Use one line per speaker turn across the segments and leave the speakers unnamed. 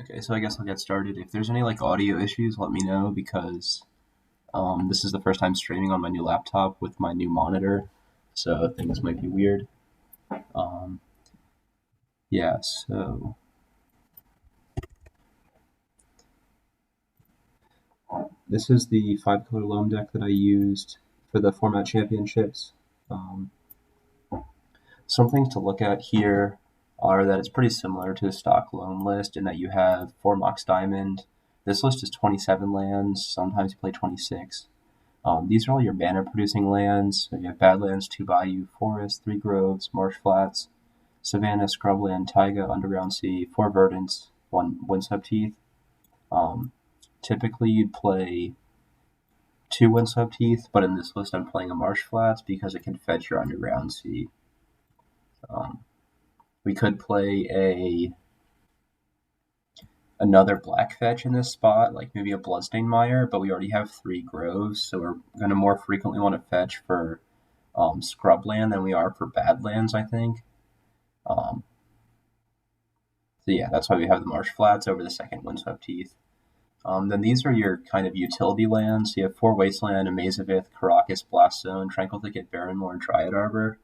Okay, so I guess I'll get started. If there's any like audio issues, let me know because this is the first time streaming on my new laptop with my new monitor, so things might be weird. Um, yeah, so this is the 5-color Loam deck that I used for the format championships. Um, some things to look at here are that it's pretty similar to the stock Loam list in that you have 4 Mox Diamond. This list is 27 lands, sometimes you play 26. These are all your mana producing lands. So you have Badlands, 2 Bayou, Forest, 3 Groves, Marsh Flats, Savannah, Scrubland, Taiga, Underground Sea, 4 Verdants, 1 Windswept Heath. Um, Typically you'd play 2 Windswept Heath, but in this list I'm playing a Marsh Flats because it can fetch your Underground Sea. We could play another black fetch in this spot, like maybe a Bloodstained Mire, but we already have 3 Groves, so we're going to more frequently want to fetch for scrubland than we are for badlands, I think. So yeah, that's why we have the Marsh Flats over the second Windswept Heath. Then these are your kind of utility lands. You have 4 Wasteland, Amazivith, Karakas, Blast Zone, Tranquil Thicket, Barrenmoor, and Dryad Arbor.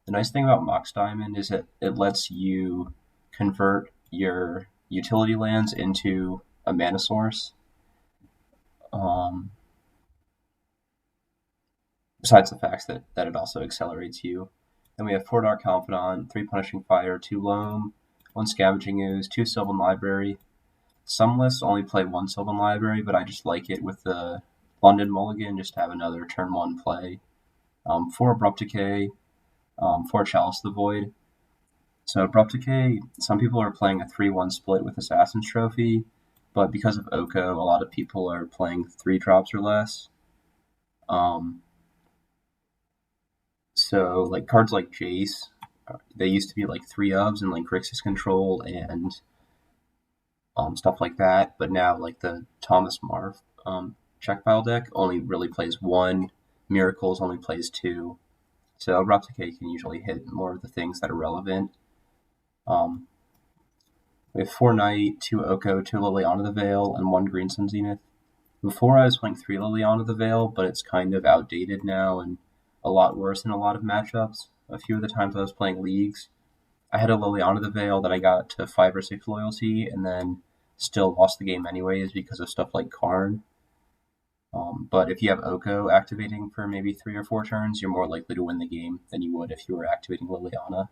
The nice thing about Mox Diamond is that it lets you convert your utility lands into a mana source. Besides the fact that it also accelerates you. Then we have 4 Dark Confidant, 3 Punishing Fire, 2 Loam, 1 Scavenging Ooze, 2 Sylvan Library. Some lists only play 1 Sylvan Library, but I just like it with the London Mulligan just to have another turn 1 play. 4 Abrupt Decay, 4 Chalice the Void. So Abrupt Decay, some people are playing a 3-1 split with Assassin's Trophy, but because of Oko, a lot of people are playing 3 drops or less. So like cards like Jace, they used to be like 3 ofs and like Grixis Control and stuff like that, but now like the Thomas Marv check pile deck only really plays 1, Miracles only plays 2, so Abrupt Decay can usually hit more of the things that are relevant. We have 4 Knight, 2 Oko, 2 Liliana the Veil, and 1 Green Sun Zenith. Before I was playing 3 Liliana the Veil, but it's kind of outdated now and a lot worse in a lot of matchups. A few of the times I was playing leagues, I had a Liliana the Veil that I got to 5 or 6 loyalty and then still lost the game anyways because of stuff like Karn. But if you have Oko activating for maybe 3 or 4 turns, you're more likely to win the game than you would if you were activating Liliana.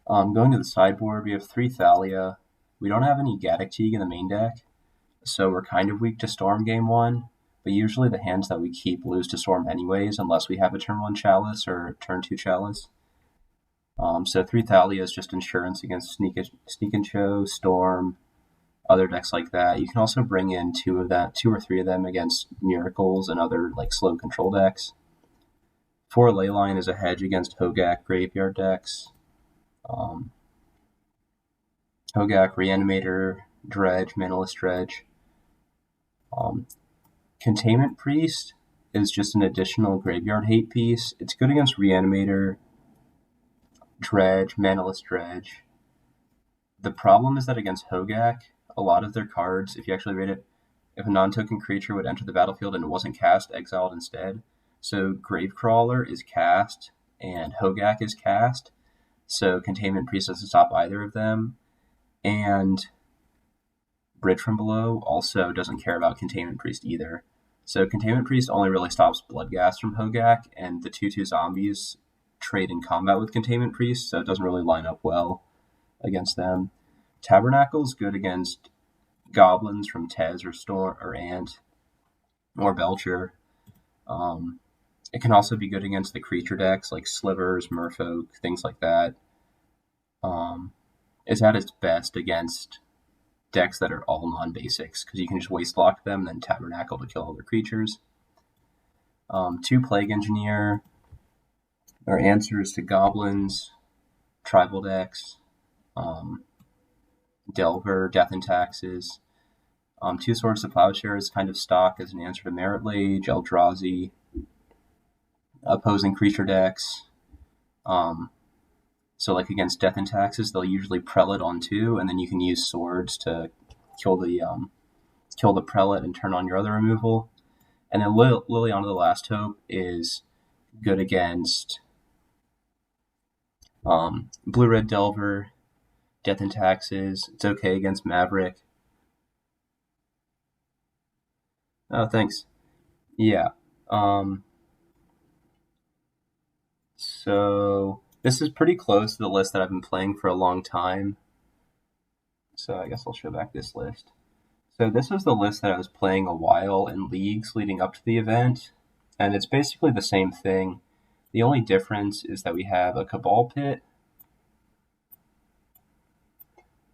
Going to the sideboard, we have 3 Thalia. We don't have any Gaddock Teague in the main deck, so we're kind of weak to Storm game 1, but usually the hands that we keep lose to Storm anyways, unless we have a turn 1 Chalice or turn 2 Chalice. So 3 Thalia is just insurance against Sneak and Show, Storm, other decks like that. You can also bring in 2 or 3 of them against Miracles and other like slow control decks. 4 Leyline is a hedge against Hogak graveyard decks. Hogak, Reanimator, Dredge, Manaless Dredge. Containment Priest is just an additional graveyard hate piece. It's good against Reanimator, Dredge, Manaless Dredge. The problem is that against Hogak, a lot of their cards, if you actually read it, if a non-token creature would enter the battlefield and it wasn't cast, exiled instead. So Gravecrawler is cast, and Hogak is cast, so Containment Priest doesn't stop either of them. And Bridge from Below also doesn't care about Containment Priest either. So Containment Priest only really stops Bloodghast from Hogak, and the 2/2 zombies trade in combat with Containment Priest, so it doesn't really line up well against them. Tabernacle's good against goblins from Tez or Storm or Ant or Belcher. It can also be good against the creature decks like Slivers, Merfolk, things like that. It's at its best against decks that are all non-basics, because you can just waste lock them and then Tabernacle to kill all their creatures. 2 Plague Engineer are answers to goblins, tribal decks, Delver, Death and Taxes. 2 Swords to Plowshare is kind of stock as an answer to Merit Lage, Eldrazi, opposing creature decks. So like against Death and Taxes, they'll usually Prelate on 2, and then you can use swords to kill the Prelate and turn on your other removal. And then Liliana the Last Hope is good against Blue-Red Delver, Death and Taxes. It's okay against Maverick. Oh, thanks. Yeah. So this is pretty close to the list that I've been playing for a long time. So I guess I'll show back this list. So this is the list that I was playing a while in leagues leading up to the event, and it's basically the same thing. The only difference is that we have a Cabal Pit,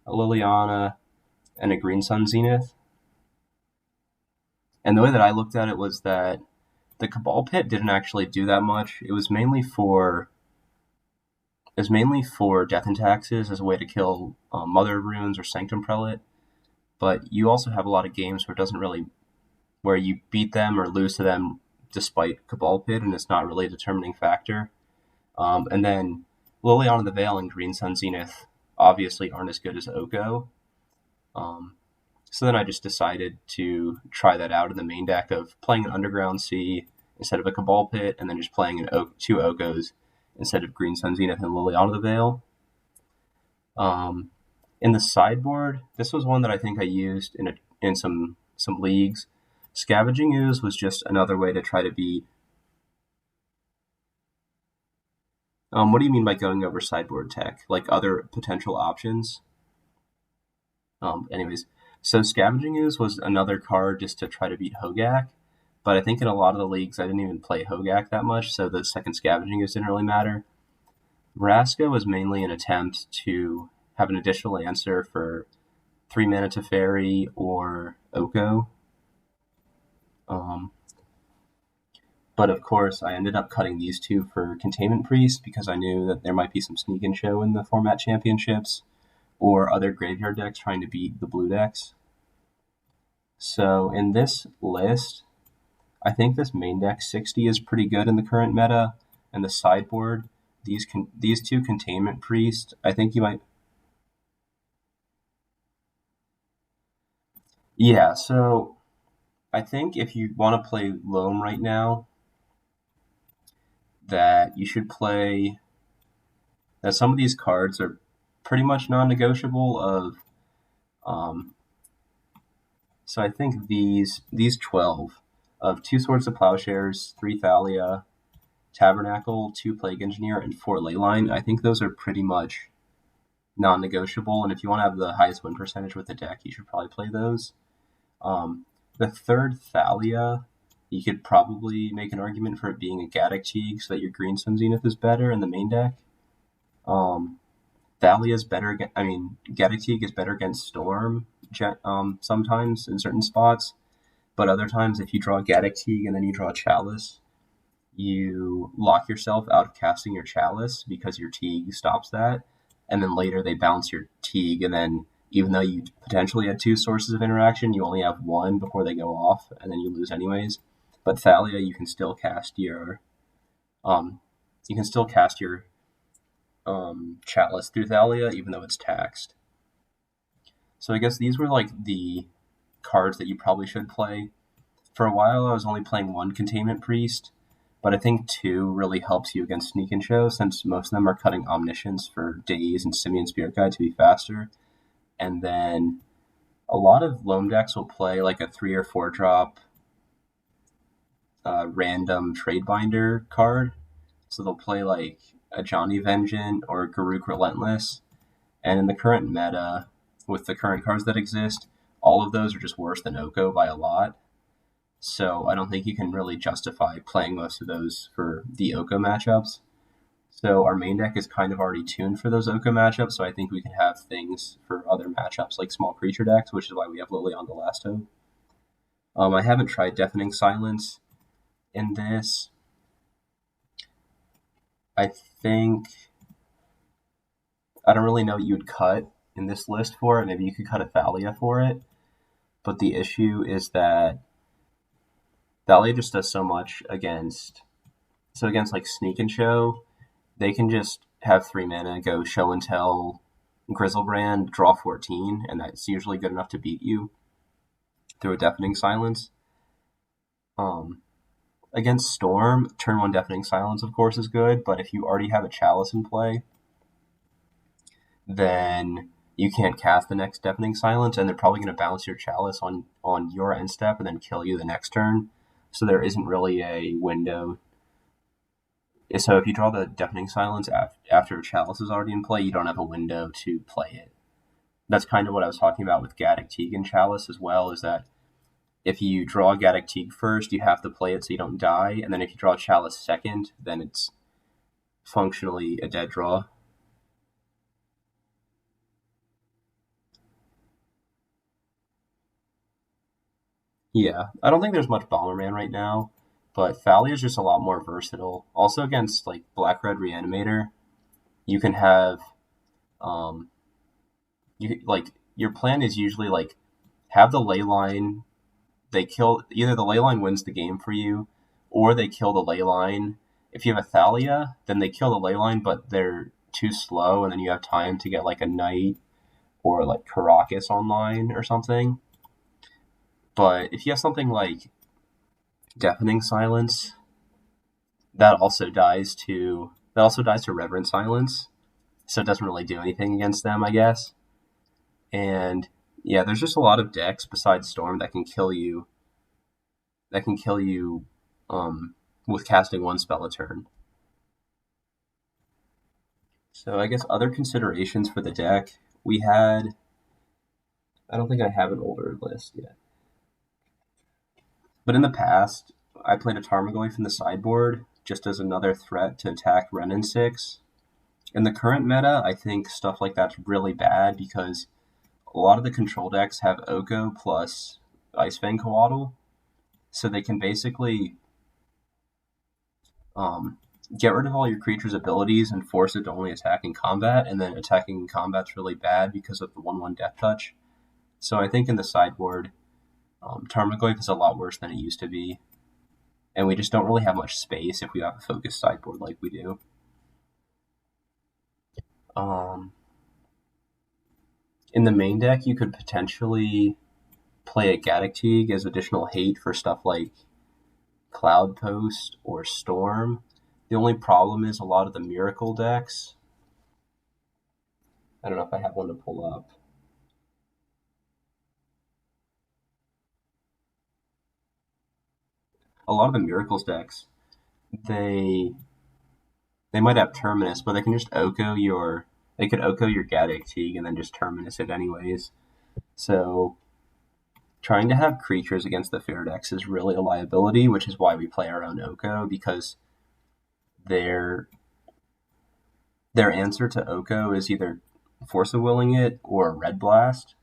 a Liliana, and a Green Sun Zenith. And the way that I looked at it was that the Cabal Pit didn't actually do that much. It was mainly for is mainly for Death and Taxes as a way to kill Mother of Runes or Sanctum Prelate, but you also have a lot of games where it doesn't really, where you beat them or lose to them despite Cabal Pit, and it's not really a determining factor. And then Liliana of the Veil and Green Sun Zenith obviously aren't as good as Oko. So then I just decided to try that out in the main deck of playing an Underground Sea instead of a Cabal Pit, and then just playing two Okos instead of Green Sun Zenith and Liliana of the Veil. In the sideboard, this was one that I think I used in some leagues. Scavenging Ooze was just another way to try to beat. What do you mean by going over sideboard tech? Like other potential options? Anyways, so Scavenging Ooze was another card just to try to beat Hogak, but I think in a lot of the leagues I didn't even play Hogak that much, so the second Scavenging Ooze didn't really matter. Vraska was mainly an attempt to have an additional answer for 3 mana Teferi or Oko. But of course, I ended up cutting these two for Containment Priest because I knew that there might be some sneak and show in the format championships or other graveyard decks trying to beat the blue decks. So in this list, I think this main deck 60 is pretty good in the current meta, and the sideboard, these two Containment Priest, I think you might. Yeah, so I think if you want to play Loam right now, that you should play. That some of these cards are pretty much non-negotiable. So I think these 12 of 2 Swords of Plowshares, 3 Thalia, Tabernacle, 2 Plague Engineer, and 4 Leyline. I think those are pretty much non-negotiable, and if you want to have the highest win percentage with the deck, you should probably play those. The third Thalia, you could probably make an argument for it being a Gaddock Teague so that your Green Sun Zenith is better in the main deck. Thalia is better against, Gaddock Teague is better against Storm sometimes in certain spots, but other times if you draw Gaddock Teague and then you draw Chalice, you lock yourself out of casting your Chalice because your Teague stops that, and then later they bounce your Teague, and then even though you potentially had 2 sources of interaction, you only have 1 before they go off, and then you lose anyways. But Thalia, you can still cast your Chalice through Thalia, even though it's taxed. So I guess these were like the cards that you probably should play. For a while, I was only playing 1 Containment Priest, but I think 2 really helps you against Sneak and Show, since most of them are cutting Omniscience for Daze and Simian Spirit Guide to be faster. And then a lot of Loam decks will play like a 3 or 4 drop random Trade Binder card. So they'll play like a Johnny Vengeant or Garruk Relentless. And in the current meta, with the current cards that exist, all of those are just worse than Oko by a lot. So I don't think you can really justify playing most of those for the Oko matchups. So our main deck is kind of already tuned for those Oko matchups, so I think we can have things for other matchups like small creature decks, which is why we have Lily on the last hope. I haven't tried Deafening Silence in this. I think I don't really know what you would cut in this list for it. Maybe you could cut a Thalia for it. But the issue is that Thalia just does so much against like Sneak and Show. They can just have 3 mana, go Show and Tell, Grizzlebrand, draw 14, and that's usually good enough to beat you through a Deafening Silence. Against Storm, turn 1 Deafening Silence, of course, is good, but if you already have a Chalice in play, then you can't cast the next Deafening Silence, and they're probably going to bounce your Chalice on your end step and then kill you the next turn. So there isn't really a window. So if you draw the Deafening Silence after Chalice is already in play, you don't have a window to play it. That's kind of what I was talking about with Gaddock Teague and Chalice as well, is that if you draw Gaddock Teague first, you have to play it so you don't die, and then if you draw Chalice second, then it's functionally a dead draw. Yeah, I don't think there's much Bomberman right now, but Thalia is just a lot more versatile. Also against like Black-Red Reanimator, you can have your plan is usually like have the ley line. They kill either the ley line wins the game for you, or they kill the ley line. If you have a Thalia, then they kill the ley line, but they're too slow, and then you have time to get like a knight or like Caracas online or something. But if you have something like Deafening Silence, that also dies to Reverent Silence, so it doesn't really do anything against them, I guess. And yeah, there's just a lot of decks besides Storm that can kill you. With casting one spell a turn. So I guess other considerations for the deck we had. I don't think I have an older list yet, but in the past I played a Tarmogoyf in the sideboard just as another threat to attack Ren and 6. In the current meta, I think stuff like that's really bad because a lot of the control decks have Oko plus Icefang Coatl, so they can basically get rid of all your creature's abilities and force it to only attack in combat, and then attacking in combat's really bad because of the 1/1 Death Touch. So I think in the sideboard, Tarmogoyf is a lot worse than it used to be, and we just don't really have much space if we have a focused sideboard like we do. In the main deck, you could potentially play a Gaddock as additional hate for stuff like Cloud Post or Storm. The only problem is a lot of the Miracle decks. I don't know if I have one to pull up. A lot of the Miracles decks, they might have Terminus, but they can just Oko your Gaddock and then just Terminus it anyways. So trying to have creatures against the fair decks is really a liability, which is why we play our own Oko, because their answer to Oko is either Force of Willing it or Red Blast.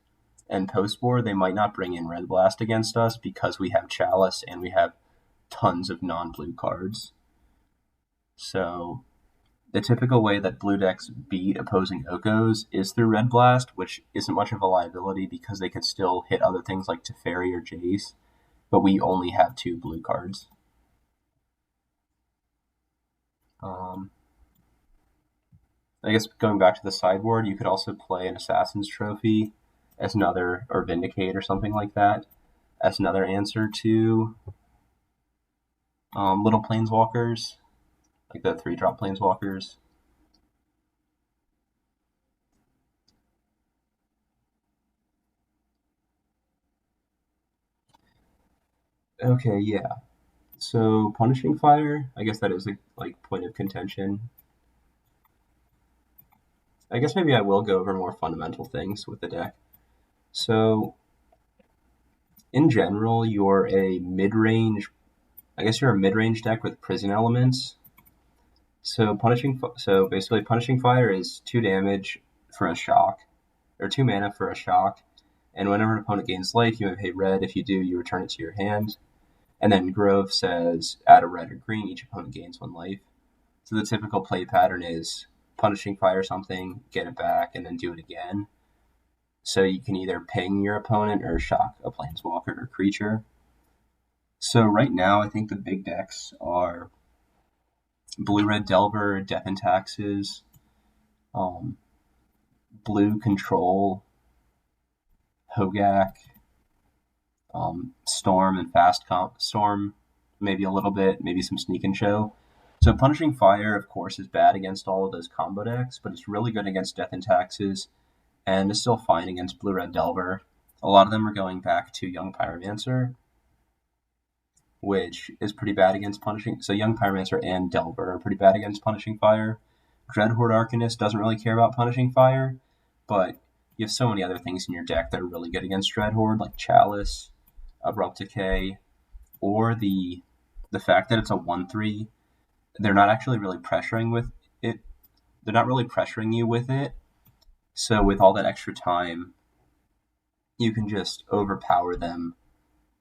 And post-board, they might not bring in Red Blast against us because we have Chalice and we have tons of non-blue cards. So the typical way that blue decks beat opposing Okos is through Red Blast, which isn't much of a liability because they can still hit other things like Teferi or Jace, but we only have 2 blue cards. I guess going back to the sideboard, you could also play an Assassin's Trophy as another, or Vindicate or something like that, as another answer to little Planeswalkers, like the 3-drop Planeswalkers. Okay, yeah. So Punishing Fire, I guess that is a point of contention. I guess maybe I will go over more fundamental things with the deck. So in general, you're a mid-range deck with prison elements. So basically Punishing Fire is 2 damage for a shock, or 2 mana for a shock, and whenever an opponent gains life, you may pay red. If you do, you return it to your hand. And then Grove says add a red or green, each opponent gains 1 life. So the typical play pattern is Punishing Fire something, get it back, and then do it again. So you can either ping your opponent or shock a Planeswalker or creature. So right now, I think the big decks are Blue-Red Delver, Death and Taxes, Blue Control, Hogak, Storm and Storm, maybe a little bit, maybe some Sneak and Show. So Punishing Fire, of course, is bad against all of those combo decks, but it's really good against Death and Taxes, and is still fine against Blue-Red Delver. A lot of them are going back to Young Pyromancer, which is pretty bad against Punishing. So Young Pyromancer and Delver are pretty bad against Punishing Fire. Dreadhorde Arcanist doesn't really care about Punishing Fire, but you have so many other things in your deck that are really good against Dreadhorde, like Chalice, Abrupt Decay, or the fact that it's a 1/3. They're not actually really pressuring with it. They're not really pressuring you with it. So with all that extra time, you can just overpower them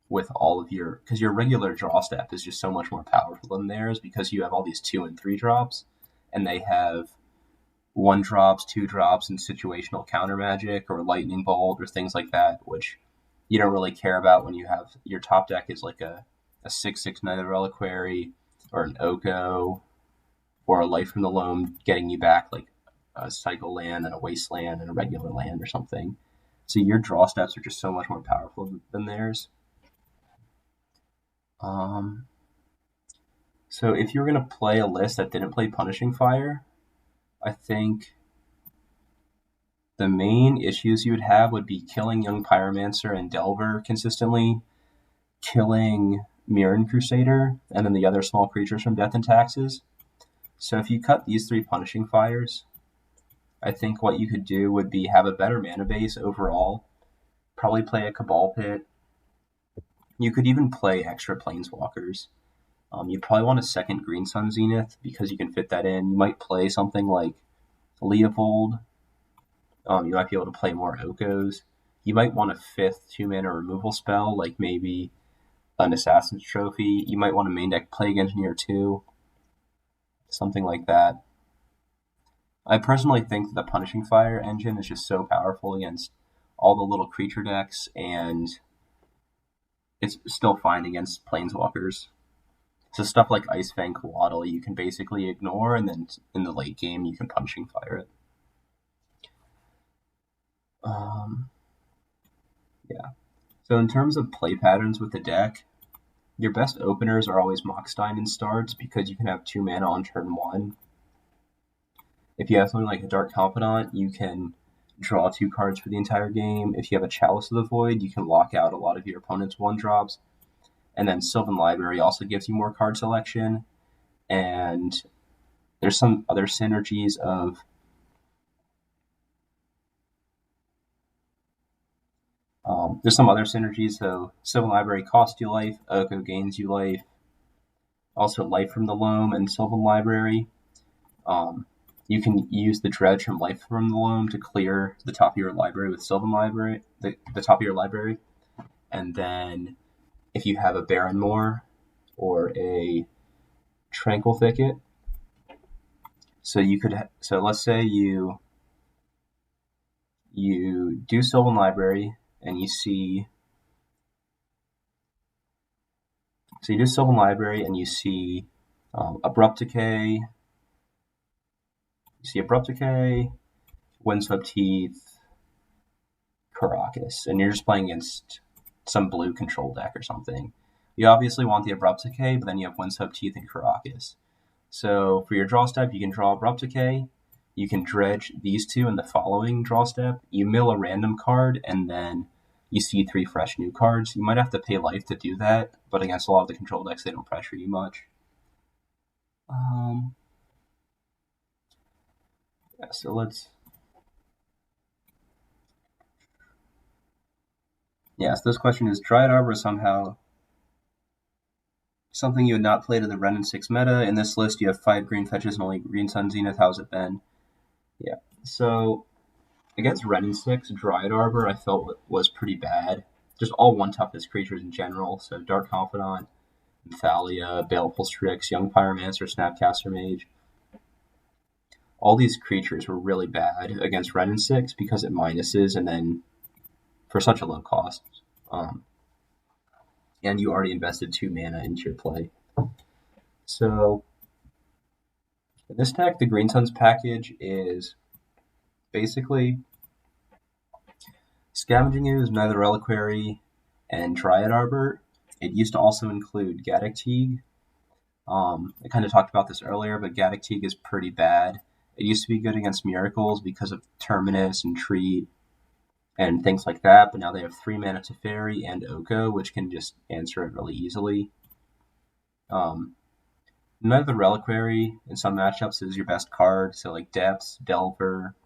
with all of because your regular draw step is just so much more powerful than theirs because you have all these 2 and 3 drops, and they have
1-drops, 2-drops, and situational counter magic or lightning bolt or things like that, which you don't really care about when you have your top deck is like a 6/6 Knight of the Reliquary or an Oko or a Life from the Loam getting you back like a cycle land and a wasteland and a regular land or something. So your draw steps are just so much more powerful than theirs. So if you're going to play a list that didn't play Punishing Fire, I think the main issues you would have would be killing Young Pyromancer and Delver consistently, killing Mirren Crusader, and then the other small creatures from Death and Taxes. So if you cut these 3 Punishing Fires, I think what you could do would be have a better mana base overall, probably play a Cabal Pit. You could even play extra Planeswalkers. You'd probably want a second Green Sun Zenith because you can fit that in. You might play something like Leopold. You might be able to play more Okos. You might want a 5th 2-mana removal spell, like maybe an Assassin's Trophy. You might want a main deck Plague Engineer 2. Something like that. I personally think that the Punishing Fire engine is just so powerful against all the little creature decks, and it's still fine against Planeswalkers. So stuff like Ice Fang Coatl you can basically ignore, and then in the late game you can Punishing Fire it. Yeah. So in terms of play patterns with the deck, your best openers are always Mockstein and Starts because you can have 2 mana on turn 1. If you have something like a Dark Confidant, you can draw 2 cards for the entire game. If you have a Chalice of the Void, you can lock out a lot of your opponent's 1-drops. And then Sylvan Library also gives you more card selection. And there's some other synergies of so Sylvan Library costs you life, Oko gains you life, also life from the Loam and Sylvan Library. You can use the Dredge from Life from the Loam to clear the top of your library with Sylvan Library, the top of your library. And then if you have a Barrenmoor or a Tranquil Thicket, so let's say you do Sylvan Library and you see Abrupt Decay. You see Abrupt Decay, Windswept Teeth, Karakas, and you're just playing against some blue control deck or something. You obviously want the Abrupt Decay, but then you have Windswept Teeth and Karakas. So for your draw step, you can draw Abrupt Decay, you can dredge these 2 in the following draw step, you mill a random card, and then you see 3 fresh new cards. You might have to pay life to do that, but against a lot of the control decks, they don't pressure you much. So let's... so this question is, Dryad Arbor is somehow something you would not play to the Wrenn and 6 meta. In this list, you have 5 green fetches and only Green Sun Zenith. How's it been? Yeah, so against Wrenn and 6, Dryad Arbor I felt was pretty bad. Just all 1-toughness creatures in general, so Dark Confidant, Thalia, Baleful Strix, Young Pyromancer, Snapcaster Mage. All these creatures were really bad against Wrenn and 6 because it minuses and then for such a low cost. And you already invested 2 mana into your play. So in this deck, the Green Suns package is basically Scavenging Ooze, Knight of the Reliquary, and Dryad Arbor. It used to also include Gaddock Teeg. I kind of talked about this earlier, but Gaddock Teeg is pretty bad. It used to be good against Miracles because of Terminus and Treat and things like that, but now they have 3 mana Teferi and Oko, which can just answer it really easily. Knight of the Reliquary in some matchups is your best card, so like Depths, Delver,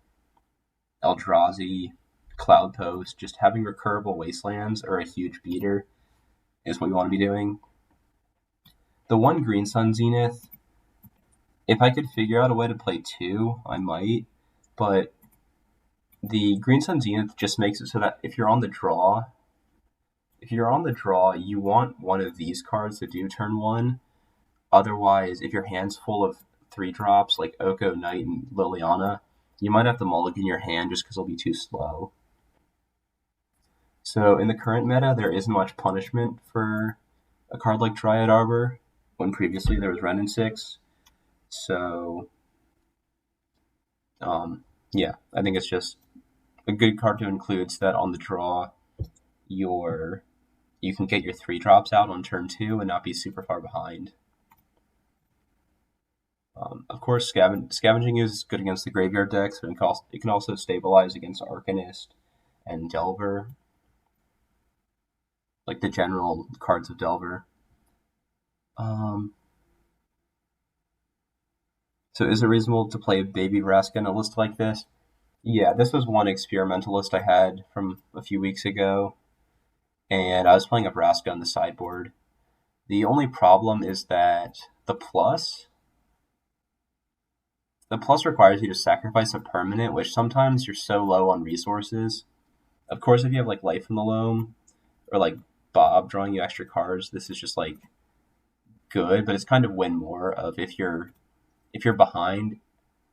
Eldrazi, Cloud Post, just having recurable wastelands or a huge beater is what you want to be doing. The 1 Green Sun Zenith, if I could figure out a way to play 2, I might, but the Green Sun Zenith just makes it so that if you're on the draw, you want one of these cards to do turn 1. Otherwise, if your hand's full of 3-drops like Oko, Knight, and Liliana, You might have to mulligan your hand just because it'll be too slow. So in the current meta, there isn't much punishment for a card like Dryad Arbor, when previously there was Ren and 6. So, yeah, I think it's just a good card to include so that on the draw, you can get your 3-drops out on turn 2 and not be super far behind. Of course, Scavenging is good against the graveyard decks, but it can also stabilize against Arcanist and Delver, like the general cards of Delver. So is it reasonable to play Baby Vraska in a list like this? Yeah, this was one experimental list I had from a few weeks ago, and I was playing a Vraska on the sideboard. The only problem is that the plus requires you to sacrifice a permanent, which sometimes you're so low on resources. Of course, if you have like Life in the Loam or like Bob drawing you extra cards, this is just like good, but it's kind of win more of if you're behind,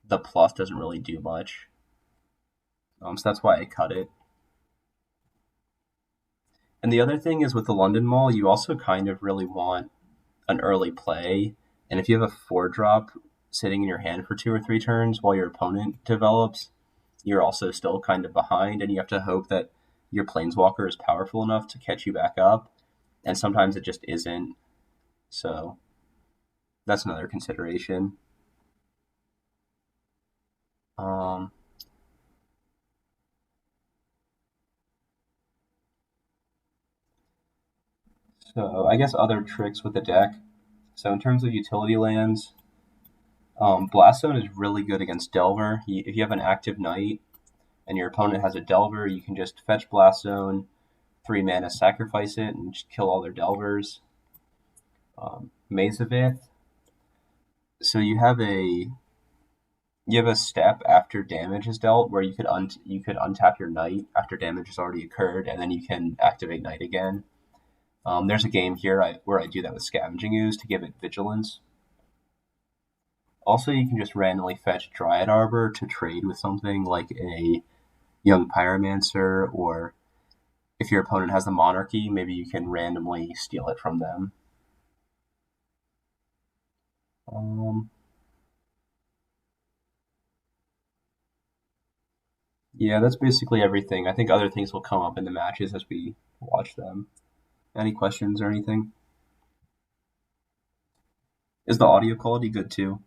the plus doesn't really do much. So that's why I cut it. And the other thing is with the London Mall, you also kind of really want an early play. And if you have a 4-drop sitting in your hand for 2 or 3 turns while your opponent develops, you're also still kind of behind, and you have to hope that your Planeswalker is powerful enough to catch you back up. And sometimes it just isn't. So that's another consideration. So I guess other tricks with the deck. So in terms of utility lands, Blaststone is really good against Delver. If you have an active Knight and your opponent has a Delver, you can just fetch Blaststone, 3 mana, sacrifice it, and just kill all their Delvers. Maze of Ith. So you have a step after damage is dealt where you could untap your Knight after damage has already occurred, and then you can activate Knight again. There's a game here where I do that with Scavenging Ooze to give it vigilance. Also, you can just randomly fetch Dryad Arbor to trade with something like a Young Pyromancer, or if your opponent has the Monarchy, maybe you can randomly steal it from them. Yeah, that's basically everything. I think other things will come up in the matches as we watch them. Any questions or anything? Is the audio quality good too?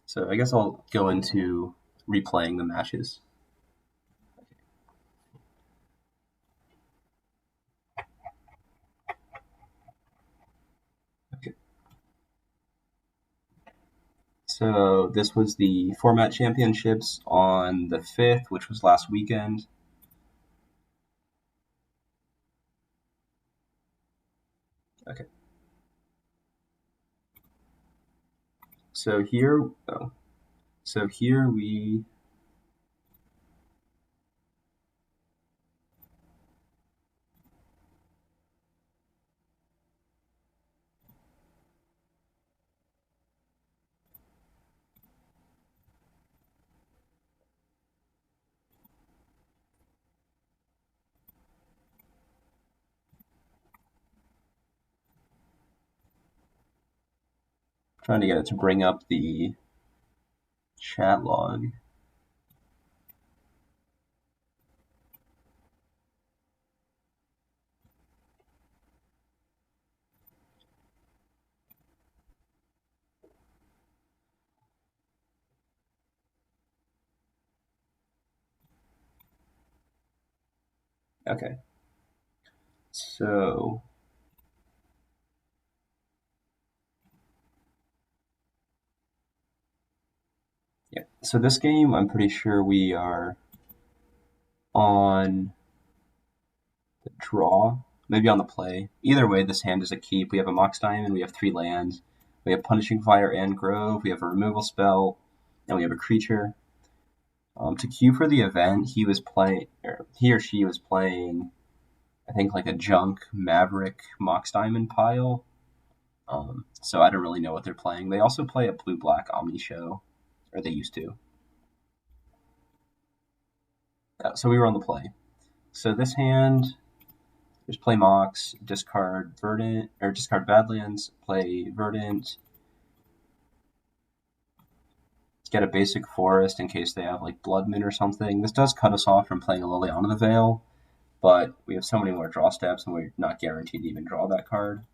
So I guess I'll go into replaying the matches. Okay. So this was the Format Championships on the 5th, which was last weekend. Okay. So here we trying to get it to bring up the chat log. Okay. So yeah. So this game, I'm pretty sure we are on the draw, maybe on the play. Either way, this hand is a keep. We have a Mox Diamond, we have 3 lands. We have Punishing Fire and Grove. We have a removal spell, and we have a creature. To queue for the event, he or she was playing, I think, like a Junk Maverick Mox Diamond pile. So I don't really know what they're playing. They also play a blue-black Omni Show, or they used to. So we were on the play. So this hand, just play Mox, discard Verdant, or discard Badlands, play Verdant, get a basic forest in case they have like Bloodmoon or something. This does cut us off from playing a Liliana the Veil, but we have so many more draw steps and we're not guaranteed to even draw that card.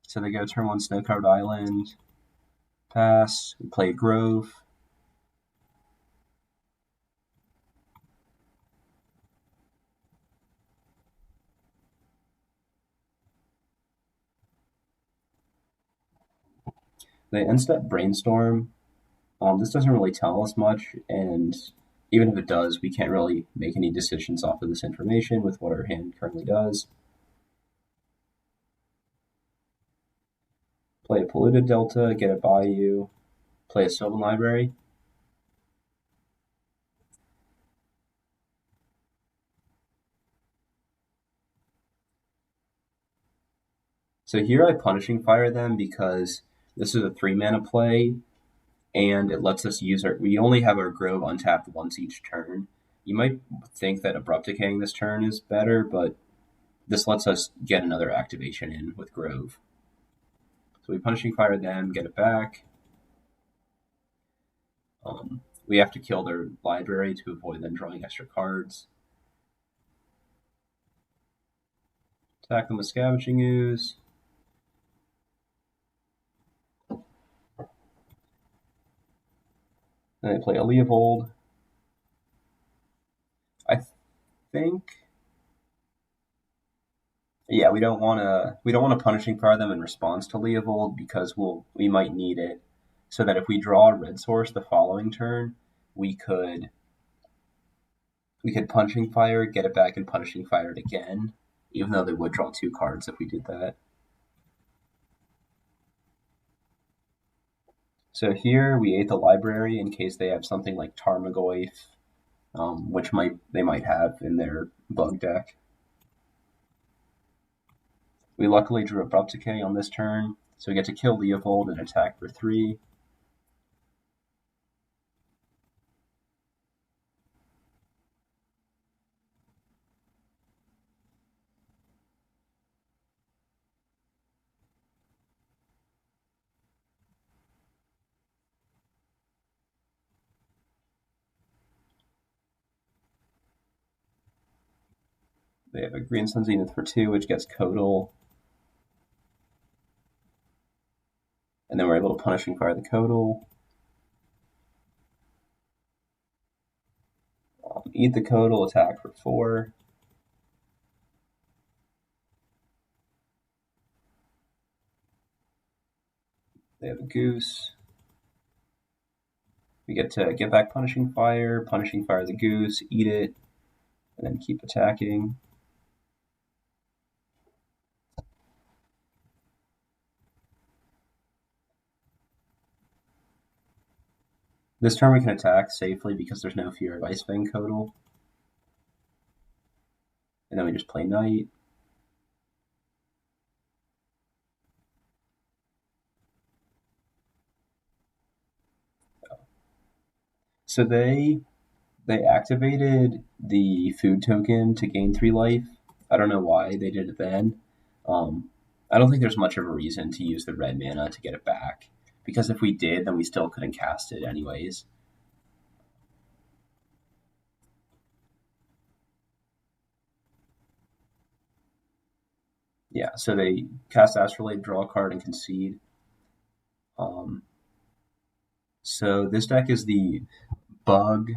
So they go turn 1 Snowcovered Island, pass, we play Grove. They end-step Brainstorm. This doesn't really tell us much, and even if it does, we can't really make any decisions off of this information with what our hand currently does. Play a Polluted Delta, get a Bayou, play a Sylvan Library. So here I Punishing Fire them because this is a 3-mana play, and it lets us use we only have our Grove untapped once each turn. You might think that Abrupt Decaying this turn is better, but this lets us get another activation in with Grove. So we Punishing Fire them, get it back. We have to kill their library to avoid them drawing extra cards. Attack them with Scavenging Ooze. Then they play a Leovold. I think, yeah, we don't want to Punishing Fire them in response to Leovold because we might need it, so that if we draw a red source the following turn, we could Punishing Fire, get it back, and Punishing Fire it again, even though they would draw 2 cards if we did that. So here we ate the library in case they have something like Tarmogoyf, which they might have in their bug deck. We luckily drew Abrupt Decay on this turn, so we get to kill Leovold and attack for 3. They have a Green Sun Zenith for 2, which gets Codal. And then we're able to Punishing Fire the Codal. Eat the Codal, attack for 4. They have a Goose. We get to get back Punishing Fire the Goose, eat it, and then keep attacking. This turn we can attack safely because there's no fear of Icefang Codal. And then we just play Knight. So they activated the food token to gain 3 life. I don't know why they did it then. I don't think there's much of a reason to use the red mana to get it back, because if we did, then we still couldn't cast it anyways. Yeah, so they cast Astrolabe, draw a card, and concede. So this deck is the Bug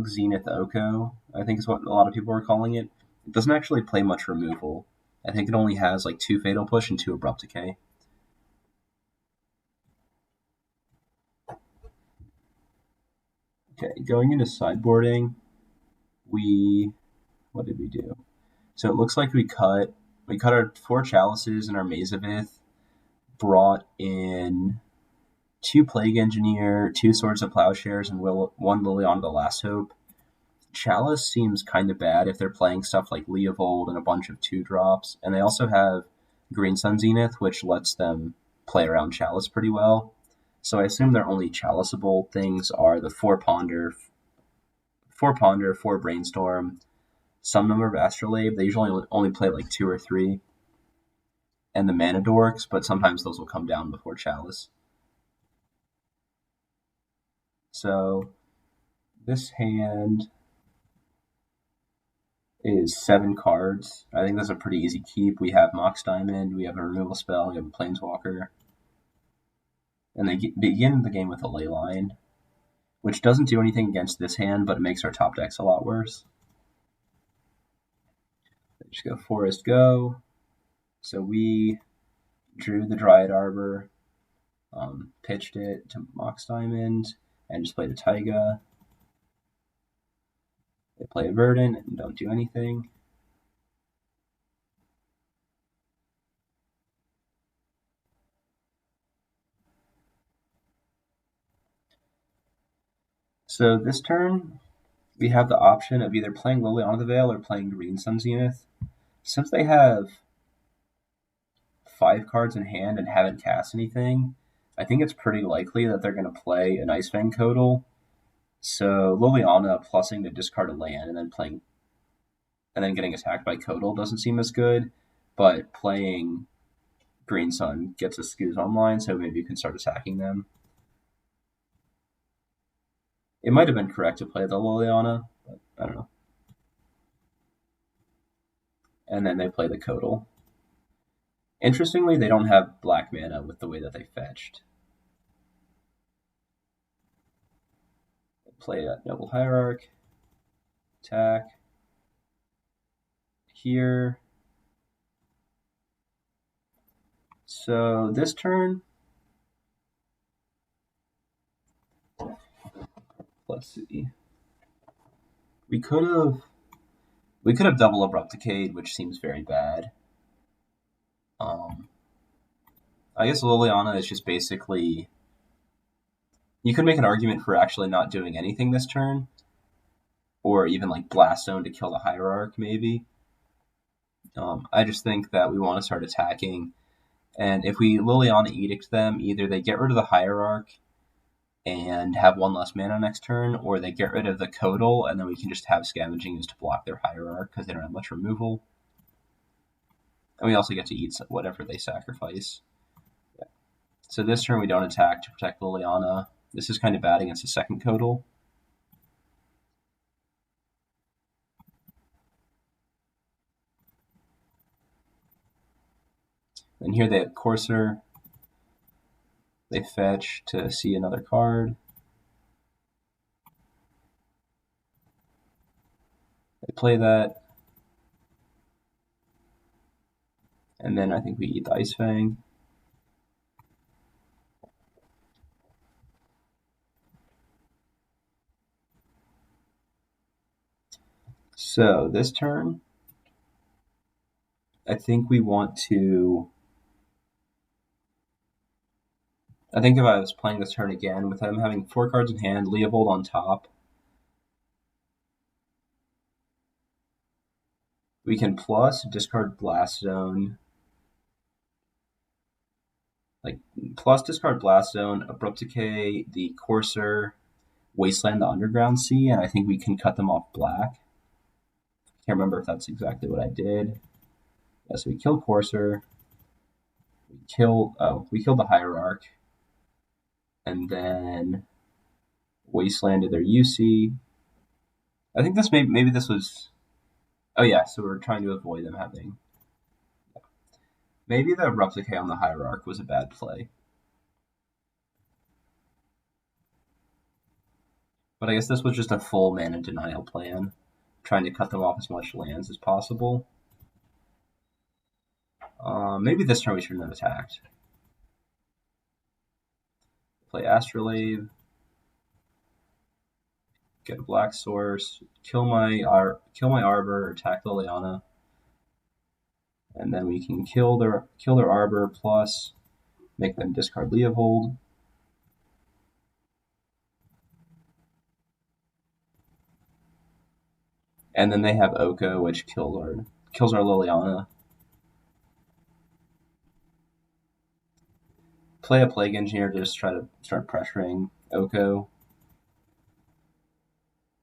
Zenith Oko, I think is what a lot of people are calling it. It doesn't actually play much removal. I think it only has like 2 Fatal Push and 2 Abrupt Decay. Okay, going into sideboarding, what did we do? So it looks like we cut our 4 Chalices and our Maze of Ith, brought in 2 Plague Engineer, 2 Swords of Plowshares, and 1 Liliana the Last Hope. Chalice seems kind of bad if they're playing stuff like Leovold and a bunch of 2-drops, and they also have Green Sun Zenith, which lets them play around Chalice pretty well. So I assume their only Chaliceable things are the 4 Ponder, 4 Brainstorm, some number of Astrolabe. They usually only play like 2 or 3, and the Mana Dorks, but sometimes those will come down before Chalice. So this hand is 7 cards. I think that's a pretty easy keep. We have Mox Diamond, we have a removal spell, we have a Planeswalker. And they begin the game with a Leyline, which doesn't do anything against this hand, but it makes our top decks a lot worse. They just go Forest Go. So we drew the Dryad Arbor, pitched it to Mox Diamond, and just played a Taiga. They play a Verdant and don't do anything. So this turn, we have the option of either playing Liliana the Veil or playing Green Sun Zenith. Since they have 5 cards in hand and haven't cast anything, I think it's pretty likely that they're going to play an Icefang Codal. So Liliana plussing to discard a land and then getting attacked by Codal doesn't seem as good, but playing Green Sun gets us Scoos online, so maybe you can start attacking them. It might have been correct to play the Liliana, but I don't know. And then they play the Codal. Interestingly, they don't have black mana with the way that they fetched. They play a Noble Hierarch, attack, here. So this turn, let's see. We could have double Abrupt Decayed, which seems very bad. I guess Liliana is just basically... You could make an argument for actually not doing anything this turn, or even like Blast Zone to kill the Hierarch, maybe. I just think that we want to start attacking, and if we Liliana Edict them, either they get rid of the Hierarch and have 1 less mana next turn, or they get rid of the Codal, and then we can just have Scavenging used to block their Hierarch because they don't have much removal. And we also get to eat whatever they sacrifice. Yeah. So this turn we don't attack to protect Liliana. This is kind of bad against the second Codal. And here they have Courser. They fetch to see another card. They play that. And then I think we eat the Icefang. So this turn, I think we want to... I think if I was playing this turn again, with them having 4 cards in hand, Leovold on top, we can plus discard Blast Zone. Like, plus discard Blast Zone, Abrupt Decay, the Courser, Wasteland the Underground Sea, and I think we can cut them off black. Can't remember if that's exactly what I did. Yeah, so we kill Courser. We kill the Hierarch. And then Wastelanded their UC. I think this maybe this was... Oh yeah, so we're trying to avoid them having... Yeah. Maybe the Abrupt Decay on the Hierarch was a bad play. But I guess this was just a full mana denial plan, trying to cut them off as much lands as possible. Maybe this turn we shouldn't have attacked. Play Astrolabe, get a black source, kill my Arbor, attack Liliana, and then we can kill their Arbor plus make them discard Leovold. And then they have Oko, which kills our Liliana. Play a Plague Engineer to just try to start pressuring Oko.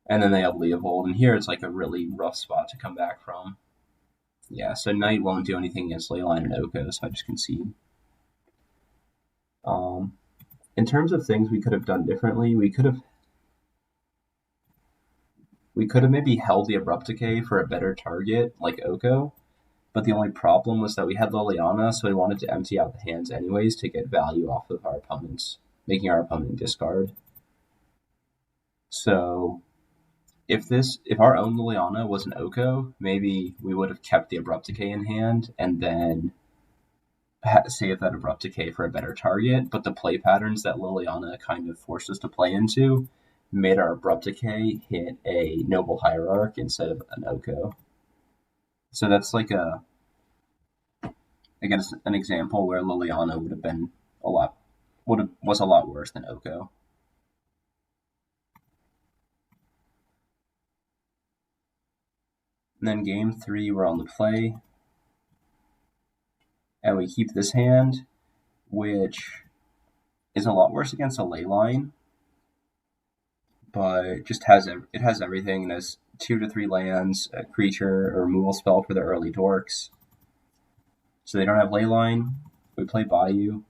And then they have Leovold, and here it's like a really rough spot to come back from. Yeah, so Knight won't do anything against Leyline and Oko, so I just concede. In terms of things we could have done differently, we could have maybe held the Abrupt Decay for a better target, like Oko, but the only problem was that we had Liliana, so we wanted to empty out the hands anyways to get value off of our opponents, making our opponent discard. So if our own Liliana was an Oko, maybe we would have kept the Abrupt Decay in hand and then save that Abrupt Decay for a better target, but the play patterns that Liliana kind of forced us to play into made our Abrupt Decay hit a Noble Hierarch instead of an Oko. So that's like an example where Liliana would have been was a lot worse than Oko. And then game 3, we're on the play, and we keep this hand, which is a lot worse against a Leyline, but it has everything. It has 2 to 3 lands, a creature, a removal spell for the early dorks. So they don't have Leyline. We play Bayou.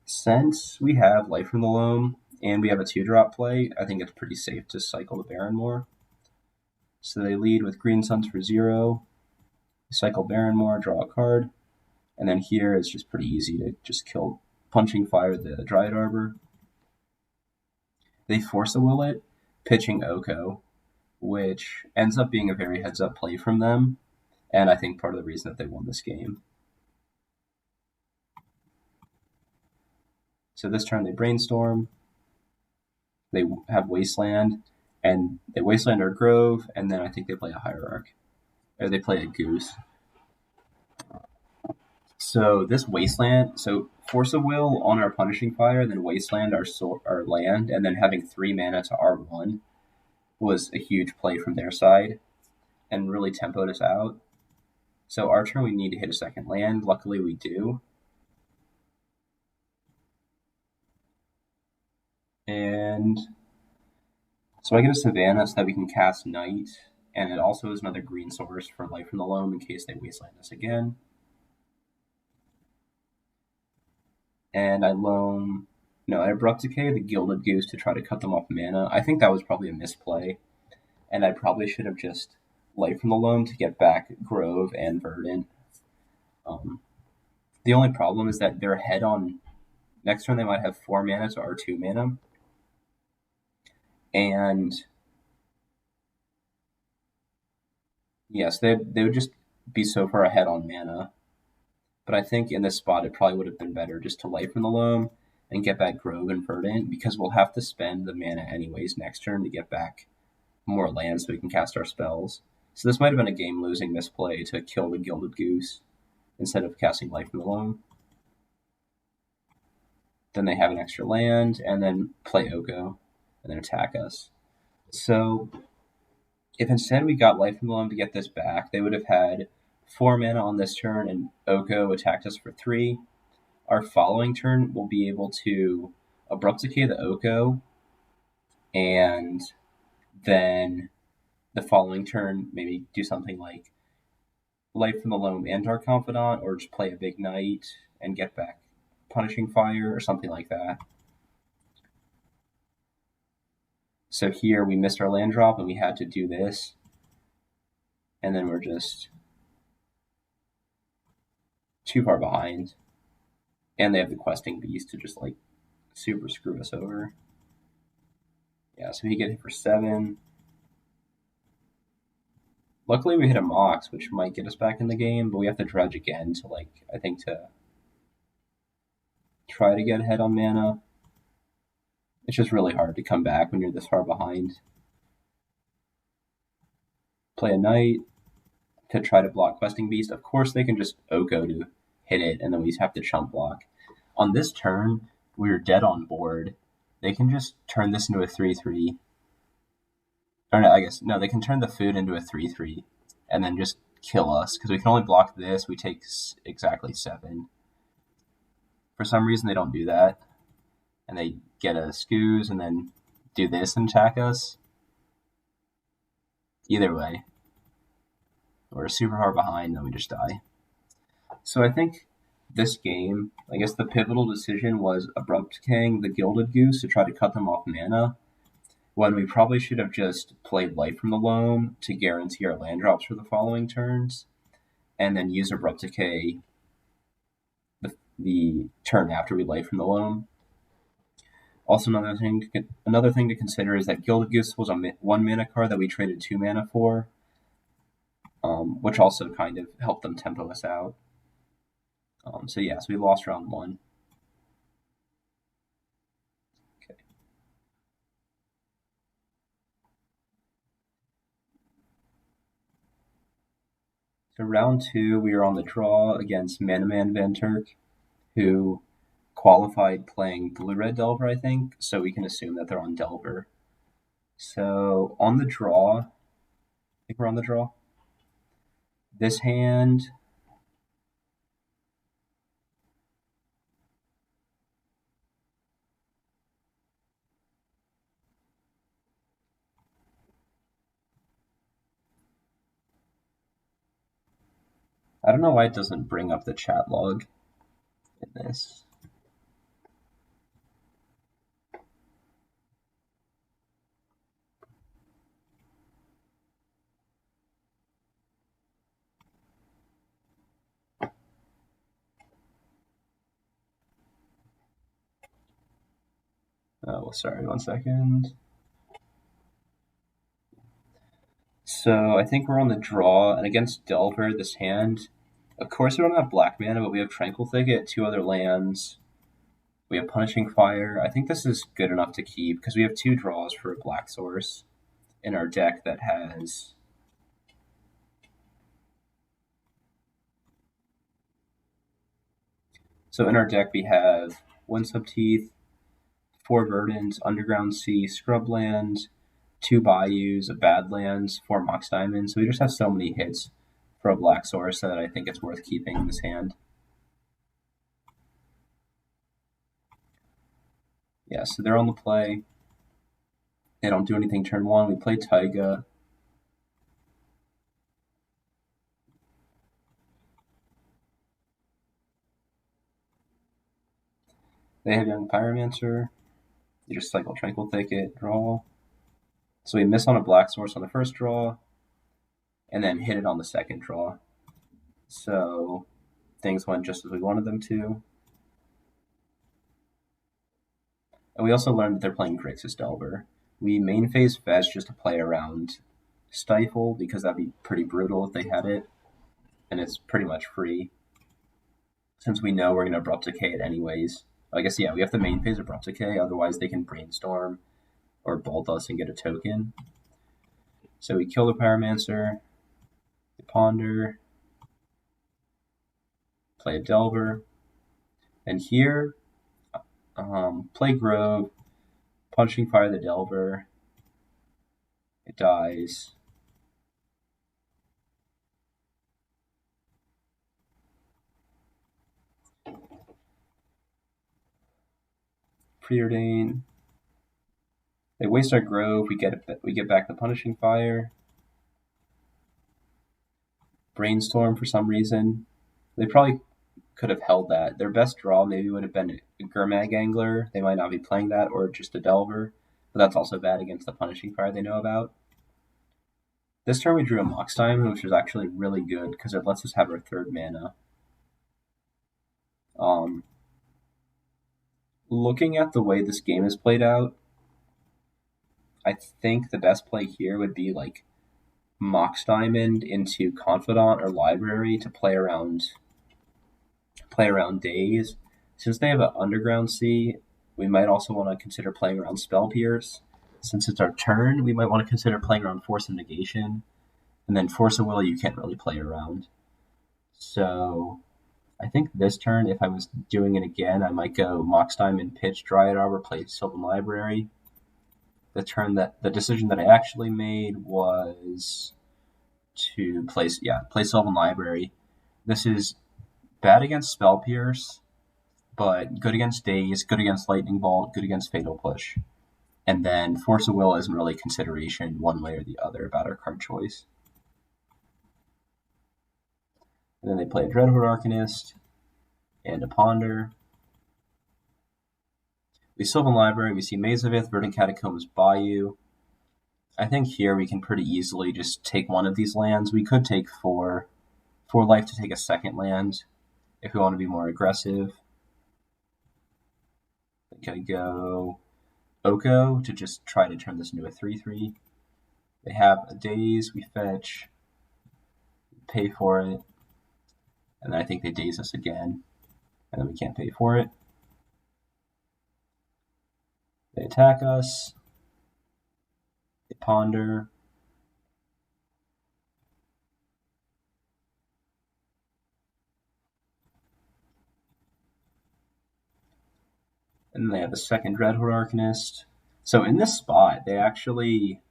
Since we have Life from the Loam and we have a 2-drop play, I think it's pretty safe to cycle the Baron more. So they lead with Green Suns for 0. Cycle Baron more, draw a card. And then here it's just pretty easy to just kill Punching Fire the Dryad Arbor. They force a will it, pitching Oko, which ends up being a very heads-up play from them, and I think part of the reason that they won this game. So this turn they Brainstorm, they have Wasteland, and they Wasteland our Grove, and then I think they play a Hierarch. Or they play a Goose. So this Wasteland, so Force of Will on our Punishing Fire, then Wasteland our land, and then having 3 mana to R1 was a huge play from their side, and really tempoed us out. So our turn we need to hit a second land. Luckily we do. And so I get a Savannah so that we can cast Knight, and it also is another green source for Life from the Loam in case they Wasteland us again. And I Abrupt Decay the Gilded Goose to try to cut them off mana. I think that was probably a misplay, and I probably should have just Life from the Loam to get back Grove and Verdant. The only problem is that they're ahead on next turn. They might have 4 mana to R2 mana, and yes, they would just be so far ahead on mana. But I think in this spot, it probably would have been better just to Life from the Loam and get back Grove and Verdant, because we'll have to spend the mana anyways next turn to get back more land so we can cast our spells. So this might have been a game-losing misplay to kill the Gilded Goose instead of casting Life from the Loam. Then they have an extra land, and then play Oko, and then attack us. So if instead we got Life from the Loam to get this back, they would have had 4 mana on this turn, and Oko attacked us for 3. Our following turn, we'll be able to Abrupt Decay the Oko, and then the following turn, maybe do something like Life from the Loam and Dark Confidant, or just play a big Knight and get back Punishing Fire, or something like that. So here we missed our land drop, and we had to do this, and then we're just too far behind. And they have the Questing Beast to just like super screw us over. Yeah, so he get hit for 7. Luckily we hit a Mox, which might get us back in the game, but we have to dredge again to to try to get ahead on mana. It's just really hard to come back when you're this far behind. Play a Knight to try to block Questing Beast. Of course they can just Oko to hit it, and then we have to chump block. On this turn, we're dead on board. They can just turn this into a 3/3. Or no, I guess, no, they can turn the food into a 3/3 and then just kill us, because we can only block this. We take exactly 7. For some reason, they don't do that. And they get a scoos and then do this and attack us. Either way, we're super far behind, and then we just die. So I think this game, I guess the pivotal decision was abrupt decaying the Gilded Goose to try to cut them off mana, when we probably should have just played Life from the Loam to guarantee our land drops for the following turns, and then use abrupt decay the turn after we Life from the Loam. Also, another thing to consider is that Gilded Goose was a 1 mana card that we traded 2 mana for, which also kind of helped them tempo us out. So we lost round 1. Okay. So round 2, we are on the draw against Manaman Van Turk, who qualified playing Blue-Red Delver, I think, so we can assume that they're on Delver. So on the draw, I think we're on the draw. This hand, I don't know why it doesn't bring up the chat log in this. Oh, sorry, 1 second. So I think we're on the draw, and against Delver, this hand, of course we don't have black mana, but we have Tranquil Thicket, 2 other lands. We have Punishing Fire. I think this is good enough to keep, because we have 2 draws for a black source in our deck that has... So in our deck we have Windswept Teeth, 4 Verdant, Underground Sea, Scrubland, 2 Bayous, a Badlands, 4 Mox Diamonds. So we just have so many hits for a black source that I think it's worth keeping in this hand. Yeah, so they're on the play. They don't do anything turn 1. We play Taiga. They have Young Pyromancer. You just cycle Tranquil Thicket, draw. So we miss on a black source on the first draw, and then hit it on the second draw. So things went just as we wanted them to. And we also learned that they're playing Grixis Delver. We main phase Fetch just to play around Stifle, because that'd be pretty brutal if they had it. And it's pretty much free, since we know we're going to Abrupt Decay it anyways. I guess, we have to main phase Abrupt Decay, otherwise they can Brainstorm or Bolt us and get a token. So we kill the Pyromancer, we Ponder, play a Delver, and here, play Grove, Punishing Fire the Delver, it dies. Preordain. They waste our Grove. We get back the Punishing Fire. Brainstorm for some reason. They probably could have held that. Their best draw maybe would have been a Gurmag Angler. They might not be playing that, or just a Delver. But that's also bad against the Punishing Fire they know about. This turn we drew a Mox Diamond, which was actually really good because it lets us have our 3rd mana. Looking at the way this game is played out, I think the best play here would be like Mox Diamond into Confidant or Library to play around Daze. Since they have an Underground Sea, we might also want to consider playing around Spell Pierce. Since it's our turn, we might want to consider playing around Force of Negation. And then Force of Will you can't really play around. So I think this turn, if I was doing it again, I might go Mox Diamond, Pitch, Dryad Arbor, play Sylvan Library. The decision that I actually made was to play Sylvan Library. This is bad against Spell Pierce, but good against Daze, good against Lightning Bolt, good against Fatal Push. And then Force of Will isn't really consideration one way or the other about our card choice. And then they play a Dreadhorde Arcanist and a Ponder. We Sylvan Library, we see Maze of Ith, Verdant Catacombs, Bayou. I think here we can pretty easily just take one of these lands. We could take 4 life to take a second land if we want to be more aggressive. I think I go Oko to just try to turn this into a 3/3. They have a Daze, we fetch, pay for it, and then I think they Daze us again, and then we can't pay for it. They attack us, they Ponder, and then they have a second Dreadhorde Arcanist. So in this spot, they actually,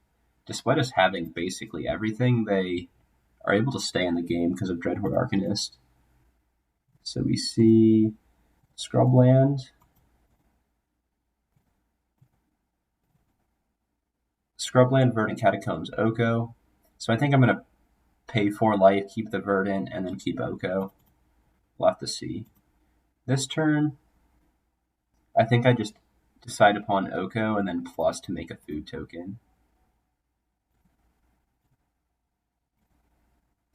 despite us having basically everything, they are able to stay in the game because of Dreadhorde Arcanist. So we see Scrubland, Verdant Catacombs, Oko. So I think I'm going to pay 4 life, keep the Verdant, and then keep Oko. We'll have to see. This turn, I think I just decide upon Oko and then plus to make a food token.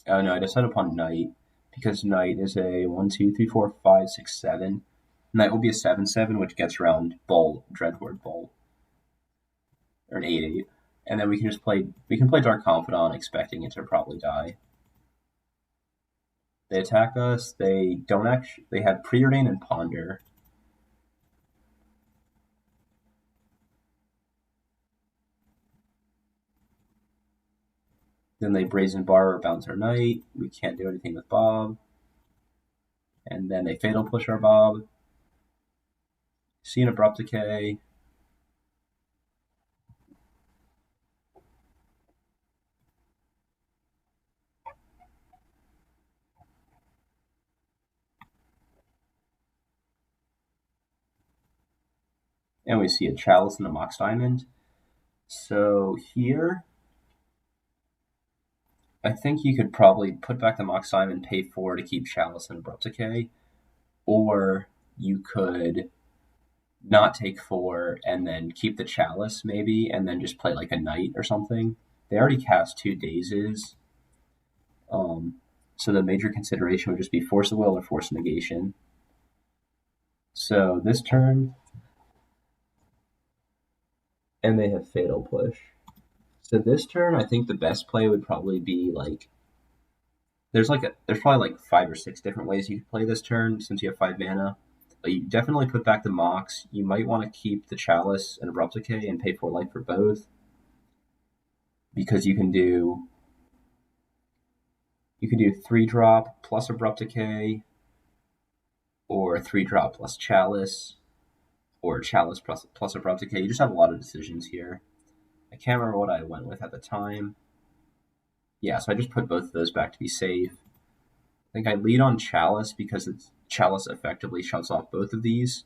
Oh no, I decide upon Knight because Knight is a 1, 2, 3, 4, 5, 6, 7. Knight will be a 7/7, which gets around Bolt, Dreadhorde Bolt, or an 8/8, and then we can play Dark Confidant, expecting it to probably die. They attack us. They don't actually. They have Preordain and Ponder. Then they Brazen Bar or bounce our Knight. We can't do anything with Bob. And then they Fatal Push our Bob. See an Abrupt Decay. And we see a Chalice and a Mox Diamond. So here, I think you could probably put back the Mox Diamond, pay 4 to keep Chalice and Abrupt Decay. Or you could not take 4 and then keep the Chalice maybe, and then just play like a Knight or something. They already cast 2 Dazes. So the major consideration would just be Force of Will or Force Negation. So this turn, and they have Fatal Push. So this turn, I think the best play would probably be like, there's probably like 5 or 6 different ways you could play this turn since you have 5 mana. But you definitely put back the Mox. You might want to keep the Chalice and Abrupt Decay and pay 4 life for both, because you can do 3-drop plus Abrupt Decay, or 3-drop plus Chalice, or Chalice plus Abrupt Decay. You just have a lot of decisions here. I can't remember what I went with at the time. Yeah, so I just put both of those back to be safe. I think I lead on Chalice because Chalice effectively shuts off both of these.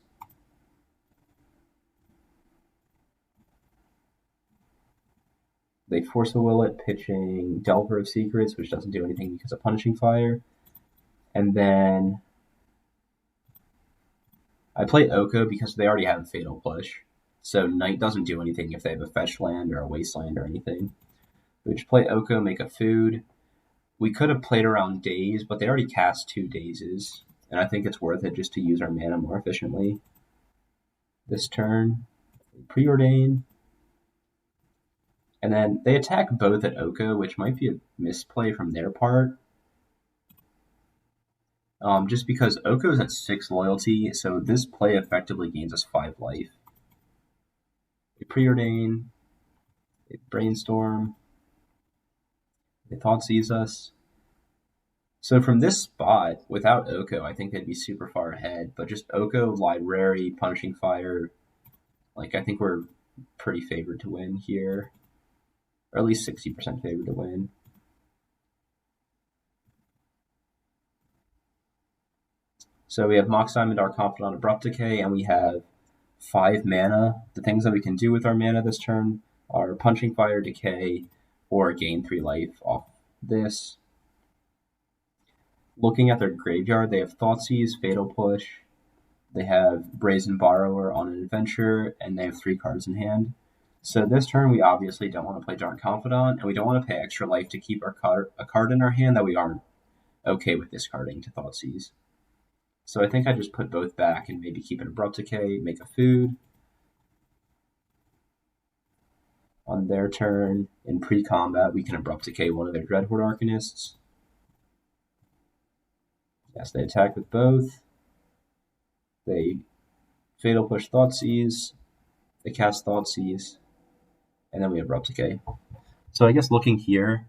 They Force a Will it, pitching Delver of Secrets, which doesn't do anything because of Punishing Fire. And then I play Oko because they already have Fatal Push. So Knight doesn't do anything if they have a fetch land or a wasteland or anything. We just play Oko, make a food. We could have played around Daze, but they already cast 2 Dazes, and I think it's worth it just to use our mana more efficiently. This turn, Preordain. And then they attack both at Oko, which might be a misplay from their part. Just because Oko's at 6 loyalty, so this play effectively gains us 5 life. They Preordain, they Brainstorm, they Thoughtseize us. So from this spot, without Oko, I think they'd be super far ahead. But just Oko, Library, Punishing Fire, like I think we're pretty favored to win here, or at least 60% favored to win. So we have Mox Diamond, Dark Confidant, Abrupt Decay, and we have 5 mana. The things that we can do with our mana this turn are Punching Fire, Decay, or gain 3 life off this. Looking at their graveyard, they have Thoughtseize, Fatal Push, they have Brazen Borrower on an adventure, and they have 3 cards in hand. So this turn, we obviously don't want to play Dark Confidant, and we don't want to pay extra life to keep a card in our hand that we aren't okay with discarding to Thoughtseize. So I think I just put both back and maybe keep an Abrupt Decay, make a food. On their turn, in pre-combat, we can Abrupt Decay one of their Dreadhorde Arcanists. Yes, they attack with both. They Fatal Push Thoughtseize. They cast Thoughtseize. And then we Abrupt Decay. So I guess looking here,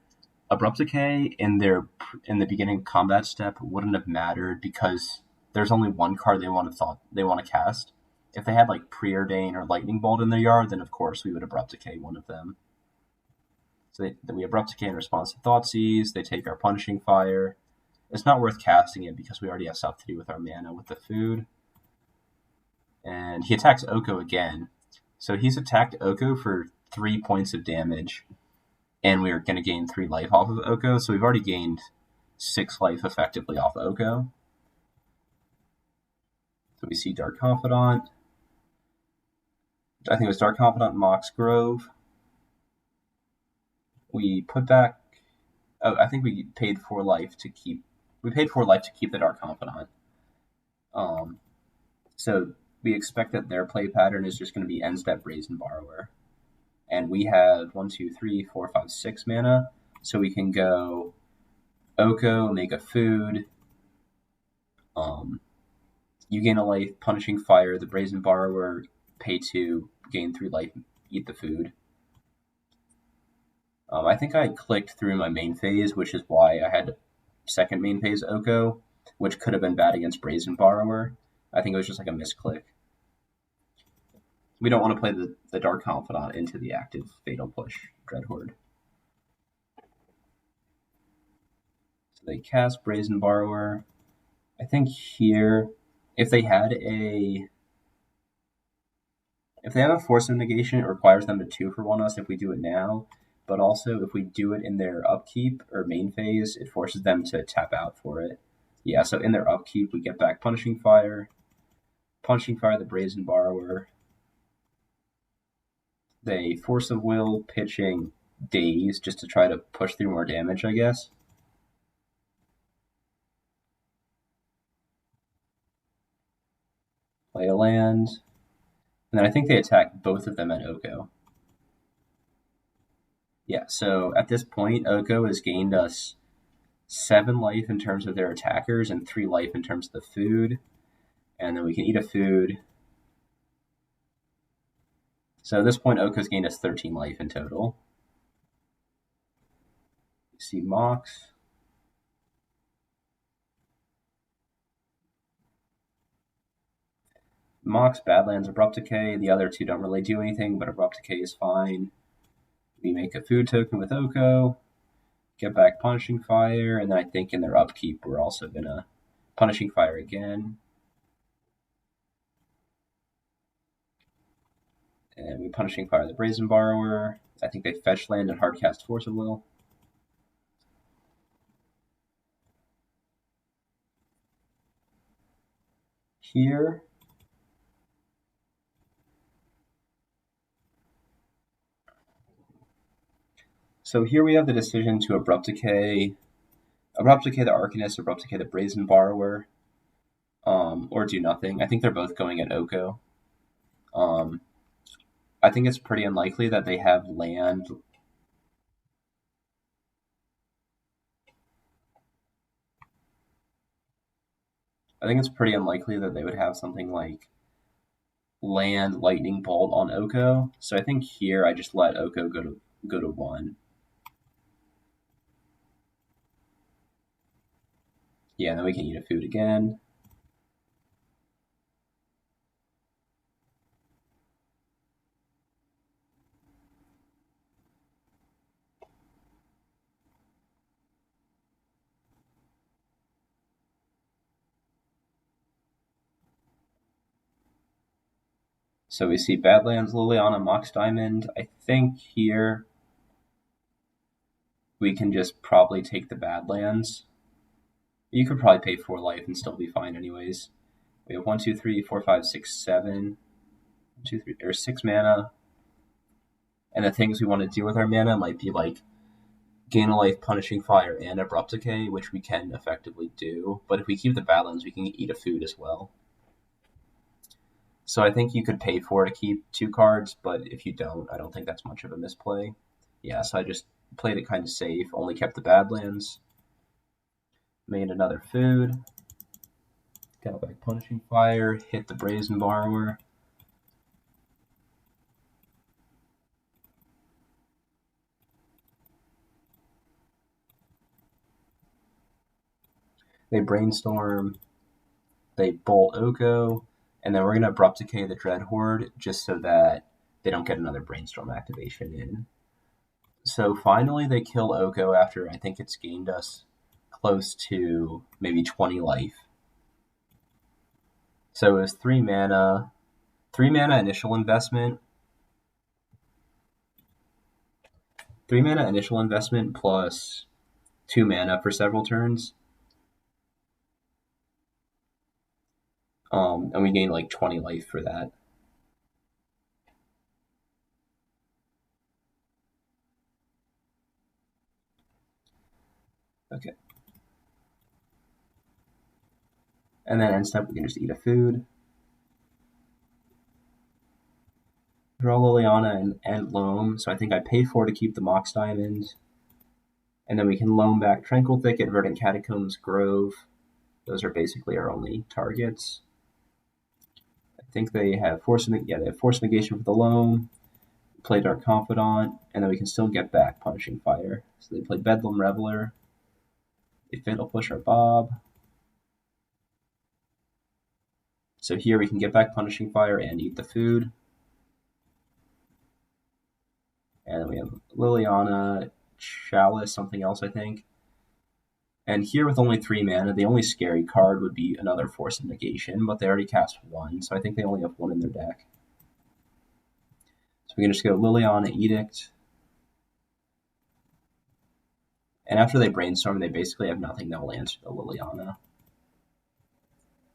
Abrupt Decay in the beginning combat step wouldn't have mattered because there's only one card they want to cast. If they had like Preordain or Lightning Bolt in their yard, then of course we would Abrupt Decay one of them. So we Abrupt Decay in response to Thoughtseize. They take our Punishing Fire. It's not worth casting it because we already have stuff to do with our mana with the food. And he attacks Oko again. So he's attacked Oko for 3 points of damage. And we're going to gain 3 life off of Oko. So we've already gained 6 life effectively off Oko. So we see Dark Confidant. I think it was Dark Confidant, Mox Grove. We put back. Oh, I think we paid 4 life to keep. We paid 4 life to keep the Dark Confidant. So we expect that their play pattern is just going to be end step Brazen Borrower, and we have 1, 2, 3, 4, 5, 6 mana, so we can go Oko, make a food. You gain a life, Punishing Fire, the Brazen Borrower, pay 2, gain 3 life, eat the food. I think I clicked through my main phase, which is why I had second main phase Oko, which could have been bad against Brazen Borrower. I think it was just like a misclick. We don't want to play the Dark Confidant into the active Fatal Push Dreadhorde. So they cast Brazen Borrower. I think here, if they have a Force of Negation, it requires them to 2-for-1 us if we do it now. But also, if we do it in their upkeep or main phase, it forces them to tap out for it. Yeah, so in their upkeep, we get back Punishing Fire, the Brazen Borrower. They Force of Will, pitching Daze just to try to push through more damage, I guess. Play a land. And then I think they attack both of them at Oko. Yeah, so at this point, Oko has gained us 7 life in terms of their attackers and 3 life in terms of the food. And then we can eat a food. So at this point, Oko's gained us 13 life in total. You see Mox. Mox, Badlands, Abrupt Decay. The other two don't really do anything, but Abrupt Decay is fine. We make a food token with Oko. Get back Punishing Fire, and then I think in their upkeep, we're also going to Punishing Fire again. And we Punishing Fire the Brazen Borrower. I think they fetch land and hardcast Force of Will. Here. So here we have the decision to Abrupt Decay the Arcanist, Abrupt Decay the Brazen Borrower, or do nothing. I think they're both going at Oko. I think it's pretty unlikely that they have land. I think it's pretty unlikely that they would have something like land Lightning Bolt on Oko. So I think here I just let Oko go to 1. Yeah, and then we can eat a food again. So we see Badlands, Liliana, Mox Diamond. I think here we can just probably take the Badlands. You could probably pay 4 life and still be fine anyways. We have 1, 2, 3, 4, 5, 6, 7. 2, 3, or 6 mana. And the things we want to do with our mana might be like gain a life, punishing fire, and abrupt decay, which we can effectively do. But if we keep the Badlands, we can eat a food as well. So I think you could pay 4 to keep 2 cards, but if you don't, I don't think that's much of a misplay. Yeah, so I just played it kind of safe, only kept the Badlands. Made another food. Got back punishing fire, hit the Brazen Borrower. They brainstorm, they bolt Oko, and then we're going to abrupt decay the Dread Horde just so that they don't get another brainstorm activation in. So finally they kill Oko after I think it's gained us close to maybe 20 life. So it was 3 mana initial investment. 3 mana initial investment plus 2 mana for several turns. And we gained like 20 life for that. Okay. And then end step, we can just eat a food. Draw Liliana and Loam. So I think I pay 4 to keep the Mox Diamond. And then we can Loam back Tranquil Thicket, Verdant Catacombs, Grove. Those are basically our only targets. I think they have Force Negation for the Loam. Play Dark Confidant, and then we can still get back Punishing Fire. So they play Bedlam Reveler. They Fatal Push our Bob. So here we can get back Punishing Fire and eat the food. And then we have Liliana, Chalice, something else, I think. And here with only 3 mana, the only scary card would be another Force of Negation, but they already cast 1, so I think they only have 1 in their deck. So we can just go Liliana, Edict. And after they brainstorm, they basically have nothing that will answer the Liliana.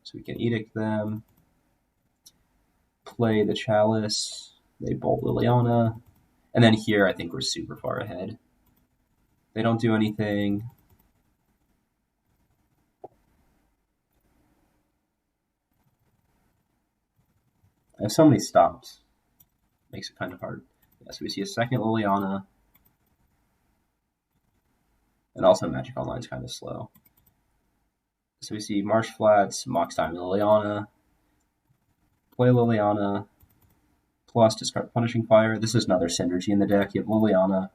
So we can Edict them. Play the Chalice. They bolt Liliana. And then here, I think we're super far ahead. They don't do anything. I have so many stops. Makes it kind of hard. Yeah, so we see a second Liliana. And also Magic Online is kind of slow. So we see Marsh Flats, Mox Diamond, Liliana. Play Liliana. Plus discard Punishing Fire. This is another synergy in the deck. You have Liliana,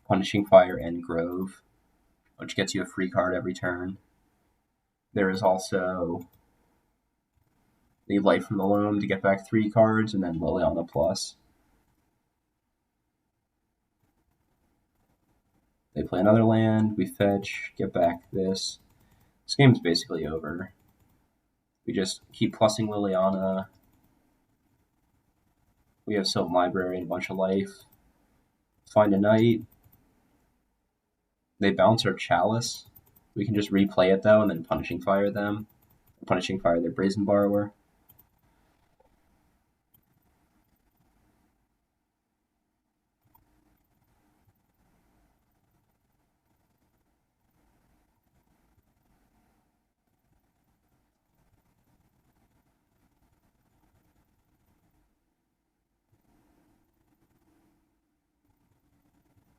Punishing Fire, and Grove, which gets you a free card every turn. There is also the Life from the Loam to get back 3 cards, and then Liliana Plus. They play another land, we fetch, get back this. This game's basically over. We just keep plussing Liliana. We have Sylvan Library and a bunch of life. Find a Knight. They bounce our Chalice. We can just replay it though and then Punishing Fire them. Punishing Fire their Brazen Borrower.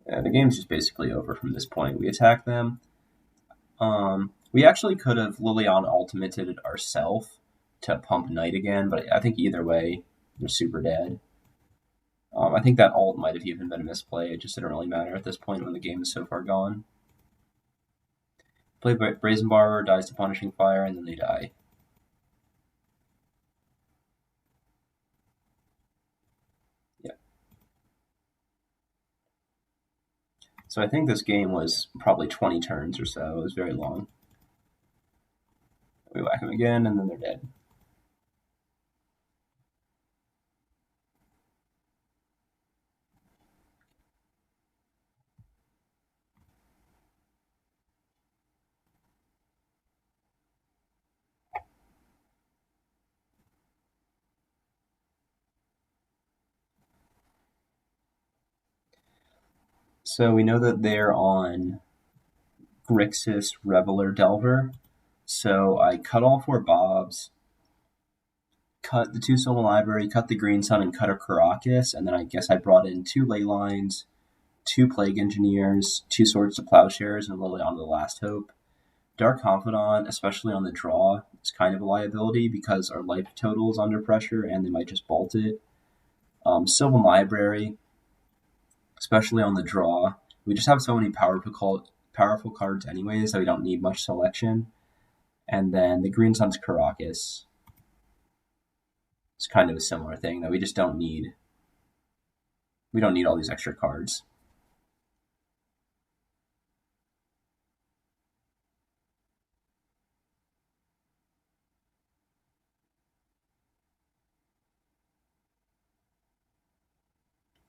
The game's just basically over from this point. We attack them. We actually could have Liliana ultimated it ourselves to pump Knight again, but I think either way, they're super dead. I think that ult might have even been a misplay. It just didn't really matter at this point when the game is so far gone. Play Brazen Barber, dies to Punishing Fire, and then they die. Yeah. So I think this game was probably 20 turns or so. It was very long. We whack them again, and then they're dead. So we know that they're on Grixis, Reveler, Delver. So I cut all 4 Bobs, cut the 2 Sylvan Library, cut the Green Sun, and cut a Caracas, and then I guess I brought in 2 Ley Lines, 2 Plague Engineers, 2 Swords to Plowshares, and Lily on the Last Hope. Dark Confidant, especially on the draw, is kind of a liability because our life total is under pressure and they might just bolt it. Sylvan Library, especially on the draw. We just have so many powerful cards anyways that we don't need much selection. And then the Green Sun's Caracas. It's kind of a similar thing that we just don't need. We don't need all these extra cards.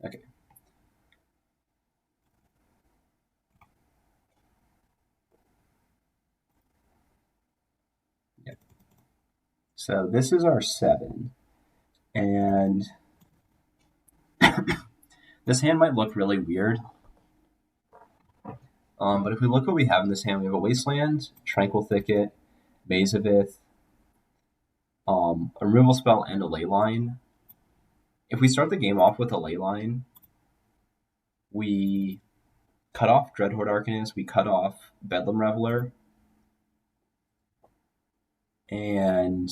Okay. Yep. So this is our 7. And this hand might look really weird. But if we look what we have in this hand, we have a Wasteland, Tranquil Thicket, Maze of Ith, a removal spell, and a Ley Line. If we start the game off with a Ley Line, we cut off Dreadhorde Arcanist, we cut off Bedlam Reveler, and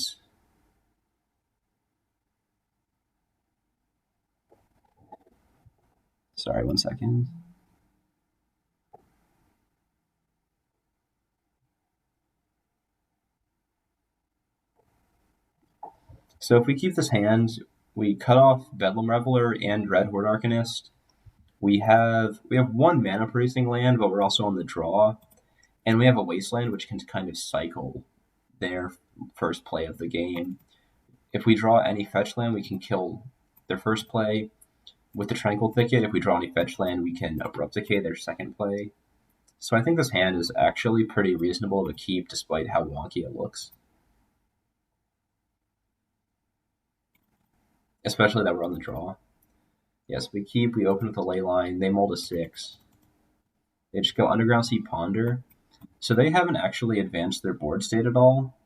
sorry, 1 second. So if we keep this hand, we cut off Bedlam Reveler and Dreadhorde Arcanist. We have 1 mana producing land, but we're also on the draw. And we have a Wasteland, which can kind of cycle their first play of the game. If we draw any fetch land, we can kill their first play. With the Tranquil Thicket, if we draw any fetch land, we can Abrupt Decay their second play. So I think this hand is actually pretty reasonable to keep despite how wonky it looks. Especially that we're on the draw. Yes, we keep, we open with a Ley Line, they mold a 6. They just go Underground Sea, Ponder. So they haven't actually advanced their board state at all.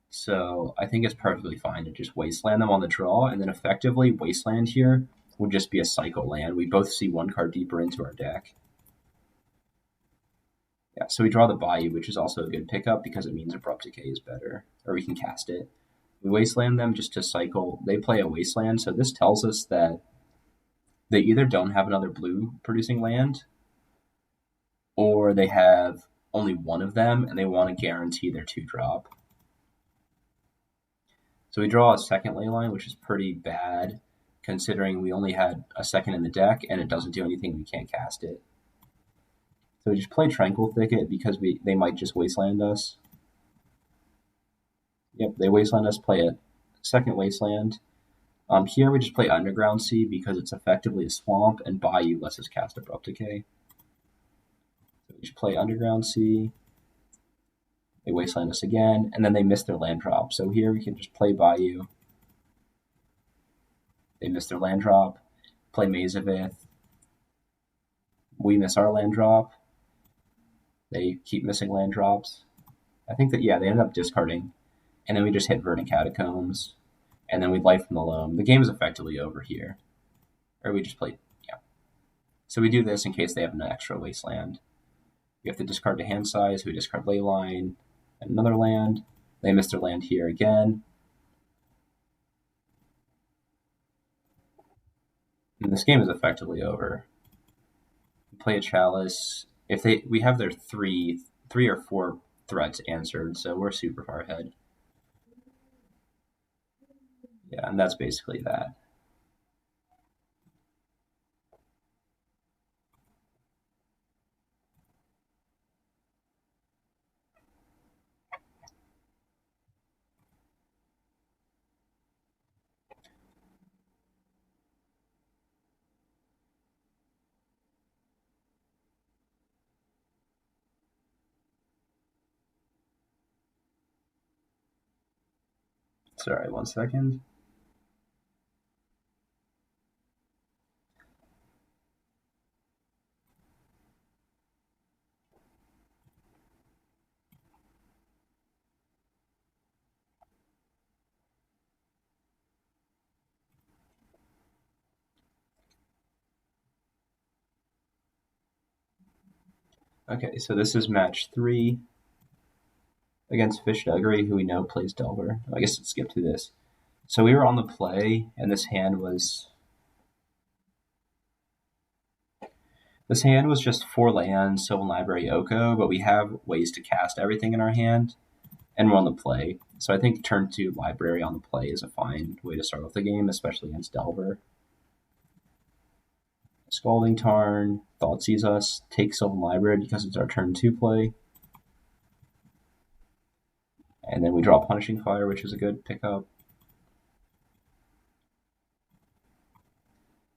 So I think it's perfectly fine to just Wasteland them on the draw, and then effectively Wasteland here would just be a cycle land. We both see 1 card deeper into our deck. Yeah, so we draw the Bayou, which is also a good pickup because it means Abrupt Decay is better, or we can cast it. We Wasteland them just to cycle. They play a Wasteland, so this tells us that they either don't have another blue producing land, or they have only 1 of them, and they want to guarantee their 2-drop. So we draw a second Ley Line, which is pretty bad, considering we only had a second in the deck, and it doesn't do anything, we can't cast it. So we just play Tranquil Thicket because they might just Wasteland us. Yep, they Wasteland us, play a second Wasteland. Here we just play Underground Sea because it's effectively a swamp, and Bayou lets us cast Abrupt Decay. So we just play Underground Sea. They Wasteland us again, and then they miss their land drop. So here we can just play Bayou. They miss their land drop. Play Maze of Ith. We miss our land drop. They keep missing land drops. I think that, yeah, they end up discarding. And then we just hit Verdant Catacombs. And then we life from the Loam. The game is effectively over here. Or we just play, yeah. So we do this in case they have an extra Wasteland. We have to discard the hand size. We discard Ley Line and another land. They miss their land here again. And this game is effectively over. We play a Chalice. If we have their three or 4 threats answered, so we're super far ahead. Yeah, and that's basically that. Sorry, 1 second. Okay, so this is match 3 against Fish Duggery, who we know plays Delver. I guess let's skip through this. So we were on the play, and this hand was just 4 lands, Sylvan Library, Oko, but we have ways to cast everything in our hand, and we're on the play. So I think turn 2 Library on the play is a fine way to start off the game, especially against Delver. Scalding Tarn, Thoughtseize us, take Sylvan Library because it's our turn 2 play. And then we draw Punishing Fire, which is a good pickup.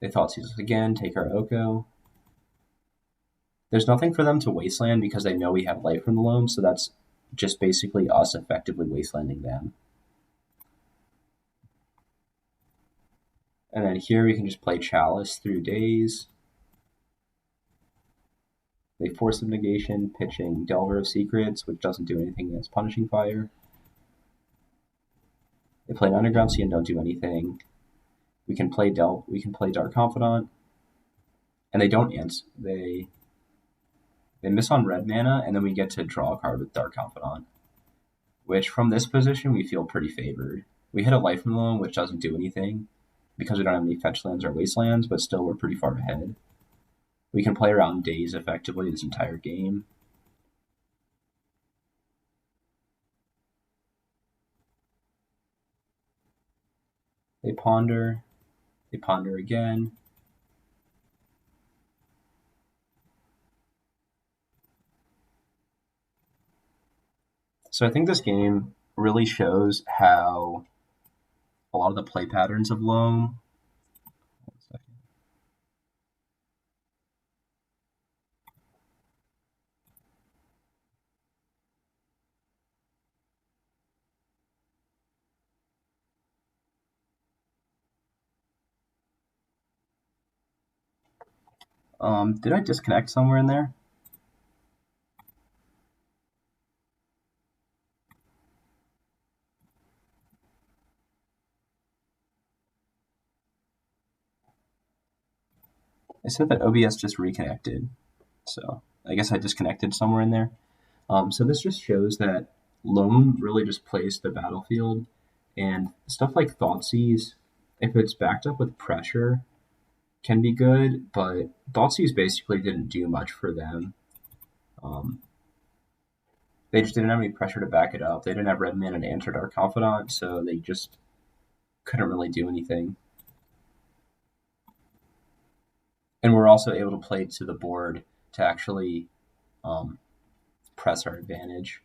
They Thoughtseize us again, take our Oko. There's nothing for them to wasteland because they know we have life from the Loam, so that's just basically us effectively wastelanding them. And then here we can just play Chalice through Days. They force of negation, pitching Delver of Secrets, which doesn't do anything against Punishing Fire. They play an Underground Sea and don't do anything. We can play Dark Confidant, and they don't answer. They miss on red mana, and then we get to draw a card with Dark Confidant, which from this position we feel pretty favored. We hit a Life from the Loam, which doesn't do anything because we don't have any fetch lands or wastelands, but still we're pretty far ahead. We can play around Days effectively this entire game. They ponder again. So I think this game really shows how a lot of the play patterns of Loam. Did I disconnect somewhere in there? I said that OBS just reconnected, so I guess I disconnected somewhere in there. So this just shows that Loam really just plays the battlefield, and stuff like Thoughtseize, if it's backed up with pressure, can be good, but Thoughtseize basically didn't do much for them. They just didn't have any pressure to back it up. They didn't have red mana to enter Dark Confidant, so they just couldn't really do anything. And we're also able to play to the board to actually press our advantage,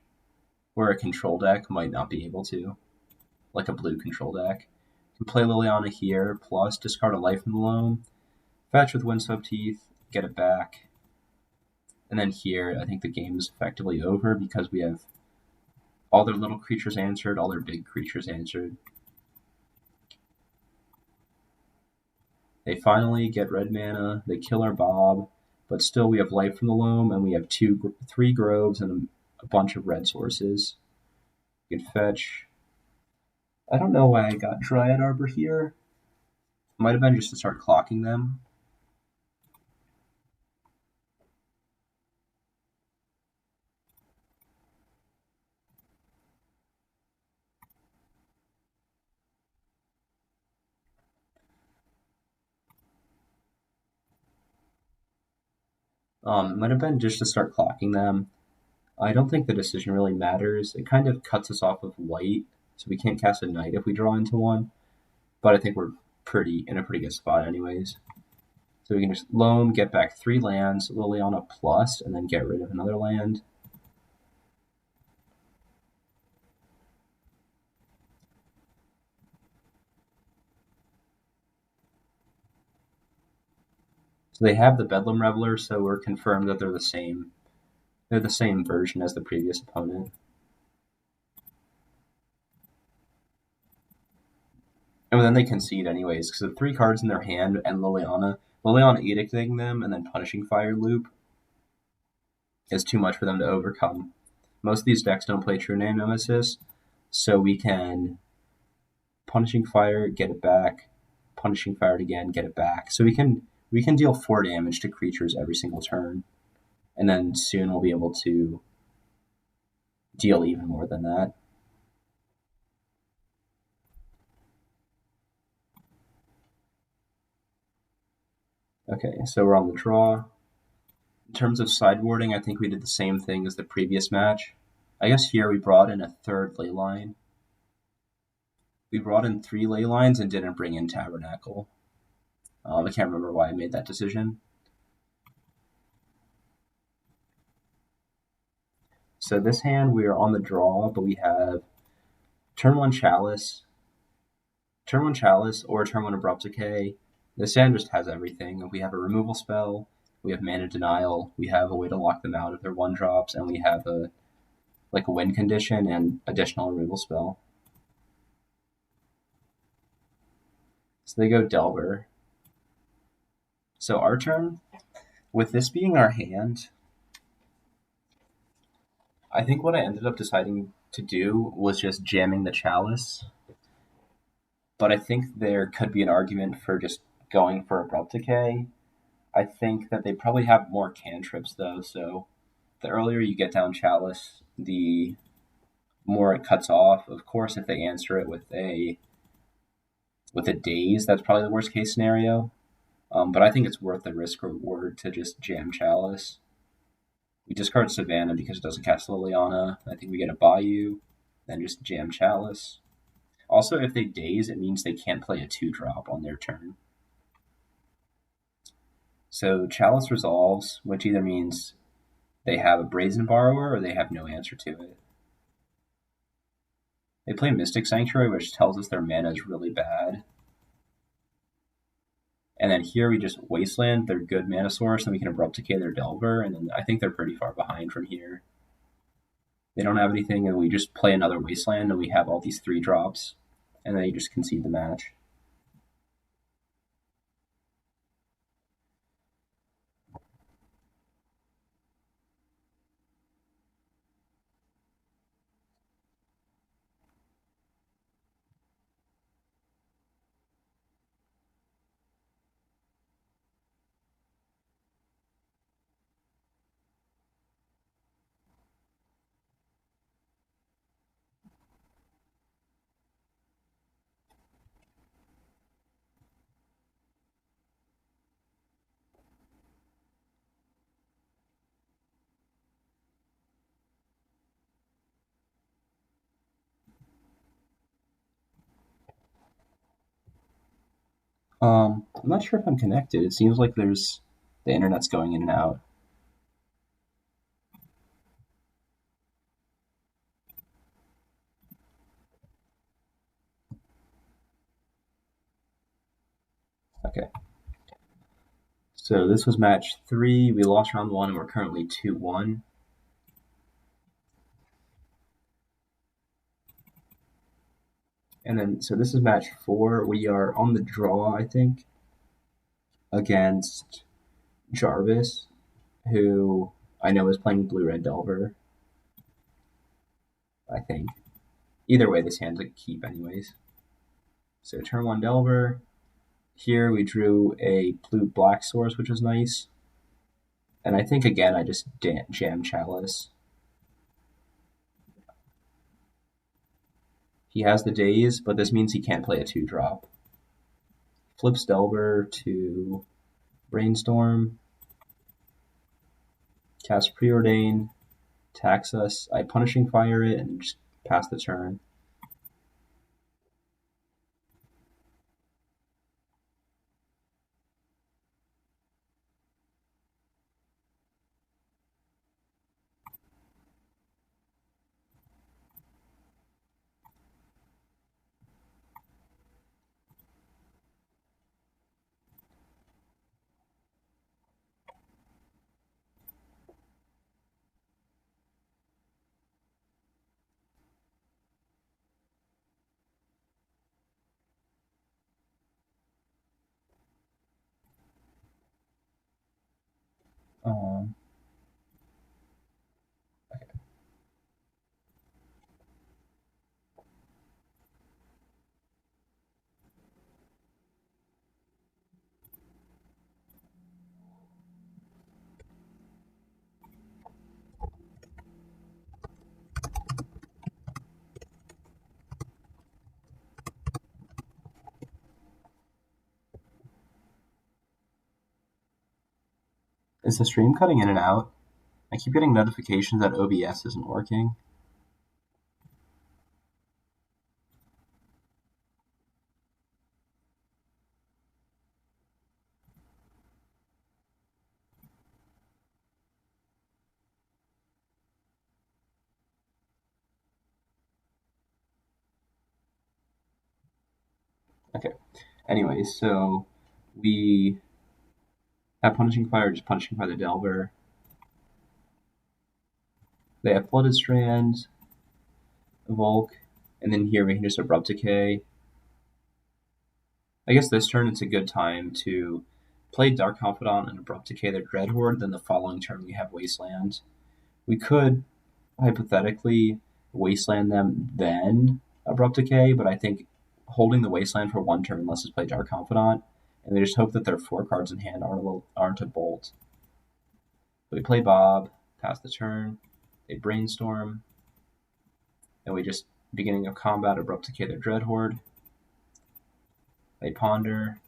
where a control deck might not be able to, like a blue control deck. You can play Liliana here, plus discard a life from the Loam, fetch with Windswept Teeth, get it back. And then here, I think the game is effectively over because we have all their little creatures answered, all their big creatures answered. They finally get red mana, they kill our Bob, but still we have life from the Loam, and we have 3 Groves and a bunch of red sources. You can fetch. I don't know why I got Dryad Arbor here. Might have been just to start clocking them. Might have been just to start clocking them. I don't think the decision really matters. It kind of cuts us off of white, so we can't cast a knight if we draw into one. But I think we're in a pretty good spot anyways. So we can just Loam, get back 3 lands, Liliana plus, and then get rid of another land. So they have the Bedlam Reveler, so we're confirmed that they're the same. They're the same version as the previous opponent. And then they concede anyways, because the 3 cards in their hand and Liliana edicting them and then Punishing Fire loop is too much for them to overcome. Most of these decks don't play True Name Nemesis, so we can Punishing Fire, get it back, Punishing Fire it again, get it back. So we can deal 4 damage to creatures every single turn, and then soon we'll be able to deal even more than that. Okay, so we're on the draw. In terms of sideboarding, I think we did the same thing as the previous match. I guess here we brought in a 3rd ley line. We brought in 3 ley lines and didn't bring in Tabernacle. I can't remember why I made that decision. So this hand, we are on the draw, but we have turn 1 Chalice or turn 1 Abrupt Decay. This hand just has everything. We have a removal spell, we have mana denial, we have a way to lock them out if they're 1-drops, and we have a win condition and additional removal spell. So they go Delver. So our turn, with this being our hand, I think what I ended up deciding to do was just jamming the Chalice. But I think there could be an argument for just going for Abrupt Decay. I think that they probably have more cantrips though, so the earlier you get down Chalice, the more it cuts off. Of course, if they answer it with a Daze, that's probably the worst case scenario. But I think it's worth the risk reward to just jam Chalice. We discard Savannah because it doesn't cast Liliana. I think we get a Bayou, then just jam Chalice. Also, if they Daze, it means they can't play a 2-drop on their turn. So Chalice resolves, which either means they have a Brazen Borrower or they have no answer to it. They play Mystic Sanctuary, which tells us their mana is really bad. And then here we just Wasteland their good mana source, and we can Abrupt Decay their Delver, and then I think they're pretty far behind from here. They don't have anything, and we just play another Wasteland, and we have all these 3-drops, and then you just concede the match. I'm not sure if I'm connected. It seems like the internet's going in and out. Okay. So this was match 3. We lost round 1, and we're currently 2-1. And then, so this is match 4. We are on the draw, I think, against Jarvis, who I know is playing Blue-Red Delver. I think. Either way, this hand's a keep anyways. So turn 1 Delver. Here we drew a blue-black source, which was nice. And I think, again, I just jam Chalice. He has the Daze, but this means he can't play a 2-drop. Flips Delver to Brainstorm. Cast Preordain. attacks us, I Punishing Fire it and just pass the turn. Um, is the stream cutting in and out? I keep getting notifications that OBS isn't working. Okay. Anyway, so we have Punishing Fire, just Punishing Fire the Delver. They have Flooded Strands, Volk, and then here we can just Abrupt Decay. I guess this turn it's a good time to play Dark Confidant and Abrupt Decay their Dreadhorde, then the following turn we have Wasteland. We could hypothetically Wasteland them, then Abrupt Decay, but I think holding the Wasteland for one turn lets us play Dark Confidant, and they just hope that their 4 cards in hand aren't a bolt. We play Bob, pass the turn, they Brainstorm, and we just, beginning of combat, Abrupt Decay their Dreadhorde. They Ponder,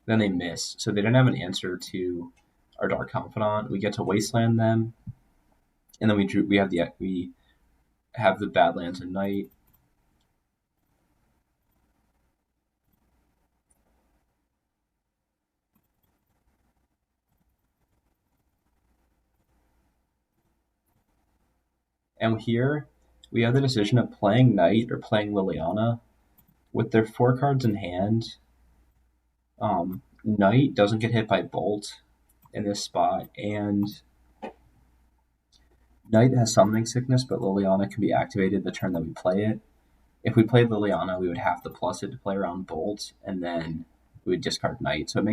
then they miss, so they didn't have an answer to our Dark Confidant. We get to Wasteland them, and then we have the Badlands and Night. And here we have the decision of playing Knight or playing Liliana. With their 4 cards in hand, Knight doesn't get hit by Bolt in this spot, and Knight has Summoning Sickness, but Liliana can be activated the turn that we play it. If we played Liliana, we would have to plus it to play around Bolt, and then we would discard Knight, so it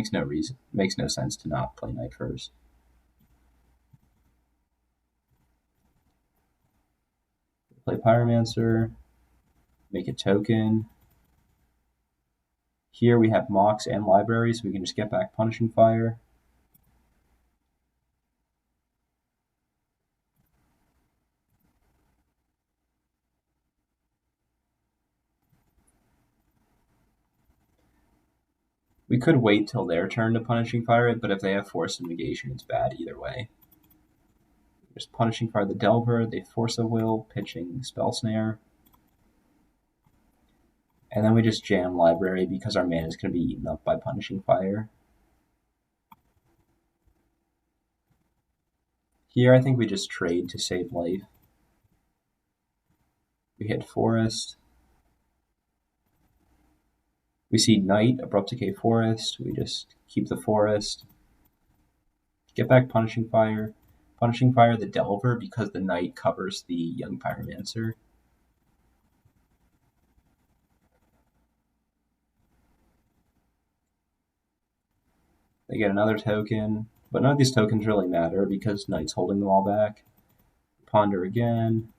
makes no sense to not play Knight first. Play Pyromancer, make a token. Here we have Mox and Library, so we can just get back Punishing Fire. We could wait till their turn to Punishing Fire it, but if they have Force of Negation, it's bad either way. Just Punishing Fire the Delver, they Force of Will, pitching Spell Snare. And then we just jam Library because our mana is going to be eaten up by Punishing Fire. Here I think we just trade to save life. We hit Forest. We see Knight, Abrupt Decay Forest. We just keep the Forest. Get back Punishing Fire. Punishing Fire the Delver because the Knight covers the Young Pyromancer. They get another token, but none of these tokens really matter because Knight's holding them all back. Ponder again.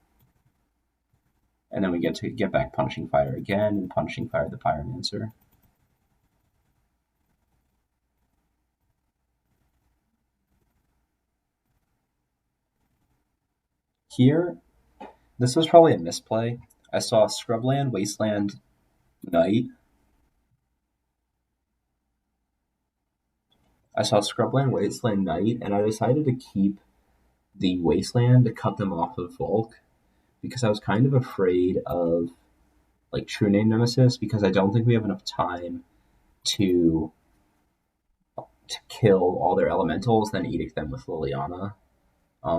And then we get to get back Punishing Fire again and Punishing Fire the Pyromancer. Here, this was probably a misplay. I saw Scrubland, Wasteland, Knight. I saw Scrubland, Wasteland, Knight, and I decided to keep the Wasteland to cut them off of Volk because I was kind of afraid of like True Name Nemesis because I don't think we have enough time to kill all their elementals, then edict them with Liliana.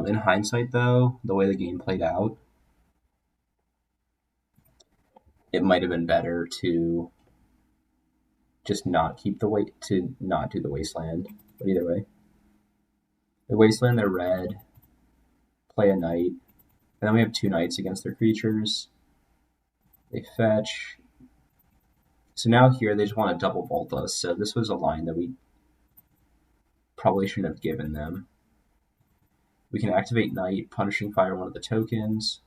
In hindsight, though, the way the game played out, it might have been better to just not not do the Wasteland. But either way, the Wasteland, they're red, play a knight, and then we have 2 knights against their creatures. They fetch. So now here they just want to double bolt us. So this was a line that we probably shouldn't have given them. We can activate Knight, punishing fire one of the tokens.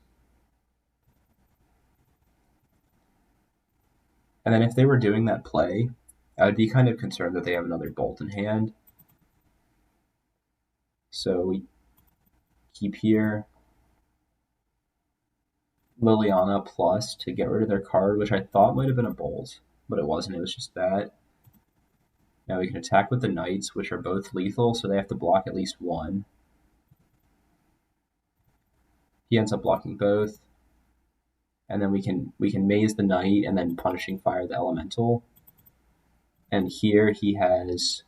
And then if they were doing that play, I would be kind of concerned that they have another bolt in hand. So we keep here. Liliana plus to get rid of their card, which I thought might have been a bolt, but it wasn't. It was just that. Now we can attack with the knights, which are both lethal, so they have to block at least one. He ends up blocking both. And then we can maze the knight and then punishing fire the elemental. And here he has,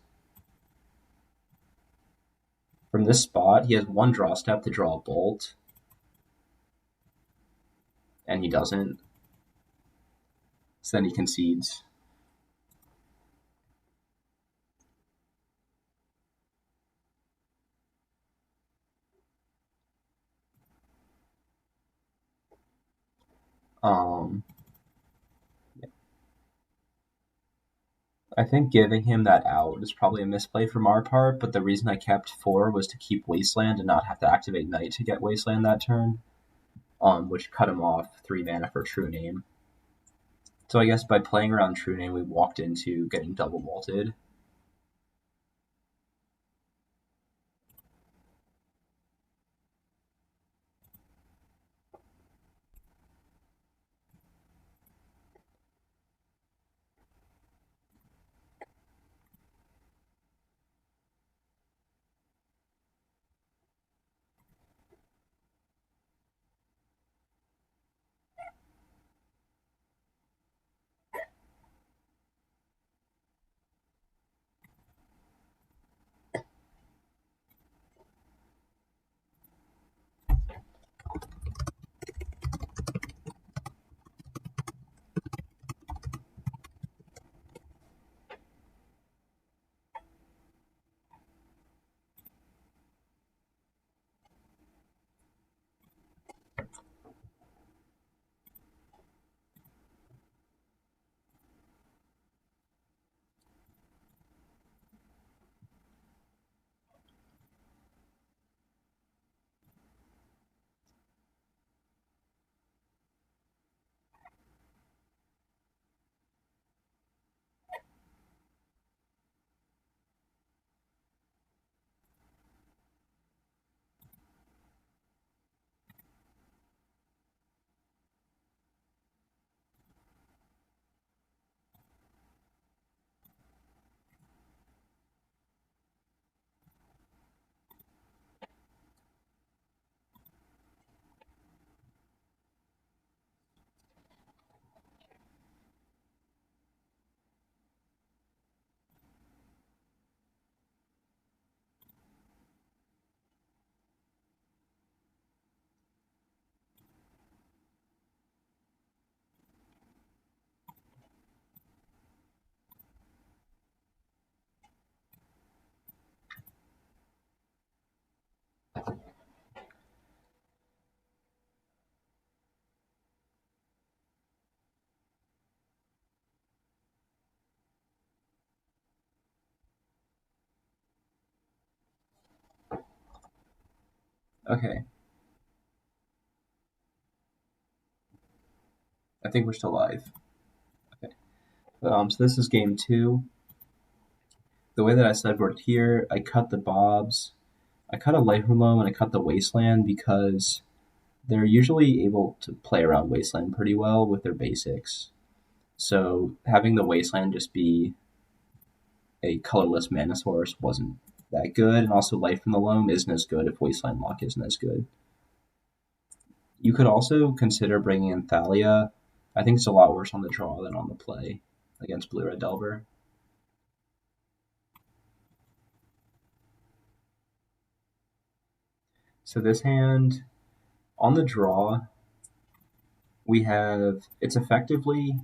from this spot, he has 1 draw step to draw a bolt. And he doesn't. So then he concedes. I think giving him that out is probably a misplay from our part, but the reason I kept 4 was to keep Wasteland and not have to activate Knight to get Wasteland that turn, which cut him off 3 mana for True Name. So I guess by playing around True Name, we walked into getting double bolted. Okay. I think we're still live. Okay. So this is game 2. The way that I sideboarded here, I cut the Bobs, I cut a Loam, and I cut the Wasteland because they're usually able to play around Wasteland pretty well with their basics. So having the Wasteland just be a colorless mana source wasn't that good, and also Life from the Loam isn't as good if Wasteland Lock isn't as good. You could also consider bringing in Thalia. I think it's a lot worse on the draw than on the play against Blue Red Delver. So this hand, on the draw, we have, it's effectively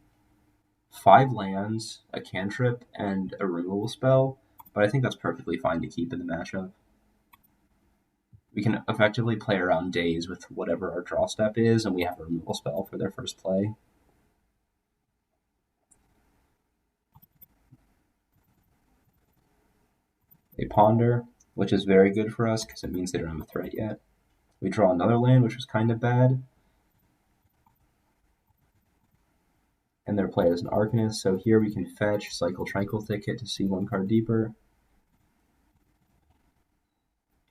5 lands, a cantrip, and a removal spell, but I think that's perfectly fine to keep in the matchup. We can effectively play around days with whatever our draw step is, and we have a removal spell for their first play. They ponder, which is very good for us because it means they don't have a threat yet. We draw another land, which was kind of bad. And their play is an Arcanist, so here we can fetch, cycle Tranquil Thicket to see 1 card deeper.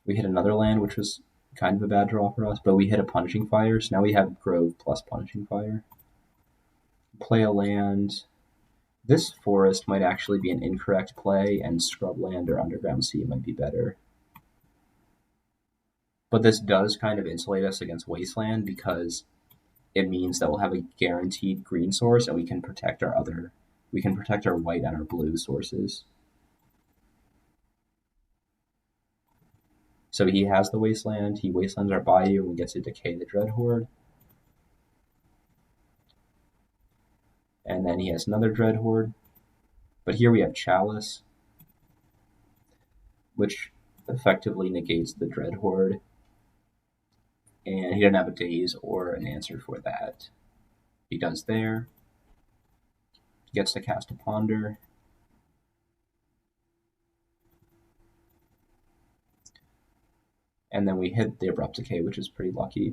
We hit another land, which was kind of a bad draw for us, but we hit a Punishing Fire, so now we have Grove plus Punishing Fire. Play a land. This Forest might actually be an incorrect play, and Scrubland or Underground Sea might be better. But this does kind of insulate us against Wasteland because it means that we'll have a guaranteed green source, and we can protect our white and our blue sources. So he has the Wasteland, he Wastelands our Bayou, and we get to decay the Dreadhorde. And then he has another Dreadhorde. But here we have Chalice, which effectively negates the Dreadhorde. And he doesn't have a Daze or an answer for that. He does there. He gets to cast a Ponder. And then we hit the Abrupt Decay, which is pretty lucky.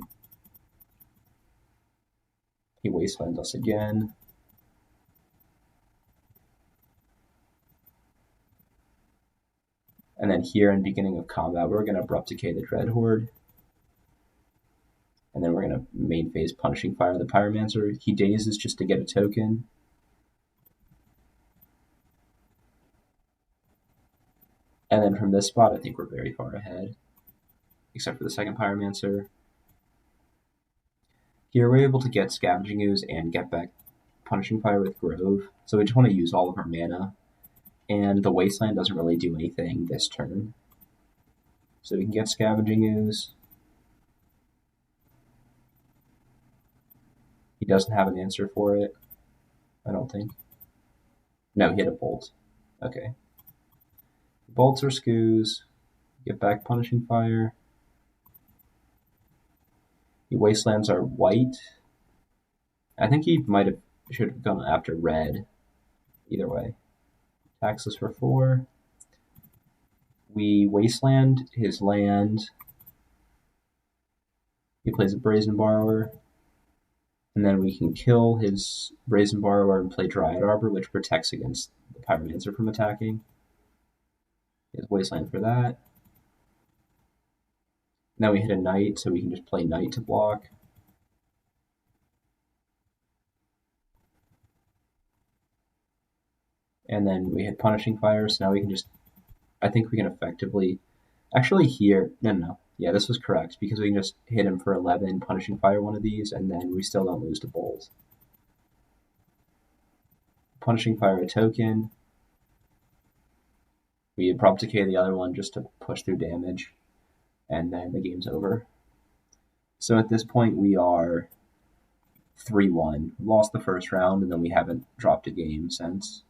He Wastelands us again. And then here in beginning of combat, we're going to Abrupt Decay the Dreadhorde. And then we're going to main phase Punishing Fire the Pyromancer. He dazes just to get a token. And then from this spot, I think we're very far ahead. Except for the second Pyromancer. Here we're able to get Scavenging Ooze and get back Punishing Fire with Grove. So we just want to use all of our mana. And the Wasteland doesn't really do anything this turn. So we can get Scavenging Ooze. He doesn't have an answer for it, I don't think. No, he hit a Bolt. Okay. Bolts or Scoos. Get back Punishing Fire. He Wastelands are white. I think he should have gone after red. Either way. Attacks us for 4. We Wasteland his land. He plays a Brazen Borrower. And then we can kill his Brazen Borrower and play Dryad Arbor, which protects against the Pyromancer from attacking. He has Wasteland for that. Now we hit a Knight, so we can just play Knight to block. And then we hit Punishing Fire, so now we can just... I think we can effectively... Actually here... No. Yeah, this was correct, because we can just hit him for 11, Punishing Fire one of these, and then we still don't lose to Bolt. Punishing Fire a token. We Abrupt Decay the other one just to push through damage, and then the game's over. So at this point we are 3-1. We lost the first round, and then we haven't dropped a game since.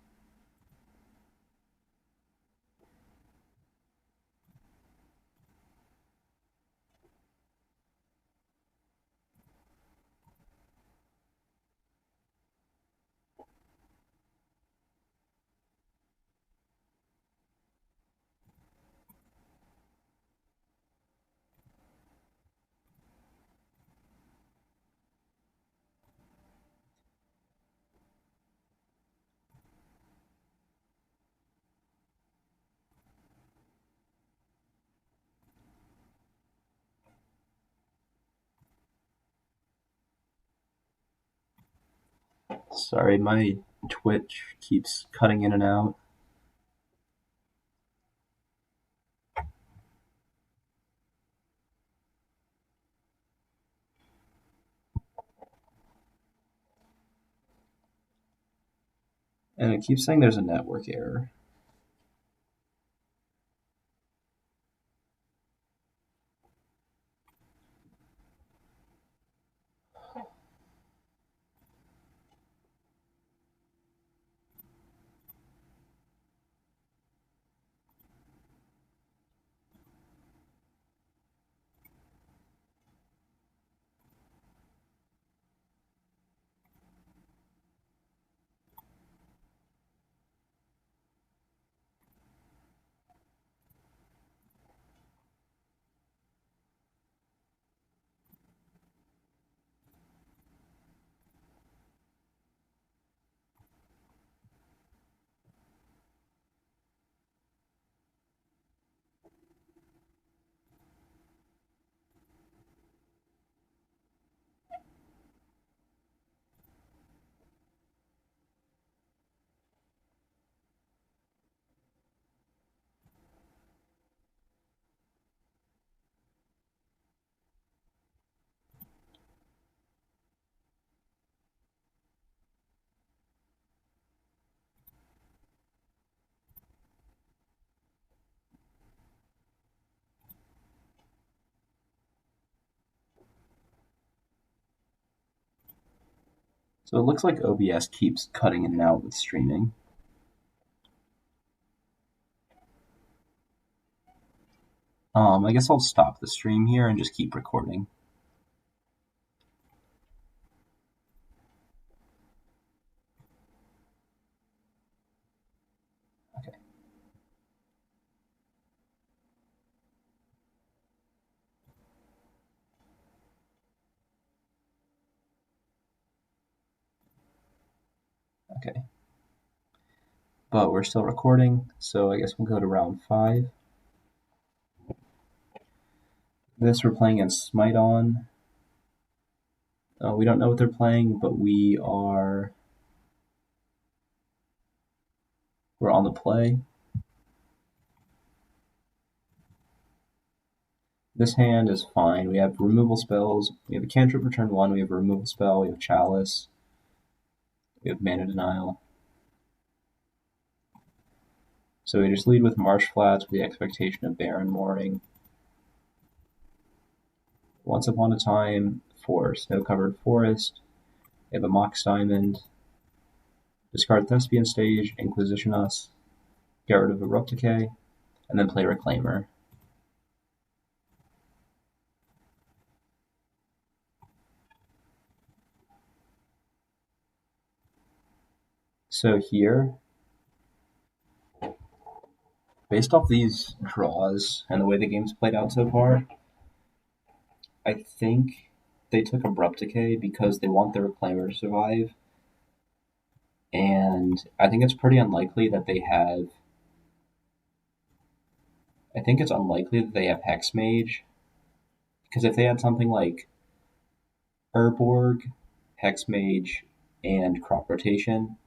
Sorry, my Twitch keeps cutting in and out. And it keeps saying there's a network error. So it looks like OBS keeps cutting in and out with streaming. I guess I'll stop the stream here and just keep recording. Okay. Okay. But we're still recording, so I guess we'll go to round 5. This we're playing in Smite on. We don't know what they're playing, but we're on the play. This hand is fine. We have removal spells. We have a cantrip for turn 1. We have a removal spell. We have Chalice. We have Mana Denial. So we just lead with Marsh Flats with the expectation of Barren Mooring. Once Upon a Time for Snow-Covered Forest. We have a Mox Diamond. Discard Thespian Stage, Inquisition Us. Get rid of Abrupt Decay. And then play Reclaimer. So here, based off these draws and the way the game's played out so far, I think they took Abrupt Decay because they want the Reclaimer to survive. And I think it's pretty unlikely that they have... I think it's unlikely that they have Hexmage. Because if they had something like Urborg, Hexmage, and Crop Rotation...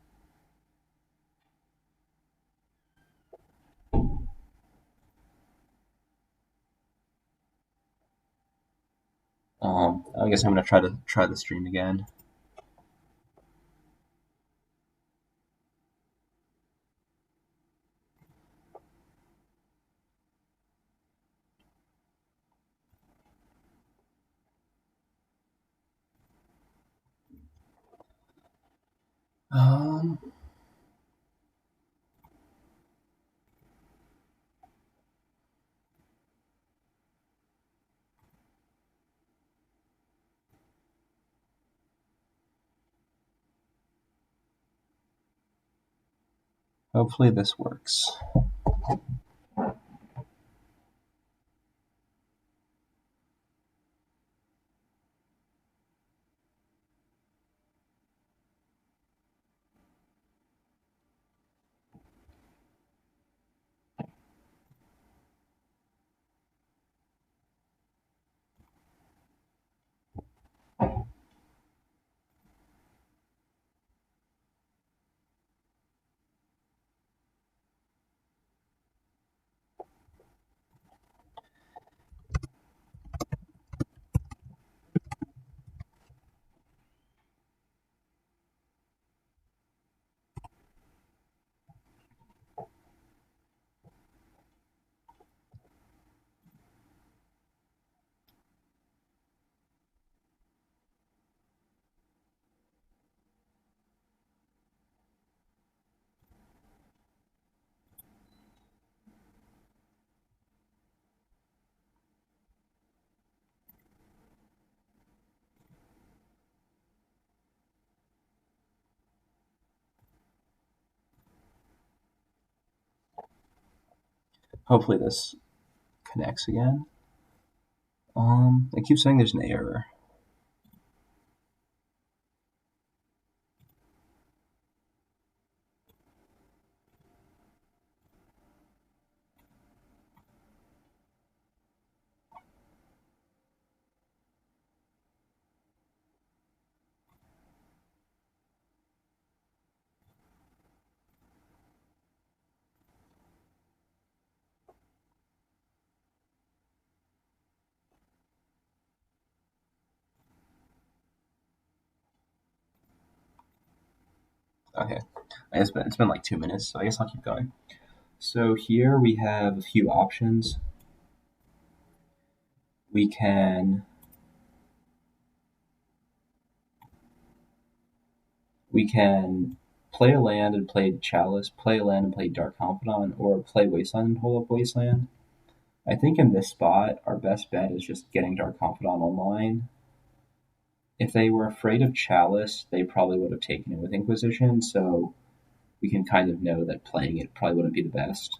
I guess I'm going to try the stream again. Hopefully this works. Hopefully this connects again. It keeps saying there's an error. Okay, it's been like 2 minutes, so I guess I'll keep going. So here we have a few options. We can play a land and play Chalice, play a land and play Dark Confidant, or play Wasteland and hold up Wasteland. I think in this spot, our best bet is just getting Dark Confidant online. If they were afraid of Chalice, they probably would have taken it with Inquisition, so we can kind of know that playing it probably wouldn't be the best.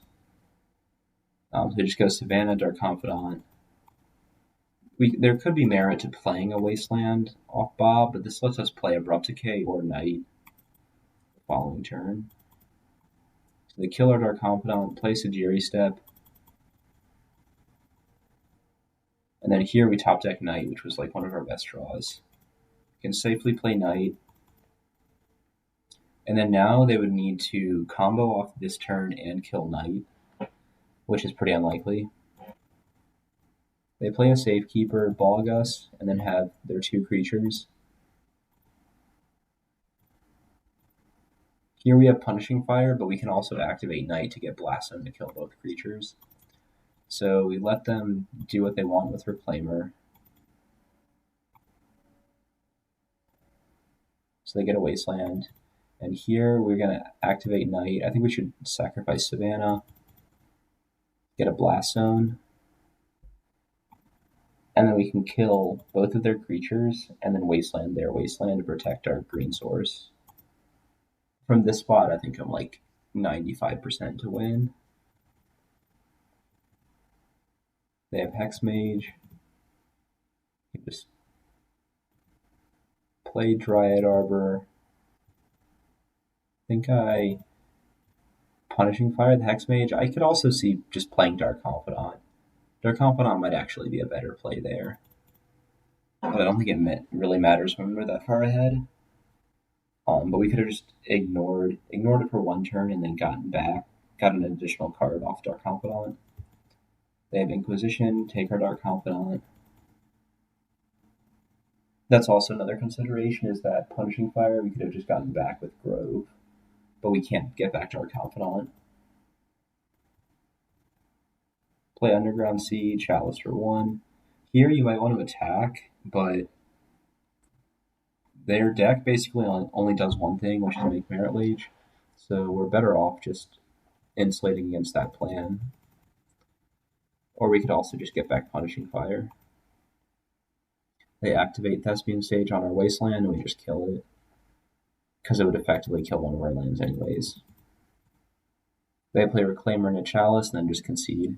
So just go Savannah, Dark Confidant. There could be merit to playing a Wasteland off Bob, but this lets us play Abrupt Decay or Night the following turn. So they kill our Dark Confidant, play Sajiri Step, and then here we top deck Night, which was like one of our best draws. We can safely play Night. And then now they would need to combo off this turn and kill Night, which is pretty unlikely. They play a Safekeeper, Bog us, and then have their 2 creatures. Here we have Punishing Fire, but we can also activate Night to get Blast Zone to kill both creatures. So we let them do what they want with Reclaimer. So they get a Wasteland. And here we're going to activate Night. I think we should sacrifice Savannah, get a Blast Zone, and then we can kill both of their creatures and then Wasteland their Wasteland to protect our green source. From this spot, I think I'm like 95% to win. They have Hex Mage. You just play Dryad Arbor. I think I Punishing Fire the Hex Mage. I could also see just playing Dark Confidant. Dark Confidant might actually be a better play there. But I don't think it really matters when we're that far ahead. But we could have just ignored it for 1 turn and then got an additional card off Dark Confidant. They have Inquisition, take our Dark Confidant. That's also another consideration, is that Punishing Fire we could have just gotten back with Grove, but we can't get back Dark Confidant. Play Underground Sea, Chalice for 1. Here you might want to attack, but their deck basically only does one thing, which is make Merit Lage, so we're better off just insulating against that plan. Or we could also just get back Punishing Fire. They activate Thespian Stage on our Wasteland and we just kill it, because it would effectively kill one of our lands anyways. They play Reclaimer and a Chalice and then just concede,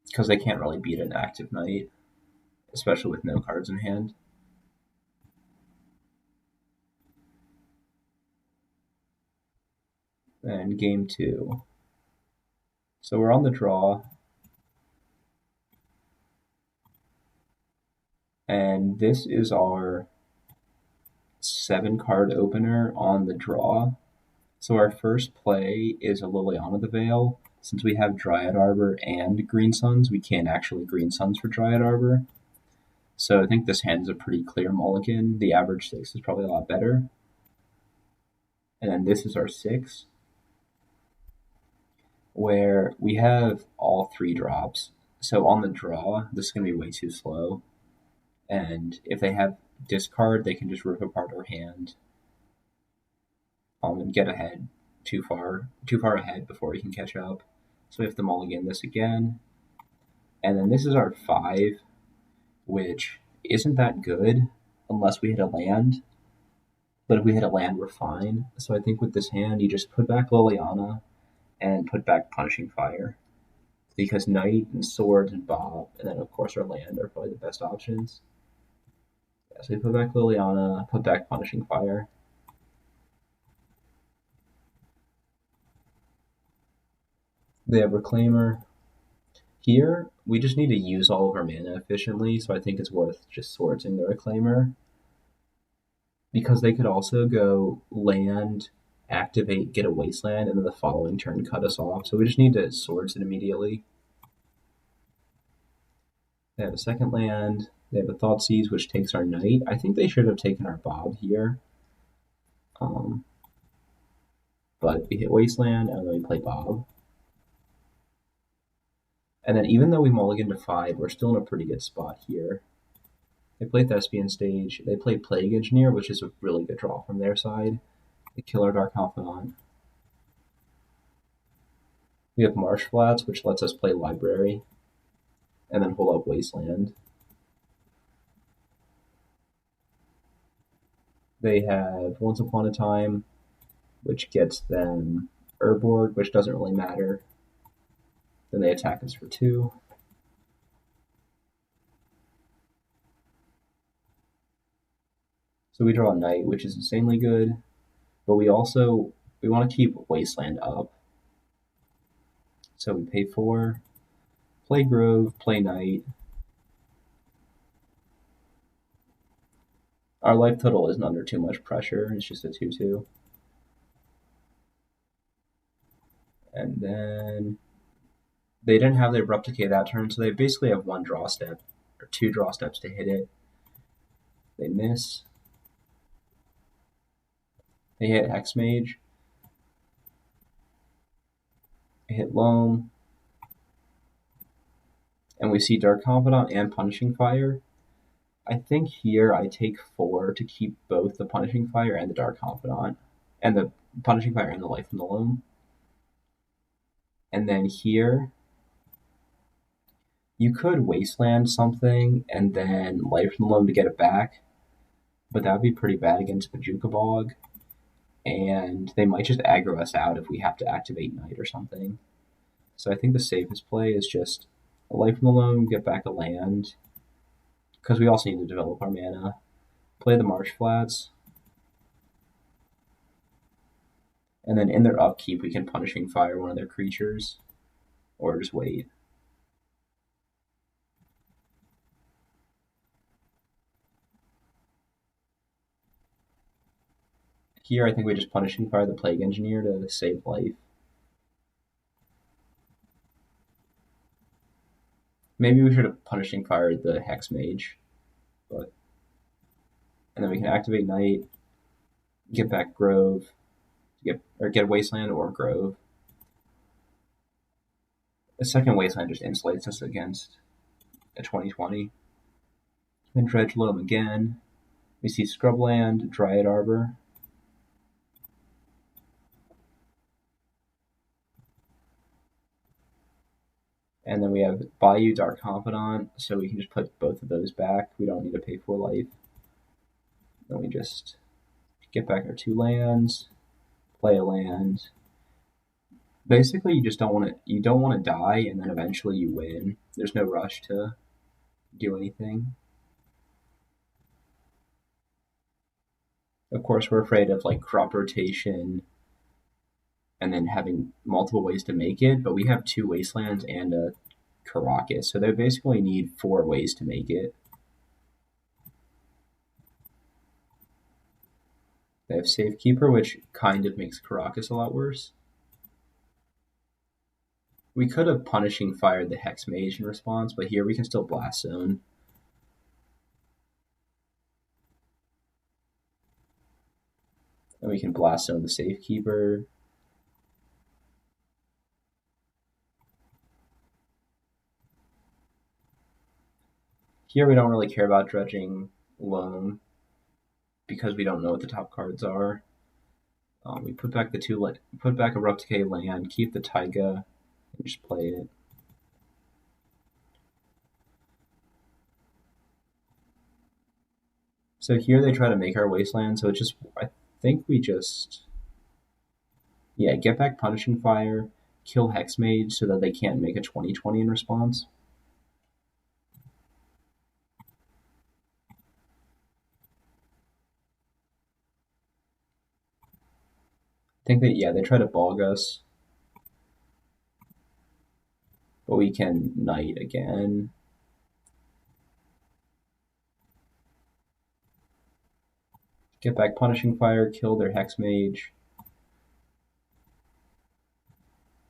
because they can't really beat an active Night, especially with no cards in hand. And game 2. So we're on the draw. And this is our 7-card opener on the draw. So our first play is a Liliana the Veil. Since we have Dryad Arbor and Green Suns, we can't actually Green Suns for Dryad Arbor. So I think this hand is a pretty clear mulligan. The average 6 is probably a lot better. And then this is our 6, where we have all 3 drops. So on the draw, this is going to be way too slow. And if they have discard, they can just rip apart our hand and get ahead too far ahead before we can catch up. So we have to mulligan this again. And then this is our 5, which isn't that good unless we hit a land. But if we hit a land, we're fine. So I think with this hand, you just put back Liliana, and put back Punishing Fire. Because Knight and Sword and Bob, and then of course our land are probably the best options. Yeah, so we put back Liliana, put back Punishing Fire. They have Reclaimer. Here, we just need to use all of our mana efficiently, so I think it's worth just swordsing the Reclaimer. Because they could also go land, activate, get a Wasteland, and then the following turn cut us off. So we just need to swords it immediately. They have a second land. They have a Thoughtseize, which takes our Knight. I think they should have taken our Bob here. But we hit Wasteland, and then we play Bob. And then even though we mulligan to 5, we're still in a pretty good spot here. They play Thespian Stage. They play Plague Engineer, which is a really good draw from their side. They kill our Dark Confidant. We have Marsh Flats, which lets us play Library. And then hold up Wasteland. They have Once Upon a Time, which gets them Urborg, which doesn't really matter. Then they attack us for 2. So we draw a Knight, which is insanely good. But we want to keep Wasteland up. So we pay 4, play Grove, play Knight. Our life total isn't under too much pressure. It's just a 2/2. And then they didn't have their Abrupt Decay that turn, so they basically have 1 draw step, or 2 draw steps to hit it. They miss. They hit Hexmage. They hit Loam. And we see Dark Confidant and Punishing Fire. I think here I take 4 to keep both the Punishing Fire and the Dark Confidant. And the Punishing Fire and the Life from the Loam. And then here, you could Wasteland something and then Life from the Loam to get it back. But that would be pretty bad against Bajuka Bog. And they might just aggro us out if we have to activate Knight or something. So I think the safest play is just a Life from the Loam, get back a land. Because we also need to develop our mana. Play the Marsh Flats. And then in their upkeep, we can Punishing Fire one of their creatures. Or just wait. Here, I think we just Punishing Fire the Plague Engineer to save life. Maybe we should have Punishing Fire the Hexmage. And then we can activate Knight, get back Grove, get Wasteland or Grove. The second Wasteland just insulates us against a 20/20. Then Dredge Loam again. We see Scrubland, Dryad Arbor. And then we have Bayou Dark Confidant, so we can just put both of those back. We don't need to pay 4 life. Then we just get back our 2 lands, play a land. Basically, you don't want to die, and then eventually you win. There's no rush to do anything. Of course, we're afraid of like crop rotation and then having multiple ways to make it, but we have 2 Wastelands and a Caracas, so they basically need 4 ways to make it. They have Safekeeper, which kind of makes Caracas a lot worse. We could have Punishing Fired the Hexmage in response, but here we can still Blast Zone. And we can Blast Zone the Safekeeper. Here we don't really care about dredging Loam because we don't know what the top cards are. We put back put back Abrupt Decay land, keep the Taiga, and just play it. So here they try to make our Wasteland, so it's just, I think we just, yeah, get back Punishing Fire, kill Hexmage so that they can't make a 20/20 in response. I think that, yeah, they try to bog us. But we can Knight again. Get back Punishing Fire, kill their Hexmage.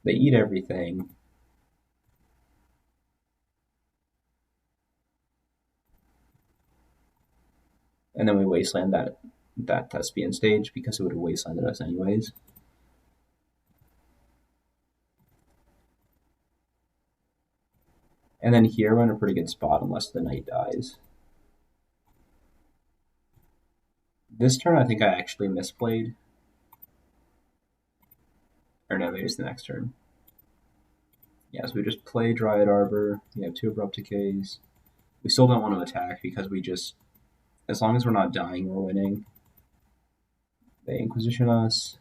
They eat everything. And then we Wasteland that Thespian stage because it would have Wastelanded us anyways. And then here we're in a pretty good spot unless the Knight dies. This turn I think I actually misplayed. Or no, maybe it's the next turn. Yeah, so we just play Dryad Arbor. We have 2 Abrupt Decays. We still don't want to attack because we just, as long as we're not dying, we're winning. They Inquisition us.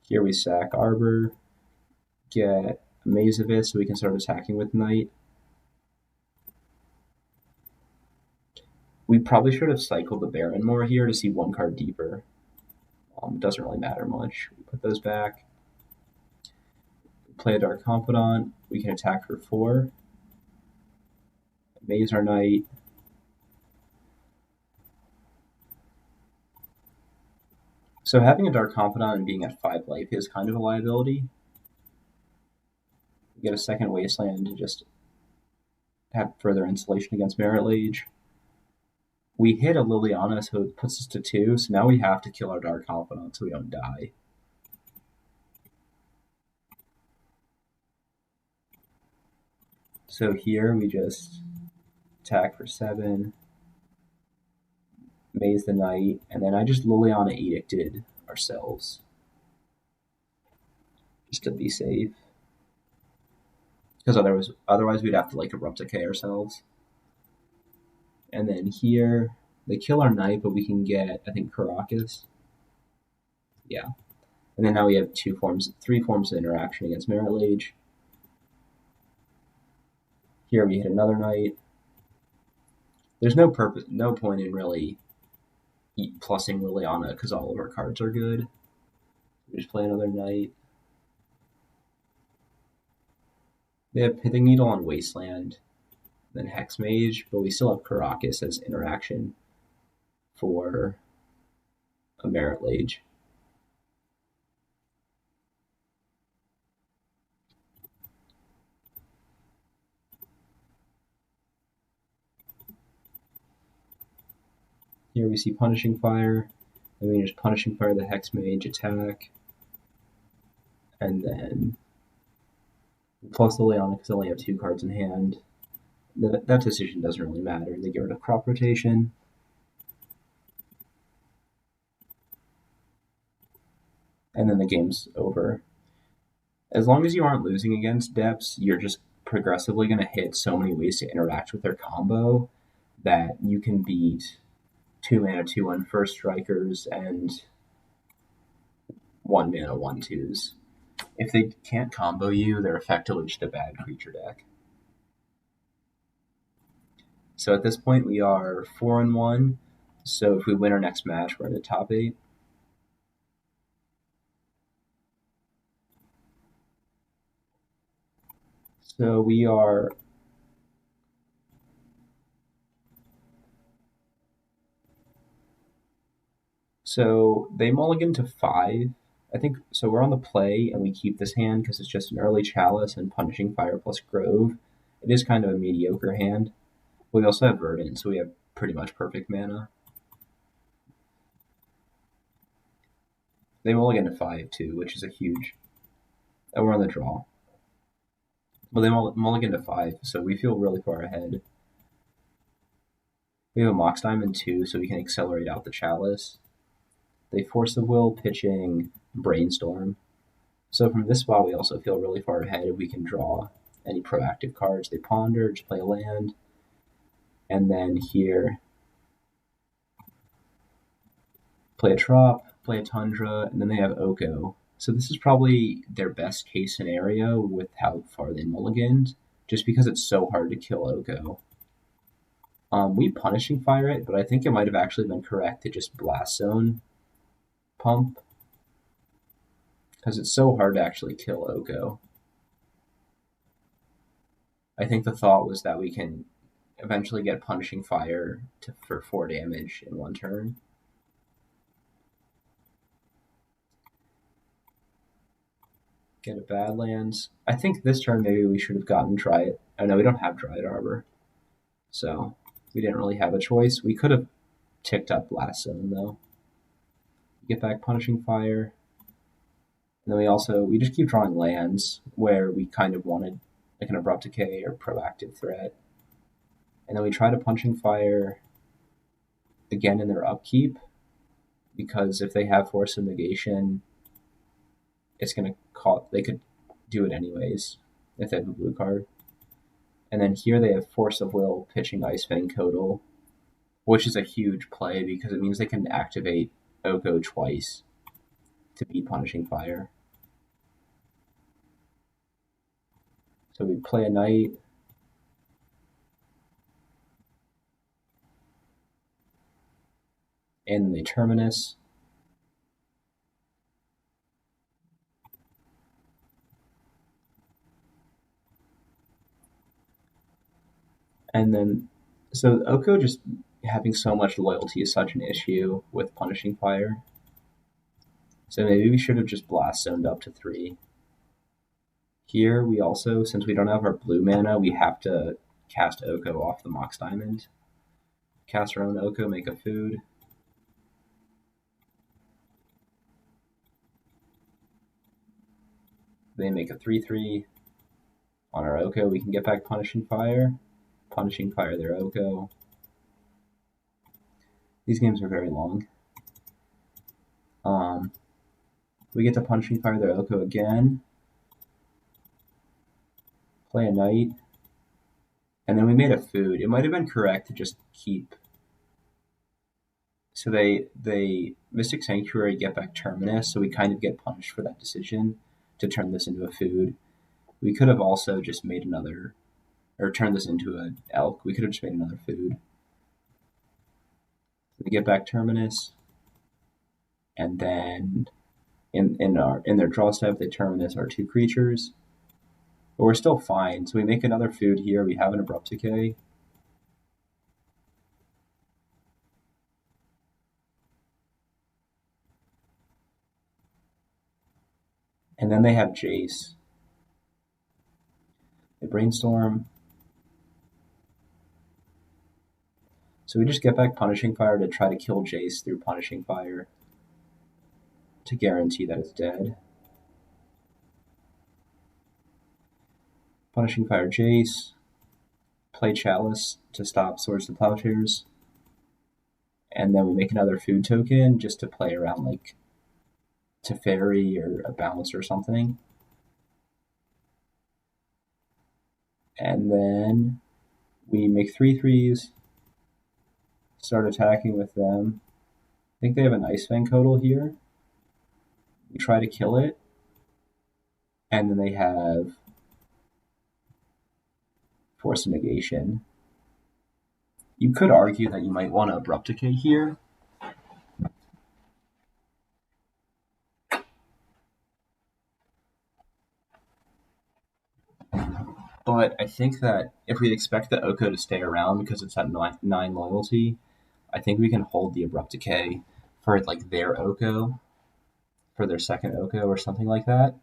Here we sack Arbor. Get Maze of It so we can start attacking with Knight. We probably should have cycled the Baron more here to see 1 card deeper. Doesn't really matter much. We put those back. Play a Dark Confidant. We can attack for 4. Maze our Knight. So having a Dark Confidant and being at 5 life is kind of a liability. We get a second Wasteland to just have further insulation against Merit Lage. We hit a Liliana, so it puts us to 2, so now we have to kill our Dark Confidant so we don't die. So here we just attack for 7, Maze the Knight, and then I just Liliana Edicted ourselves. Just to be safe. Because otherwise we'd have to like Abrupt Decay ourselves. And then here, they kill our Knight, but we can get, I think, Caracas. Yeah. And then now we have 3 forms of interaction against Merit Lage. Here we hit another Knight. There's no point in really plussing Liliana because all of our cards are good. We just play another Knight. They have Pithing Needle on Wasteland, then Hexmage, but we still have Caracas as interaction for a Merit Lage. Here we see Punishing Fire, then we just Punishing Fire the Hexmage attack, and then plus Liliana because they only have 2 cards in hand. That decision doesn't really matter. They get rid of Crop Rotation. And then the game's over. As long as you aren't losing against Depths, you're just progressively going to hit so many ways to interact with their combo that you can beat 2 mana 2/1 First Strikers and 1 mana 1/2s. If they can't combo you, they're effectively just a bad creature deck. So at this point, we are 4-1. So if we win our next match, we're in the top 8. So we are. So they mulligan to 5. I think so. We're on the play, and we keep this hand because it's just an early Chalice and Punishing Fire plus Grove. It is kind of a mediocre hand. We also have Verdant, so we have pretty much perfect mana. They mulligan to 5 too, which is a huge. Oh, we're on the draw. Well, they mulligan to 5, so we feel really far ahead. We have a Mox Diamond 2, so we can accelerate out the Chalice. They Force of Will, pitching Brainstorm. So from this spot, we also feel really far ahead. We can draw any proactive cards. They Ponder, just play a land. And then here, play a Trop, play a Tundra, and then they have Oko. So this is probably their best case scenario with how far they mulliganed, just because it's so hard to kill Oko. We Punishing Fire it, but I think it might have actually been correct to just Blast Zone pump, because it's so hard to actually kill Oko. I think the thought was that we can eventually get Punishing Fire for 4 damage in one turn. Get a Badlands. I think this turn maybe we should have gotten Dryad. Oh no, we don't have Dryad Arbor. So we didn't really have a choice. We could have ticked up Blast Zone though. Get back Punishing Fire. And then we just keep drawing lands where we kind of wanted like an Abrupt Decay or Proactive Threat. And then we try to Punishing Fire again in their upkeep, because if they have Force of Negation, it's going to call. They could do it anyways if they have a blue card. And then here they have Force of Will, pitching Icefang Codal, which is a huge play because it means they can activate Oko twice to beat Punishing Fire. So we play a Knight. And the Terminus. And then, so Oko just having so much loyalty is such an issue with Punishing Fire. So maybe we should have just Blast Zoned up to 3. Here we also, since we don't have our blue mana, we have to cast Oko off the Mox Diamond. Cast our own Oko, make a food. They make a 3/3. On our Oko, we can get back Punishing Fire. Punishing Fire their Oko. These games are very long. We get to Punishing Fire their Oko again. Play a Knight. And then we made a food. It might have been correct to just keep. So they Mystic Sanctuary, get back Terminus, so we kind of get punished for that decision to turn this into a food. We could have also just made another, or turned this into an elk. We could have just made another food. We get back Terminus, and then in their draw step, they Terminus our 2 creatures. But we're still fine, so we make another food here. We have an Abrupt Decay. And then they have Jace. They Brainstorm. So we just get back Punishing Fire to try to kill Jace through Punishing Fire to guarantee that it's dead. Punishing Fire Jace. Play Chalice to stop Swords to Plowshares. And then we make another food token just to play around like Teferi or a bounce or something. And then we make 3/3s, start attacking with them. I think they have an Icefang Codal here. We try to kill it. And then they have Force of Negation. You could argue that you might want to Abrupt Decay here. But I think that if we expect the Oko to stay around because it's at 9 loyalty, I think we can hold the Abrupt Decay for like their Oko, for their second Oko or something like that.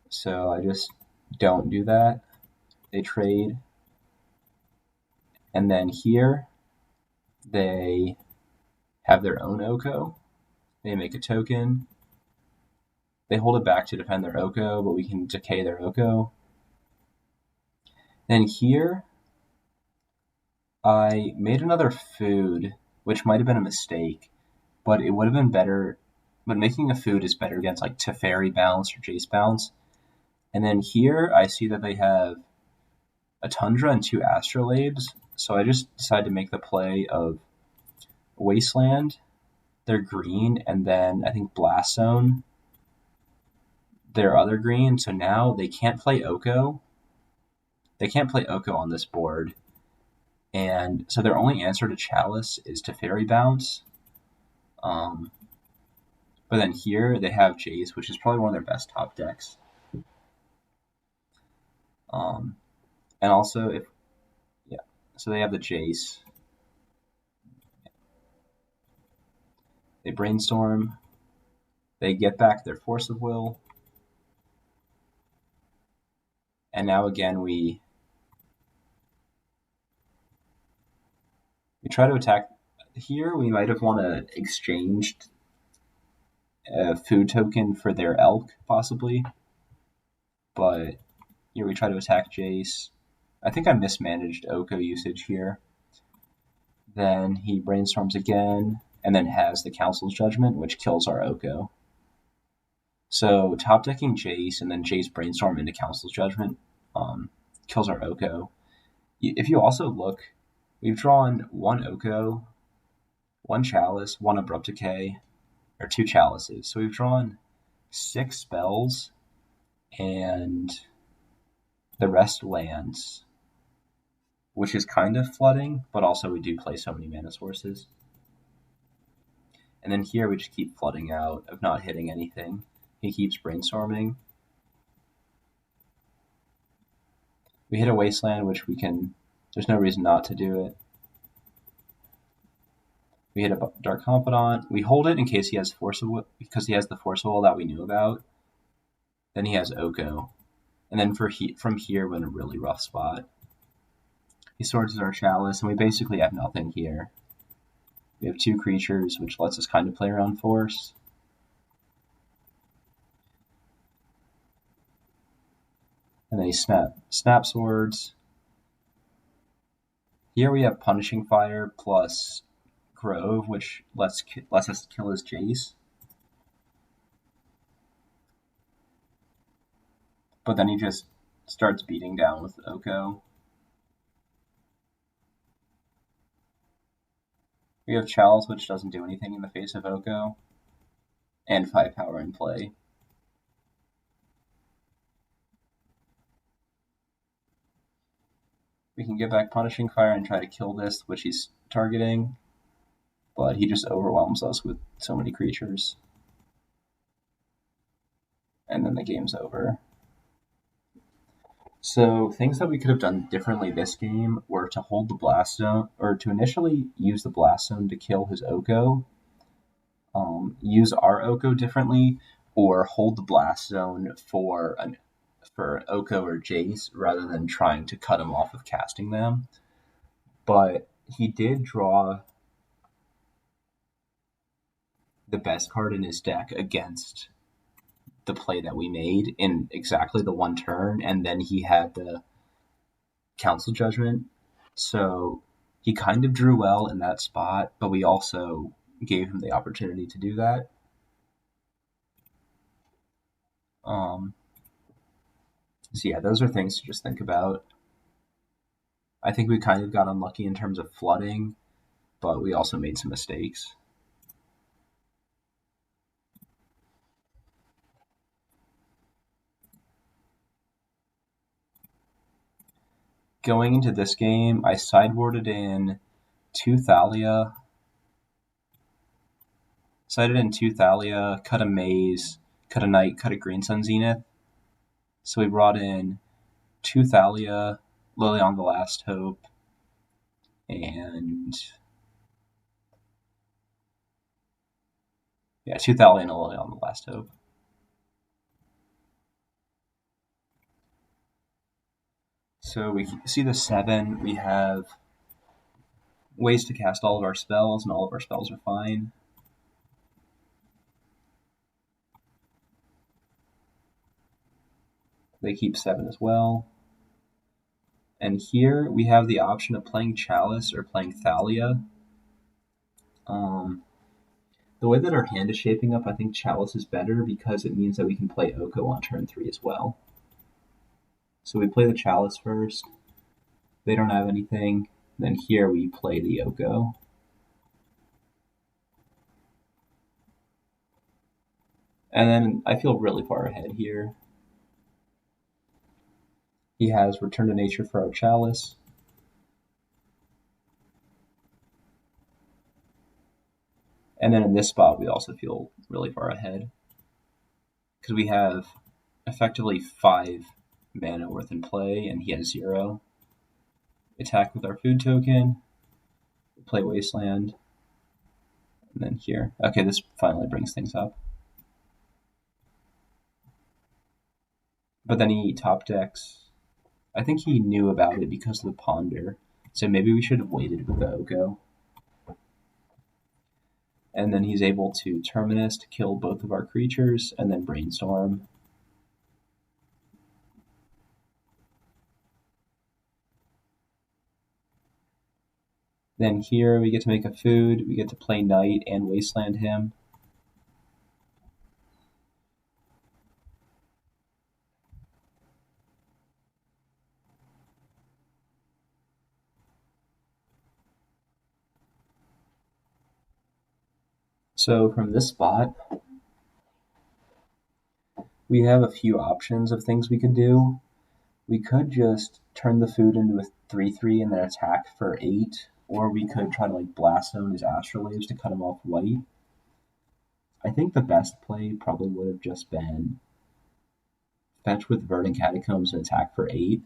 So I just don't do that. They trade. And then here, they have their own Oko. They make a token. They hold it back to defend their Oko, but we can decay their Oko. Then here, I made another food, which might have been a mistake, but it would have been better. But making a food is better against like Teferi bounce or Jace bounce. And then here, I see that they have a Tundra and 2 Astrolabes, so I just decided to make the play of Wasteland. They're green, and then I think Blast Zone their other green, so now they can't play Oko. They can't play Oko on this board. And so their only answer to Chalice is to Fairy Bounce. But then here they have Jace, which is probably one of their best top decks. And also, so they have the Jace. They Brainstorm. They get back their Force of Will. And now again, we try to attack. Here we might have want to exchanged a food token for their Elk, possibly. But here we try to attack Jace. I think I mismanaged Oko usage here. Then he Brainstorms again, and then has the Council's Judgment, which kills our Oko. So top decking Jace, and then Jace Brainstorm into Council's Judgment kills our Oko. If you also look, we've drawn one Oko, one Chalice, one Abrupt Decay, or two Chalices. So we've drawn 6 spells, and the rest lands, which is kind of flooding, but also we do play so many mana sources. And then here we just keep flooding out of not hitting anything. He keeps Brainstorming. We hit a Wasteland, which we can... There's no reason not to do it. We hit a Dark Confidant. We hold it in case he has Force of Will, because he has the Force of Will that we knew about. Then he has Oko. And then from here, we're in a really rough spot. He swords our Chalice, and we basically have nothing here. We have 2 creatures, which lets us kind of play around Force. And then he snap swords. Here we have Punishing Fire plus Grove, which lets us kill his Jace. But then he just starts beating down with Oko. We have Chalice, which doesn't do anything in the face of Oko. And 5 power in play. We can get back Punishing Fire and try to kill this, which he's targeting. But he just overwhelms us with so many creatures. And then the game's over. So things that we could have done differently this game were to hold the Blast Zone, or to initially use the Blast Zone to kill his Oko, use our Oko differently, or hold the Blast Zone for Oko or Jace rather than trying to cut him off of casting them. But he did draw the best card in his deck against the play that we made in exactly the one turn, and then he had the Council Judgment. So he kind of drew well in that spot, but we also gave him the opportunity to do that. So yeah, those are things to just think about. I think we kind of got unlucky in terms of flooding, but we also made some mistakes. Going into this game, I sideboarded in 2 Thalia. Cut a Maze, cut a Knight, cut a Green Sun Zenith. So we brought in 2 Thalia, Lily on the Last Hope, and 2 Thalia and a Lily on the Last Hope. So we see the 7, we have ways to cast all of our spells, and all of our spells are fine. They keep 7 as well. And here we have the option of playing Chalice or playing Thalia. The way that our hand is shaping up, I think Chalice is better because it means that we can play Oko on turn 3 as well. So we play the Chalice first. They don't have anything. Then here we play the Oko. And then I feel really far ahead here. He has Return to Nature for our Chalice. And then in this spot, we also feel really far ahead. Because we have effectively 5 mana worth in play, and he has 0. Attack with our food token. Play Wasteland. And then here. Okay, this finally brings things up. But then he top decks. I think he knew about it because of the Ponder. So maybe we should have waited with the Oko. And then he's able to Terminus to kill both of our creatures, and then Brainstorm. Then here we get to make a food, we get to play Knight and Wasteland him. So from this spot, we have a few options of things we could do. We could just turn the food into a 3/3 and then attack for 8, or we could try to like Blast Zone his Astrolabes to cut him off white. I think the best play probably would have just been fetch with Verdant Catacombs and attack for 8.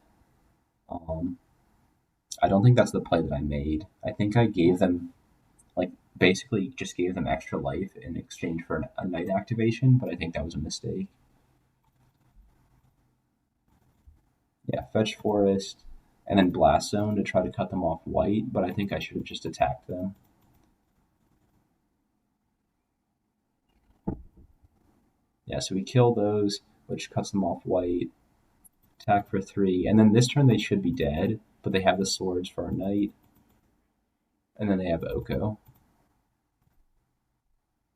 I don't think that's the play that I made. I think I gave them, like, basically just gave them extra life in exchange for a Night activation, but I think that was a mistake. Yeah, fetch Forest, and then Blast Zone to try to cut them off white, but I think I should have just attacked them. Yeah, so we kill those, which cuts them off white. Attack for 3, and then this turn they should be dead, but they have the swords for our Knight. And then they have Oko.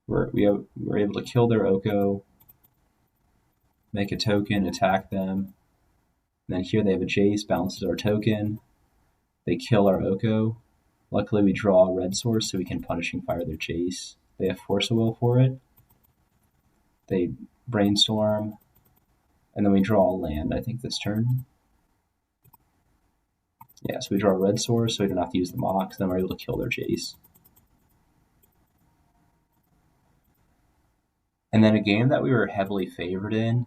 We're able to kill their Oko, make a token, attack them. And then here they have a Jace, bounces our token. They kill our Oko. Luckily we draw a red source so we can Punishing Fire their Jace. They have Force of Will for it. They Brainstorm. And then we draw a land, I think, this turn. Yeah, so we draw a red source so we don't have to use the Mox. Then we're able to kill their Jace. And then a game that we were heavily favored in,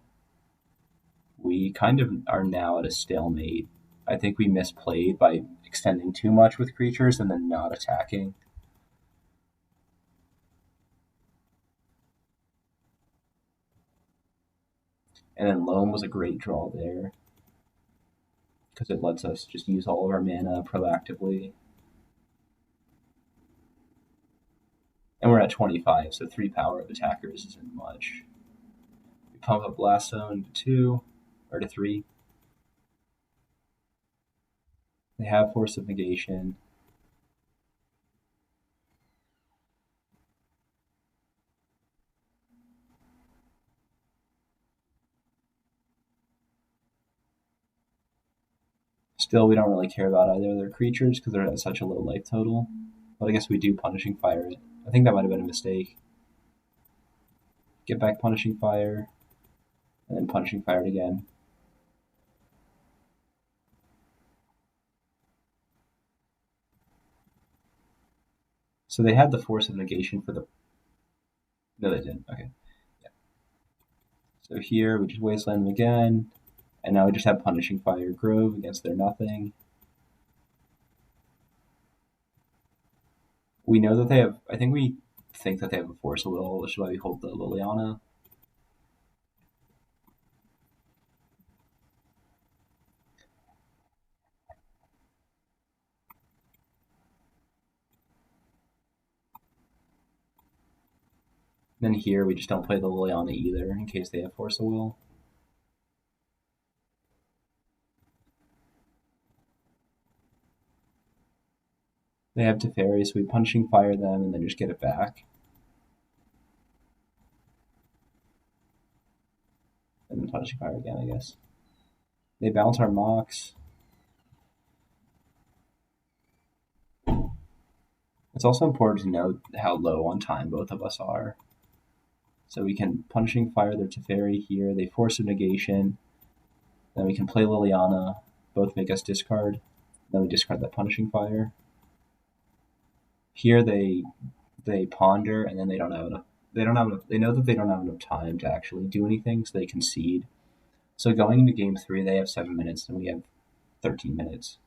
we kind of are now at a stalemate. I think we misplayed by extending too much with creatures and then not attacking. And then Loam was a great draw there because it lets us just use all of our mana proactively. And we're at 25, so 3 power of attackers isn't much. We pump up Blast Zone to 2, or to 3. They have Force of Negation. Still, we don't really care about either of their creatures because they're at such a low life total. But I guess we do Punishing Fire it. I think that might have been a mistake. Get back Punishing Fire, and then Punishing Fire it again. So they had the Force of Negation for the... No, they didn't. Okay. Yeah. So here, we just Wasteland them again, and now we just have Punishing Fire Grove against their nothing. We know that they have... I think we think that they have a Force of Will, which is why we hold the Liliana. Then here, we just don't play the Liliana either, in case they have Force of Will. They have Teferi, so we Punishing Fire them and then just get it back. And then Punishing Fire again, I guess. They bounce our Mox. It's also important to note how low on time both of us are. So we can Punishing Fire their Teferi here. They force a negation. Then we can play Liliana. Both make us discard. Then we discard that Punishing Fire. Here they ponder, and then they don't have enough. They know that they don't have enough time to actually do anything, so they concede. So going into game 3, they have 7 minutes, and we have 13 minutes.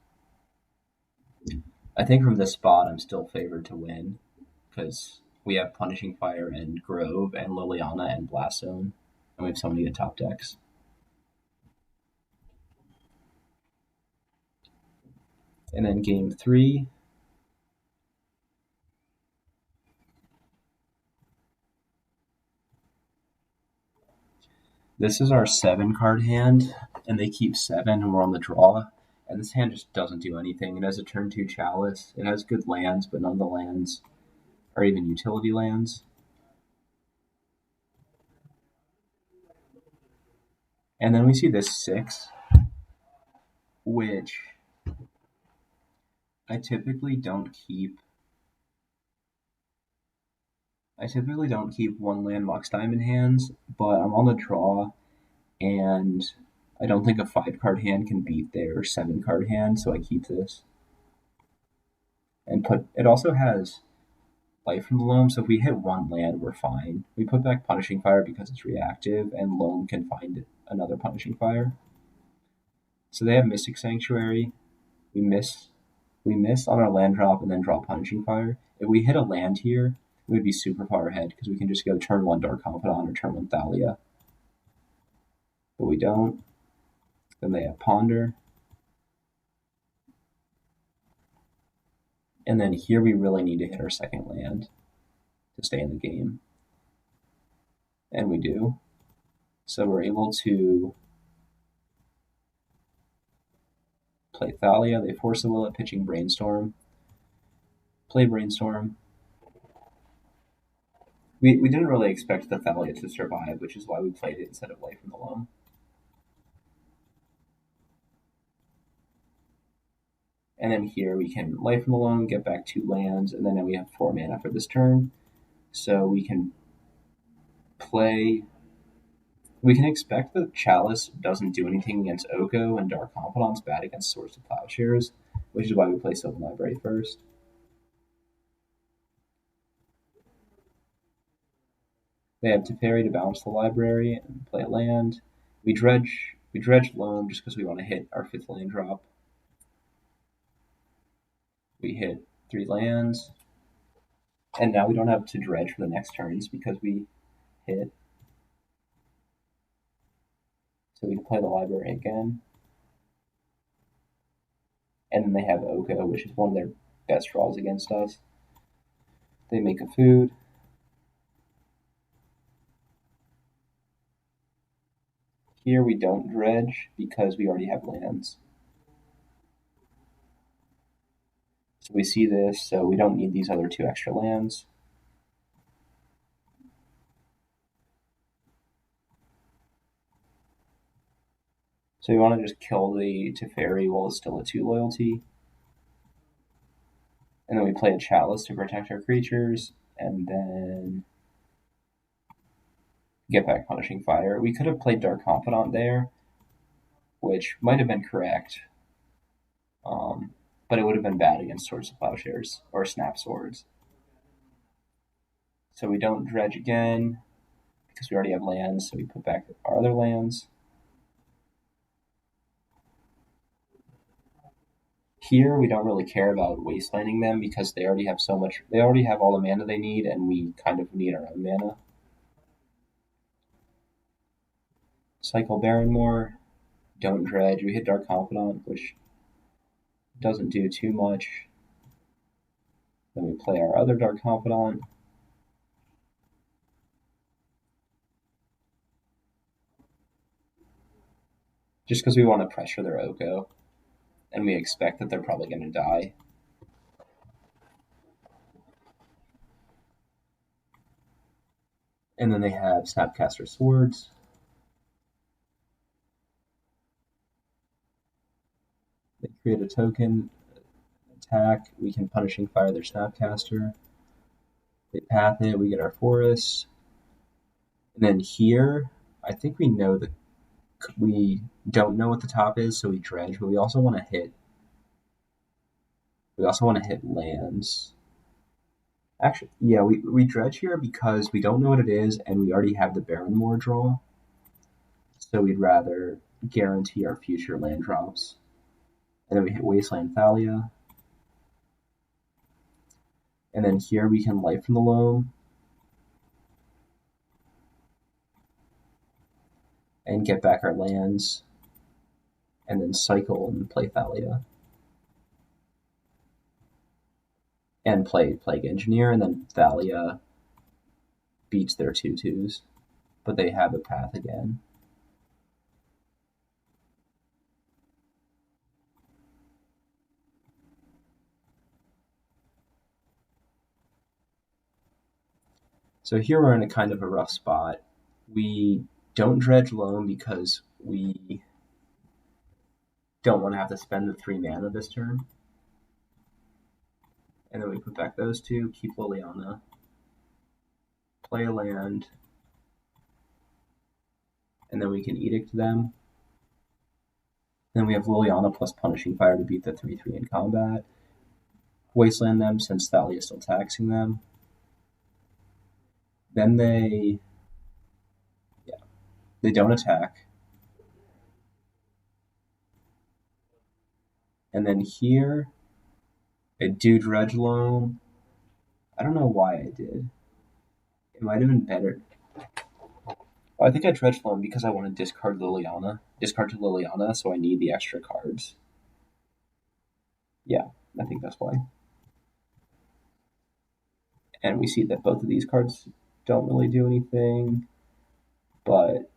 I think from this spot, I'm still favored to win, because we have Punishing Fire and Grove and Liliana and Blast Zone, and we have so many good top decks. And then game 3. This is our 7-card hand, and they keep 7, and we're on the draw. And this hand just doesn't do anything. It has a turn 2 Chalice. It has good lands, but none of the lands are even utility lands. And then we see this 6, which I typically don't keep. I typically don't keep 1 land Mox Diamond hands, but I'm on the draw, and I don't think a 5-card hand can beat their 7-card hand, so I keep this. And it also has Life from the Loam, so if we hit 1 land, we're fine. We put back Punishing Fire because it's reactive, and Loam can find another Punishing Fire. So they have Mystic Sanctuary. We miss on our land drop and then draw Punishing Fire. If we hit a land here, we would be super far ahead because we can just go turn 1 Dark Confidant or turn 1 Thalia. But we don't. Then they have Ponder. And then here we really need to hit our second land to stay in the game. And we do. So we're able to play Thalia. They force a will at pitching Brainstorm. Play Brainstorm. We didn't really expect the Thalia to survive, which is why we played it instead of Life from the Loam. And then here we can Life from the Loam, get back 2 lands, and then we have 4 mana for this turn. So we can play. We can expect that Chalice doesn't do anything against Oko, and Dark Confidant's bad against Swords to Plowshares, which is why we play Sylvan Library first. They have Teferi to balance the library and play a land. We dredge Loam just because we want to hit our 5th land drop. We hit 3 lands. And now we don't have to dredge for the next turns because we hit. So we can play the library again. And then they have Oko, which is one of their best draws against us. They make a food. Here we don't dredge because we already have lands. So we see this, so we don't need these other 2 extra lands. So we want to just kill the Teferi while it's still a 2 loyalty. And then we play a Chalice to protect our creatures, and then get back Punishing Fire. We could have played Dark Confidant there, which might have been correct. But it would have been bad against Swords to Plowshares or Snap Swords. So we don't dredge again because we already have lands, so we put back our other lands. Here we don't really care about wastelanding them because they already have all the mana they need, and we kind of need our own mana. Cycle Barrenmore, don't dredge. We hit Dark Confidant, which doesn't do too much. Then we play our other Dark Confidant. Just because we want to pressure their Oko, and we expect that they're probably going to die. And then they have Snapcaster Swords. They create a token, attack. We can Punishing Fire their Snapcaster. They path it, we get our forest. And then here, I think we know that we don't know what the top is, so we dredge, but we also want to hit lands. Actually, yeah, we dredge here because we don't know what it is, and we already have the Baron Moor draw. So we'd rather guarantee our future land drops. And then we hit Wasteland Thalia. And then here we can Life from the Loam and get back our lands, and then cycle and play Thalia. And play Plague Engineer, and then Thalia beats their 2/2s, but they have a path again. So here we're in a kind of a rough spot. We don't dredge Loam because we don't want to have to spend the 3 mana this turn. And then we put back those 2, keep Liliana, play a land, and then we can Edict them. Then we have Liliana plus Punishing Fire to beat the 3/3 in combat. Wasteland them since Thalia is still taxing them. Then they don't attack. And then here, I do Dredge Loam. I don't know why I did. It might have been better. I think I Dredge Loam because I want to discard to Liliana, so I need the extra cards. Yeah, I think that's why. And we see that both of these cards don't really do anything, but,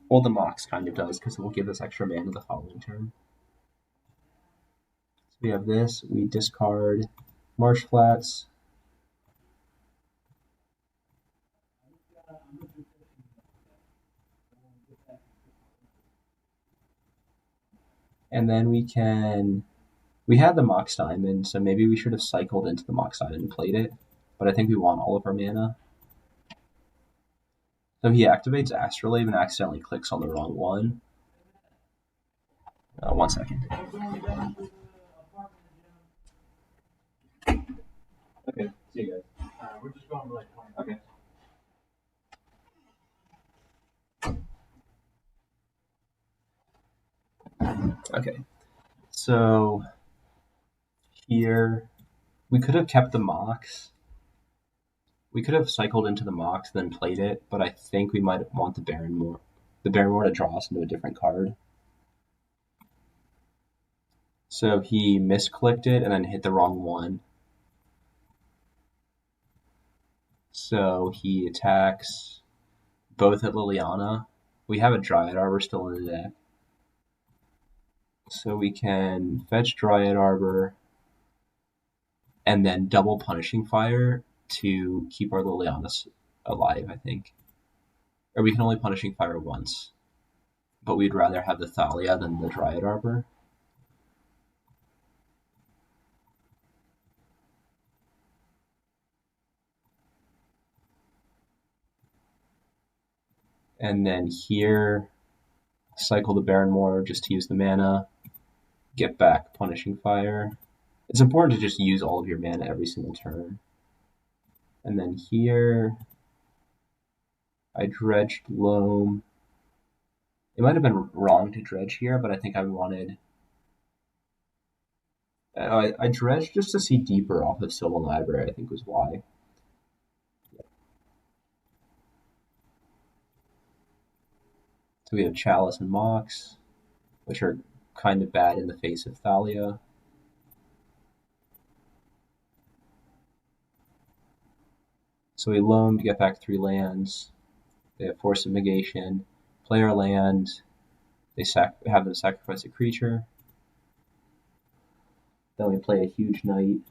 well, the Mox kind of does because it will give us extra mana the following turn. So we have this, we discard Marsh Flats. And then we had the Mox Diamond, so maybe we should have cycled into the Mox Diamond and played it, but I think we want all of our mana. So he activates Astrolabe and accidentally clicks on the wrong one. 1 second. Okay, see you guys. We're just going for like 20. Okay. So here we could have kept the Mox. We could have cycled into the Mox, then played it, but I think we might want the Baron Moor. The Baron Moor to draw us into a different card. So he misclicked it and then hit the wrong one. So he attacks both at Liliana. We have a Dryad Arbor still in the deck. So we can fetch Dryad Arbor and then double Punishing Fire to keep our Liliana alive, I think. Or we can only Punishing Fire once. But we'd rather have the Thalia than the Dryad Arbor. And then here, cycle the Baron Moor just to use the mana. Get back Punishing Fire. It's important to just use all of your mana every single turn. And then here, I dredged Loam. It might have been wrong to dredge here, but I think I wanted... I dredged just to see deeper off of Sylvan Library, I think was why. So we have Chalice and Mox, which are kind of bad in the face of Thalia. So we Loam to get back 3 lands. They have Force of Negation. Play our land. They have them sacrifice a creature. Then we play a huge knight.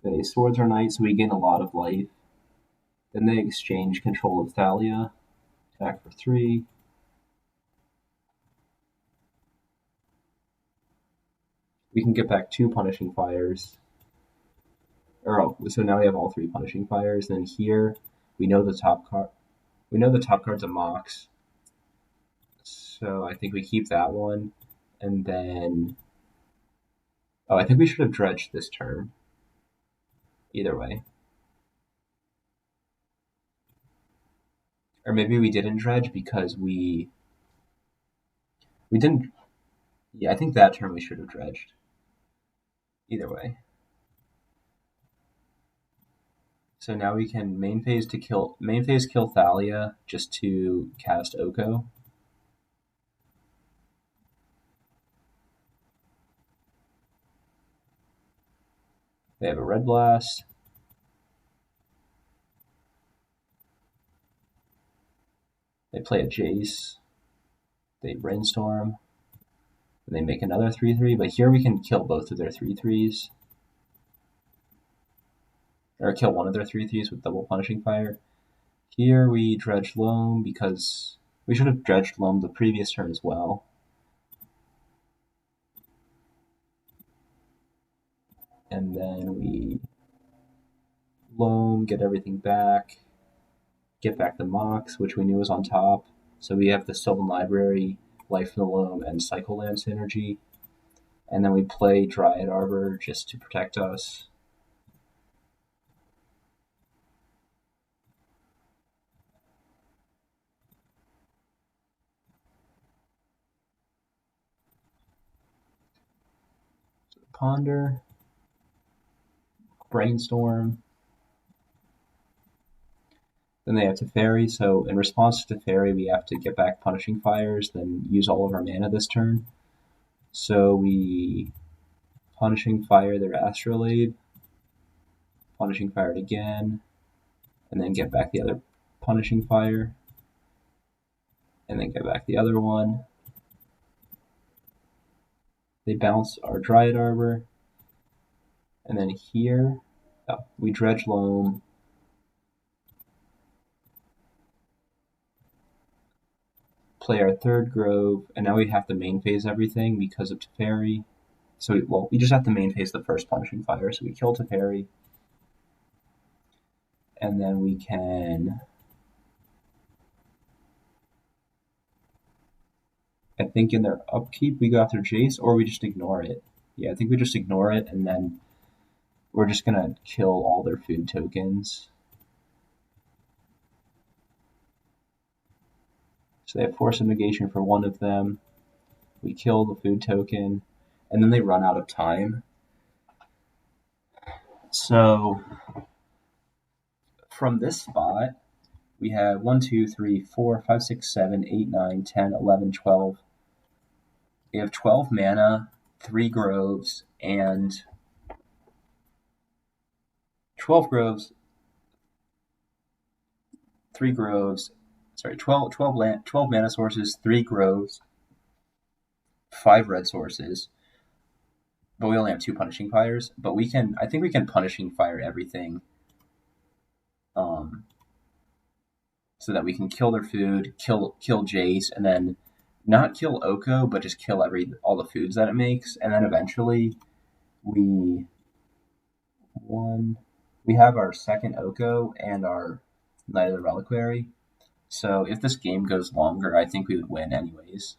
They Swords our knight, so we gain a lot of life. Then they exchange control of Thalia. Attack for 3. We can get back 2 Punishing Fires. So now we have all 3 Punishing Fires. Then here, We know the top card. We know the top card's a Mox, so I think we keep that one. And then, oh, I think we should have dredged this turn. Either way, or maybe we didn't dredge because we didn't. Yeah, I think that turn we should have dredged. Either way. So now we can main phase kill Thalia just to cast Oko. They have a Red Blast. They play a Jace. They Brainstorm. And they make another 3/3, but here we can kill both of their 3/3s. Or kill one of their 3/3s with double Punishing Fire. Here we dredge Loam because we should have dredged Loam the previous turn as well. And then we Loam, get everything back, get back the Mox, which we knew was on top. So we have the Sylvan Library, Life in the Loam, and Cycle Land synergy. And then we play Dryad Arbor just to protect us. So Ponder, Brainstorm. Then they have Teferi, so in response to Teferi, we have to get back Punishing Fires, then use all of our mana this turn. So we Punishing Fire their Astrolabe, Punishing Fire it again, and then get back the other Punishing Fire, and then get back the other one. They bounce our Dryad Arbor, and then here we dredge Loam. Play our third Grove, and now we have to main phase everything because of Teferi. So, we just have to main phase the first Punishing Fire, so we kill Teferi. And then we can... I think in their upkeep we go after Jace, or we just ignore it. Yeah, I think we just ignore it, and then we're just gonna kill all their food tokens. So they have Force of Negation for one of them. We kill the food token, and then they run out of time. So from this spot, we have 1, 2, 3, 4, 5, 6, 7, 8, 9, 10, 11, 12. We have 12 mana, 3 Groves, and 12 Groves, 3 Groves, sorry, 12 mana sources, 3 Groves, 5 red sources. But we only have 2 Punishing Fires. But I think we can Punishing Fire everything. So that we can kill their food, kill Jace, and then not kill Oko, but just kill all the foods that it makes. And then eventually we have our second Oko and our Knight of the Reliquary. So if this game goes longer, I think we would win anyways.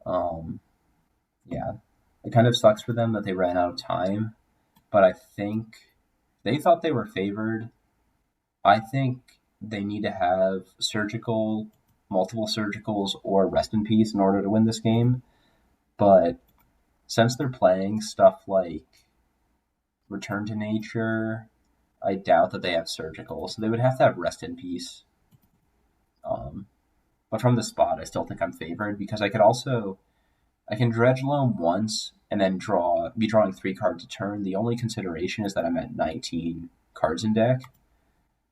Yeah. It kind of sucks for them that they ran out of time, but I think they thought they were favored. I think they need to have multiple surgicals, or Rest in Peace in order to win this game. But since they're playing stuff like Return to Nature, I doubt that they have surgical, so they would have to have Rest in Peace. But from the spot, I still think I'm favored because I can dredge Loam once and then be drawing 3 cards a turn. The only consideration is that I'm at 19 cards in deck.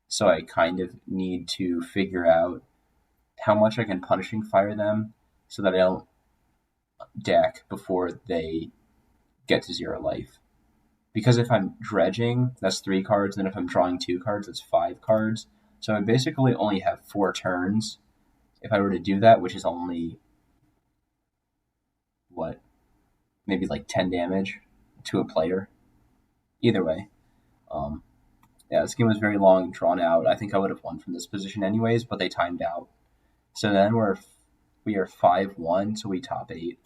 So I kind of need to figure out how much I can Punishing Fire them so that I don't deck before they get to 0 life. Because if I'm dredging, that's 3 cards, and if I'm drawing 2 cards, that's 5 cards. So I basically only have 4 turns if I were to do that, which is only, maybe like 10 damage to a player. Either way. Yeah, this game was very long and drawn out. I think I would have won from this position anyways, but they timed out. So then we are 5-1, so we top 8.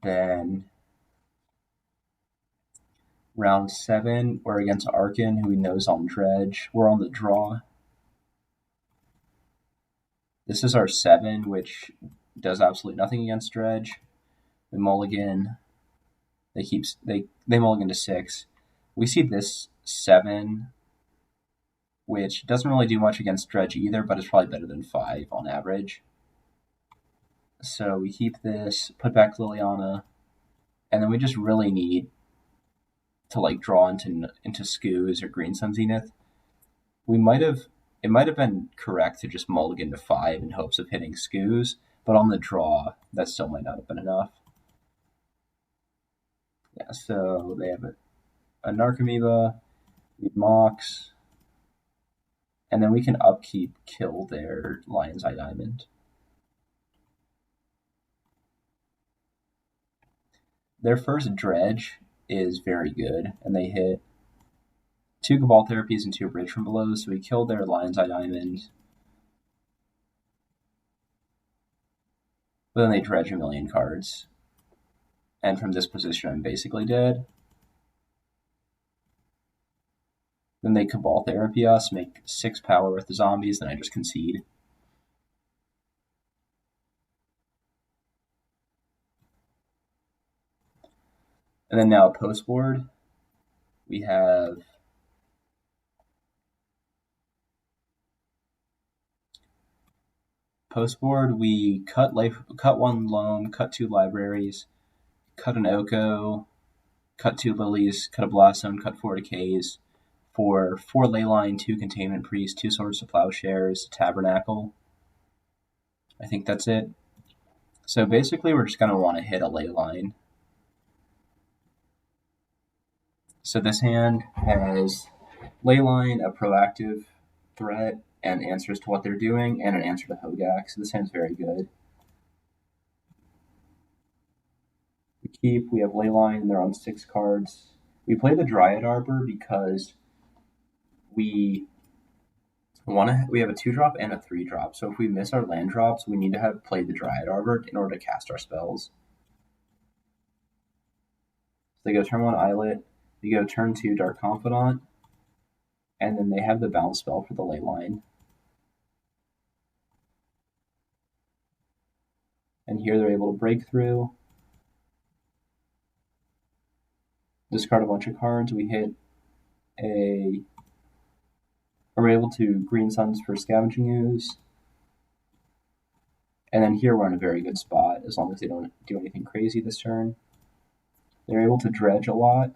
Then round 7, we're against Arkin, who he knows on dredge. We're on the draw. This is our 7, which does absolutely nothing against dredge. They mulligan. They mulligan to 6. We see this 7, which doesn't really do much against dredge either, but it's probably better than 5 on average. So we keep this, put back Liliana, and then we just really need to like draw into Skoos or Green Sun Zenith. It might have been correct to just mulligan to 5 in hopes of hitting Skoos, but on the draw, that still might not have been enough. Yeah, so they have a Narcomoeba, we Mox, and then we can upkeep kill their Lion's Eye Diamond. Their first dredge is very good, and they hit 2 Cabal Therapies and 2 Bridge from below, so we killed their Lion's Eye Diamond. But then they dredge a million cards. And from this position, I'm basically dead. Then they Cabal Therapy us, make 6 power with the zombies, then I just concede. And then now post board, we have post board. We cut 1 Loam, cut 2 libraries, cut an Oko, cut 2 lilies, cut a Blossom, cut 4 decays, for 4 Leyline, 2 Containment Priest, 2 Swords to Plowshares, Tabernacle. I think that's it. So basically we're just going to want to hit a Leyline. So this hand has Leyline, a proactive threat, and answers to what they're doing, and an answer to Hogak. So this hand's very good. We keep, we have Leyline, they're on 6 cards. We play the Dryad Arbor because we have a 2-drop and a 3-drop. So if we miss our land drops, we need to have played the Dryad Arbor in order to cast our spells. So they go turn 1 Islet, we go turn 2 Dark Confidant, and then they have the bounce spell for the Leyline. And here they're able to break through. Discard a bunch of cards. We hit we're able to Green Suns for Scavenging Ooze. And then here we're in a very good spot, as long as they don't do anything crazy this turn. They're able to dredge a lot.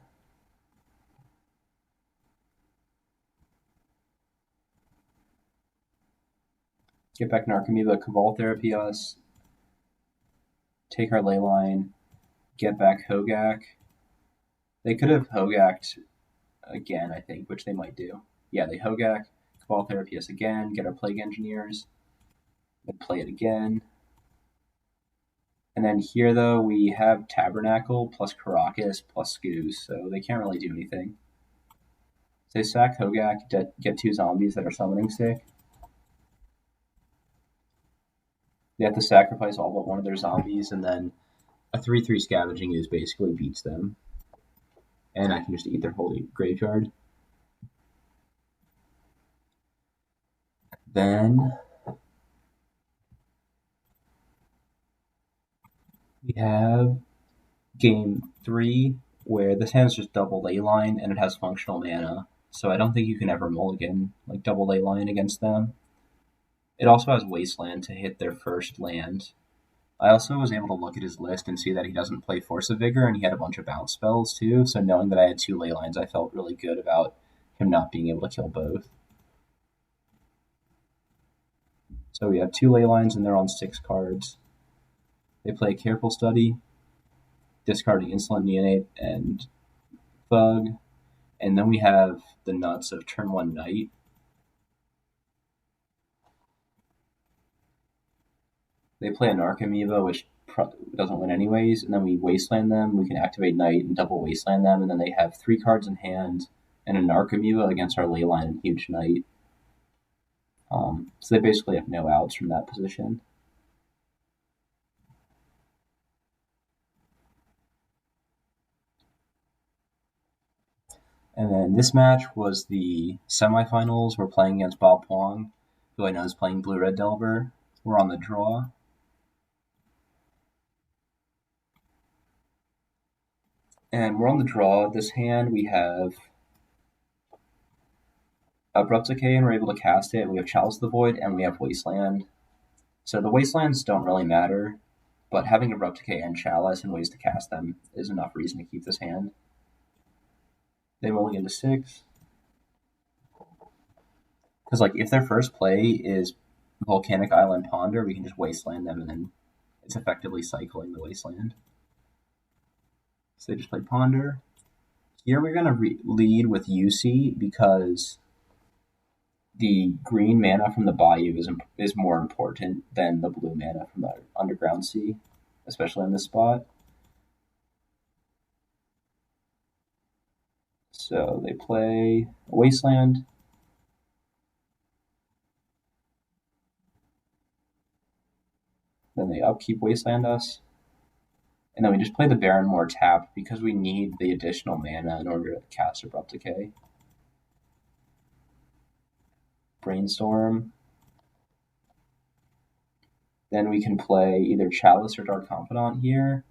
Get back Narcomoeba, Cabal Therapy us. Take our Leyline. Get back Hogak. They could have Hogak'd again, I think, which they might do. Yeah, they Hogak, Cabal Therapy us again, get our Plague Engineers, then play it again. And then here, though, we have Tabernacle plus Caracas plus Skoos, so they can't really do anything. So they sack Hogak, get 2 zombies that are summoning sick. They have to sacrifice all but one of their zombies, and then a 3/3 Scavenging Ooze basically beats them. And I can just eat their holy graveyard. Then we have game 3, where this hand's just double Leyline, and it has functional mana. So I don't think you can ever mulligan like double Leyline against them. It also has Wasteland to hit their first land. I also was able to look at his list and see that he doesn't play Force of Vigor, and he had a bunch of bounce spells too, so knowing that I had 2 Leylines, I felt really good about him not being able to kill both. So we have 2 Leylines, and they're on 6 cards. They play Careful Study, discarding Insolent Neonate and Thug, and then we have the nuts of turn 1 Knight. They play a Narcomoeba, which doesn't win anyways, and then we wasteland them. We can activate Knight and double wasteland them, and then they have 3 cards in hand and an Archimuva against our Leyline and Huge Knight. So they basically have no outs from that position. And then this match was the semifinals. We're playing against Bob Huang, who I know is playing Blue-Red Delver. We're on the draw. And we're on the draw. This hand, we have Abrupt Decay, and we're able to cast it. We have Chalice of the Void, and we have Wasteland. So the Wastelands don't really matter, but having Abrupt Decay and Chalice and ways to cast them is enough reason to keep this hand. They roll into 6. Because, like, if their first play is Volcanic Island Ponder, we can just Wasteland them, and then it's effectively cycling the Wasteland. So they just play Ponder. Here we're going to lead with UC because the green mana from the Bayou is more important than the blue mana from the Underground Sea, especially in this spot. So they play Wasteland. Then they upkeep Wasteland us. And then we just play the Barrenmoor tapped because we need the additional mana in order to cast Abrupt Decay. Brainstorm. Then we can play either Chalice or Dark Confidant here.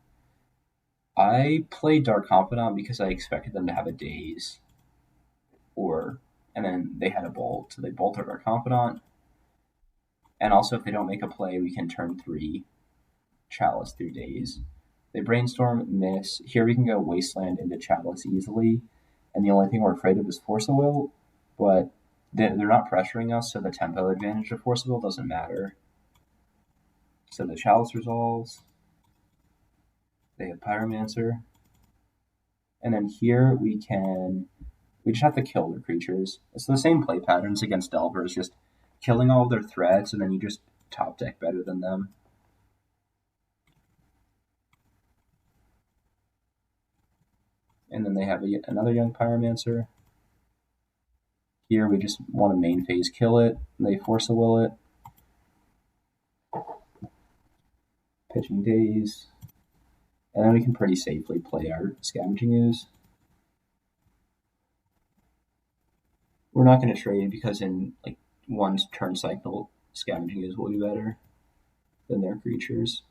I played Dark Confidant because I expected them to have a Daze. And then they had a Bolt, so they bolt our Dark Confidant. And also, if they don't make a play, we can turn 3 Chalice through Daze. They Brainstorm, miss. Here we can go Wasteland into Chalice easily. And the only thing we're afraid of is Force of Will. But they're not pressuring us, so the tempo advantage of Force of Will doesn't matter. So the Chalice resolves. They have Pyromancer. And then here we just have to kill their creatures. It's the same play patterns against Delvers, just killing all their threats, and then you just top deck better than them. And then they have another young Pyromancer. Here we just want to main phase kill it. They Force a Will it. Pitching Daze. And then we can pretty safely play our Scavenging Ooze. We're not going to trade because in like one turn cycle, Scavenging Ooze will be better than their creatures.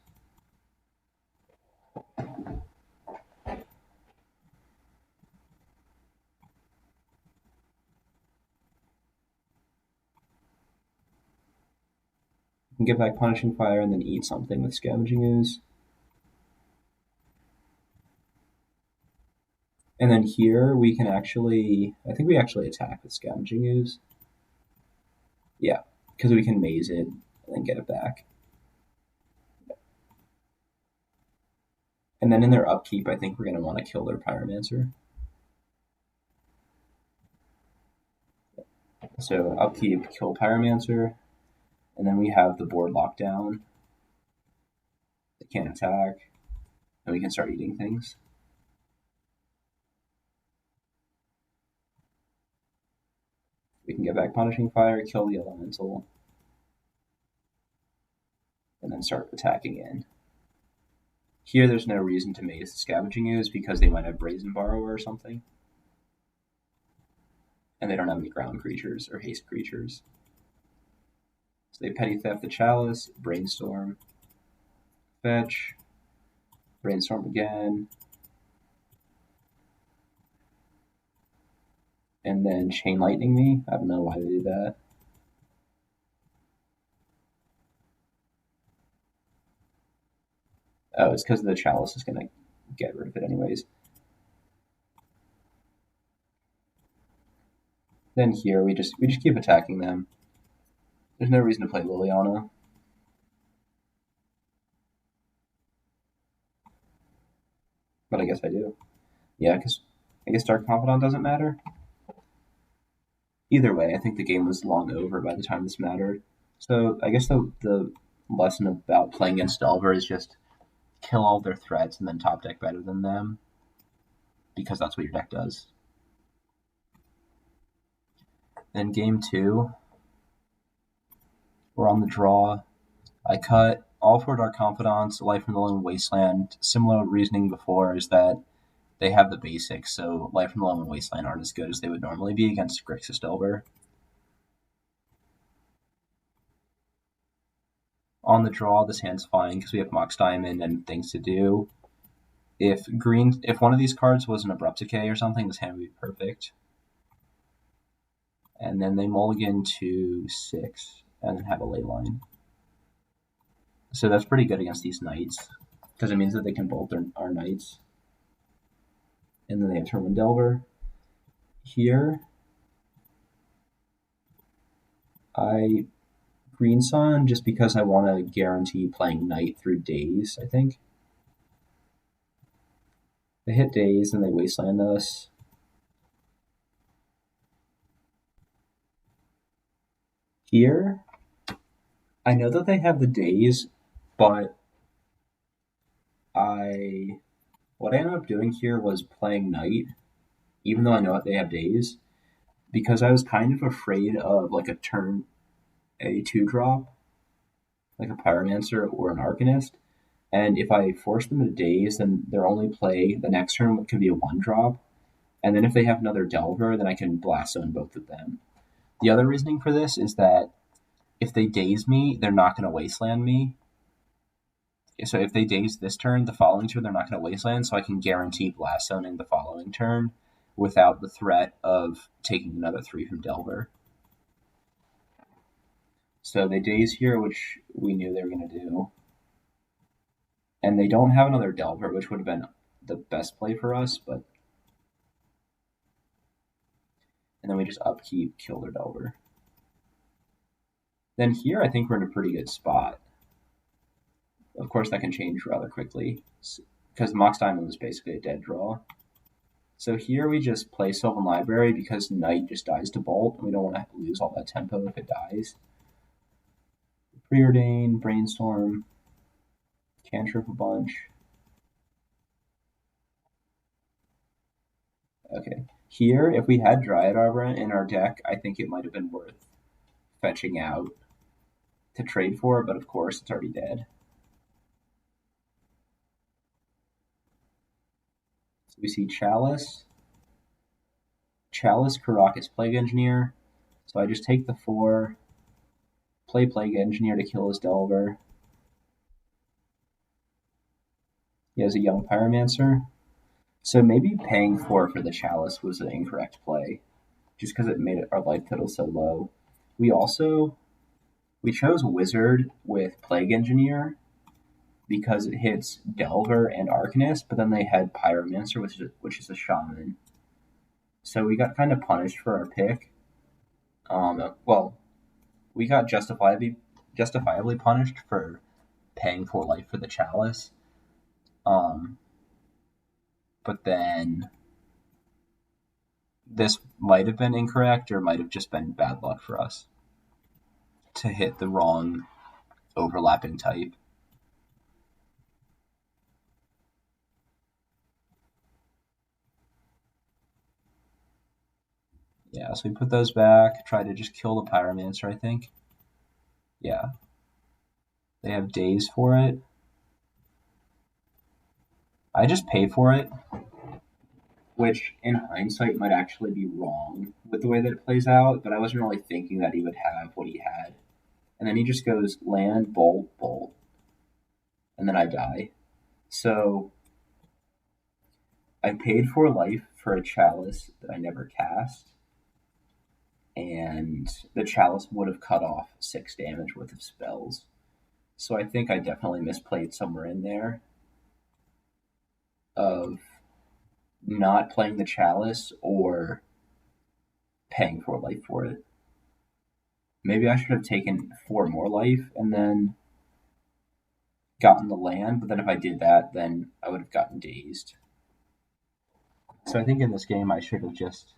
You can get back Punishing Fire and then eat something with Scavenging Ooze. And then here we can I think we actually attack with Scavenging Ooze. Yeah, because we can maze it and then get it back. And then in their upkeep, I think we're going to want to kill their Pyromancer. So upkeep, kill Pyromancer. And then we have the board locked down. They can't attack. And we can start eating things. We can get back Punishing Fire, kill the Elemental, and then start attacking in. Here there's no reason to maze the Scavenging Ooze because they might have Brazen Borrower or something. And they don't have any ground creatures or haste creatures. So they Petty Theft the Chalice, Brainstorm, fetch, Brainstorm again, and then Chain Lightning me. I don't know why they did that. Oh, it's because the Chalice is going to get rid of it anyways. Then here we just keep attacking them. There's no reason to play Liliana. But I guess I do. Yeah, because I guess Dark Confidant doesn't matter. Either way, I think the game was long over by the time this mattered. So I guess the lesson about playing against Delver is just kill all their threats and then top deck better than them, because that's what your deck does. Then game 2, we're on the draw. I cut all 4 Dark Confidants, Life from the Loam Wasteland. Similar reasoning before is that they have the basics, so Life from the Loam and Wasteland aren't as good as they would normally be against Grixis Delver. On the draw, this hand's fine because we have Mox Diamond and things to do. If one of these cards was an Abrupt Decay or something, this hand would be perfect. And then they mulligan to 6 and then have a ley line. So that's pretty good against these knights, because it means that they can bolt our knights. And then they have turn 1 Delver. Here, I Green Sun just because I want to guarantee playing knight through days, I think. They hit days and they wasteland us. Here, I know that they have the days, but what I ended up doing here was playing knight, even though I know that they have days, because I was kind of afraid of like a 2-drop, like a Pyromancer or an Arcanist, and if I force them to daze, then their only play the next turn could be a 1-drop, and then if they have another Delver, then I can blast zone both of them. The other reasoning for this is that if they daze me, they're not going to wasteland me. So if they daze this turn, the following turn they're not going to wasteland, so I can guarantee blast zoning the following turn without the threat of taking another 3 from Delver. So they daze here, which we knew they were going to do. And they don't have another Delver, which would have been the best play for us, but... And then we just upkeep, kill their Delver. Then here I think we're in a pretty good spot. Of course, that can change rather quickly, because Mox Diamond was basically a dead draw. So here we just play Sylvan Library because Knight just dies to Bolt, and we don't want to lose all that tempo if it dies. Preordain, Brainstorm, Cantrip a bunch. Okay, here, if we had Dryad Arbor in our deck, I think it might have been worth fetching out to trade for, but of course, it's already dead. So we see Chalice, Karakas, Plague Engineer. So I just take the 4, play Plague Engineer to kill his Delver. He has a Young Pyromancer. So maybe paying 4 for the Chalice was an incorrect play, just because it made our life total so low. We chose Wizard with Plague Engineer because it hits Delver and Arcanist, but then they had Pyromancer, which is a Shaman. So we got kind of punished for our pick. Well, we got justifiably punished for paying 4 life for the Chalice. But then this might have been incorrect, or might have just been bad luck for us to hit the wrong overlapping type. Yeah, so we put those back, try to just kill the Pyromancer, I think. Yeah. They have days for it. I just pay for it, which in hindsight might actually be wrong with the way that it plays out, but I wasn't really thinking that he would have what he had. And then he just goes land, bolt, bolt. And then I die. So I paid 4 life for a Chalice that I never cast, and the Chalice would have cut off 6 damage worth of spells. So I think I definitely misplayed somewhere in there of not playing the Chalice or paying 4 life for it. Maybe I should have taken 4 more life and then gotten the land, but then if I did that, then I would have gotten dazed. So I think in this game I should have just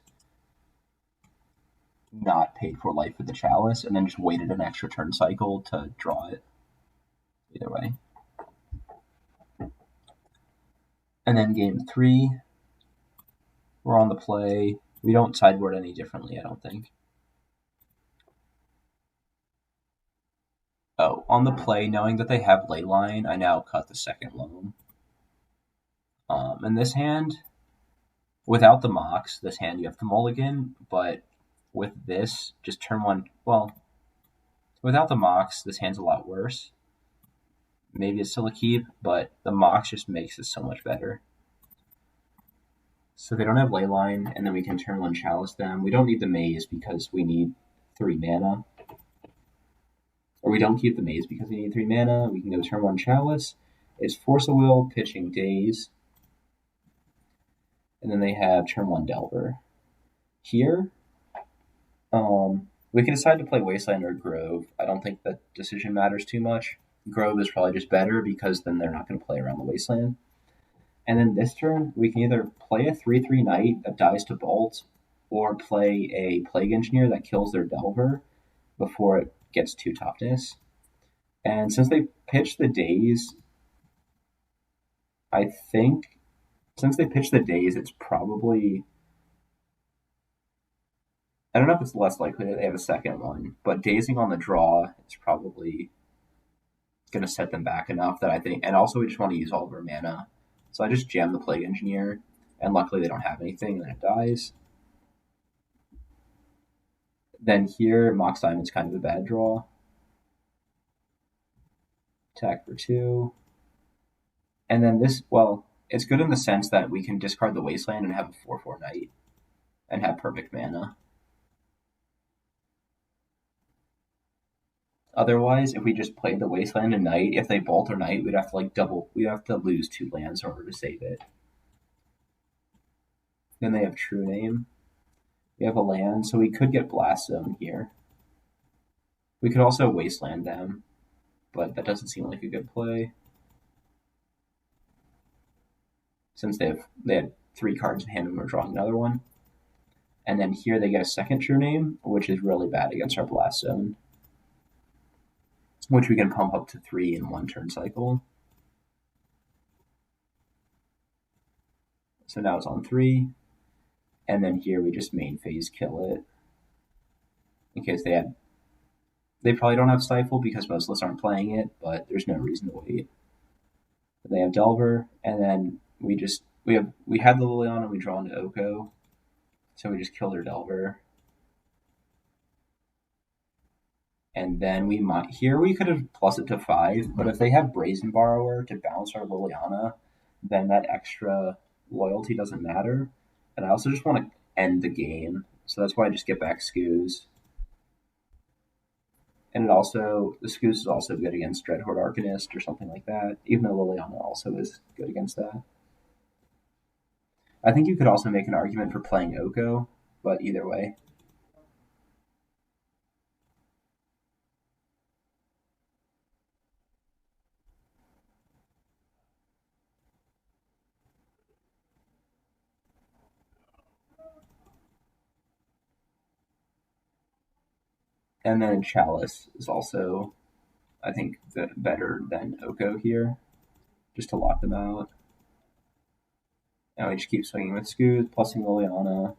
not paid 4 life for the Chalice and then just waited an extra turn cycle to draw it. Either way. And then game 3, we're on the play. We don't sideboard any differently, I don't think. Oh, on the play, knowing that they have Leyline, I now cut the second Loam. And this hand, without the Mox, this hand you have to mulligan, but with this, just turn 1, well, without the Mox, this hand's a lot worse. Maybe it's still a keep, but the Mox just makes it so much better. So they don't have Leyline, and then we can turn 1 Chalice them. We don't need the Maze because we need 3 mana. Or we don't keep the Maze because we need 3 mana. We can go turn 1 Chalice. It's Force of Will, pitching Daze. And then they have turn 1 Delver. Here, we can decide to play Wasteland or Grove. I don't think that decision matters too much. Grove is probably just better because then they're not going to play around the Wasteland. And then this turn, we can either play a 3/3 Knight that dies to Bolt, or play a Plague Engineer that kills their Delver before it gets 2 toughness. And since they pitched the Daze, I think, since they pitched the Daze, it's probably, I don't know if it's less likely that they have a second one, but dazing on the draw is probably going to set them back enough that I think, and also we just want to use all of our mana. So I just jam the Plague Engineer, and luckily they don't have anything, and then it dies. Then here, Mox Diamond's kind of a bad draw. Attack for 2. And then this, well, it's good in the sense that we can discard the Wasteland and have a 4/4 Knight, and have perfect mana. Otherwise, if we just played the Wasteland and Knight, if they Bolt or Knight, we'd have to we'd have to lose 2 lands in order to save it. Then they have True Name. We have a land, so we could get Blast Zone here. We could also Wasteland them, but that doesn't seem like a good play. Since they had 3 cards in hand and we're drawing another one. And then here they get a second True Name, which is really bad against our Blast Zone, which we can pump up to 3 in 1 turn cycle. So now it's on 3. And then here we just main phase kill it. In case they probably don't have Stifle because most lists aren't playing it, but there's no reason to wait. They have Delver, and then we had the Liliana, we draw into Oko. So we just kill their Delver. And then we could have plus it to 5, but if they have Brazen Borrower to bounce our Liliana, then that extra loyalty doesn't matter. And I also just want to end the game, so that's why I just get back Scoos. And the Scoos is also good against Dreadhorde Arcanist or something like that, even though Liliana also is good against that. I think you could also make an argument for playing Oko, but either way. And then Chalice is also, I think, better than Oko here, just to lock them out. Now we just keep swinging with Scoos, plusing Liliana.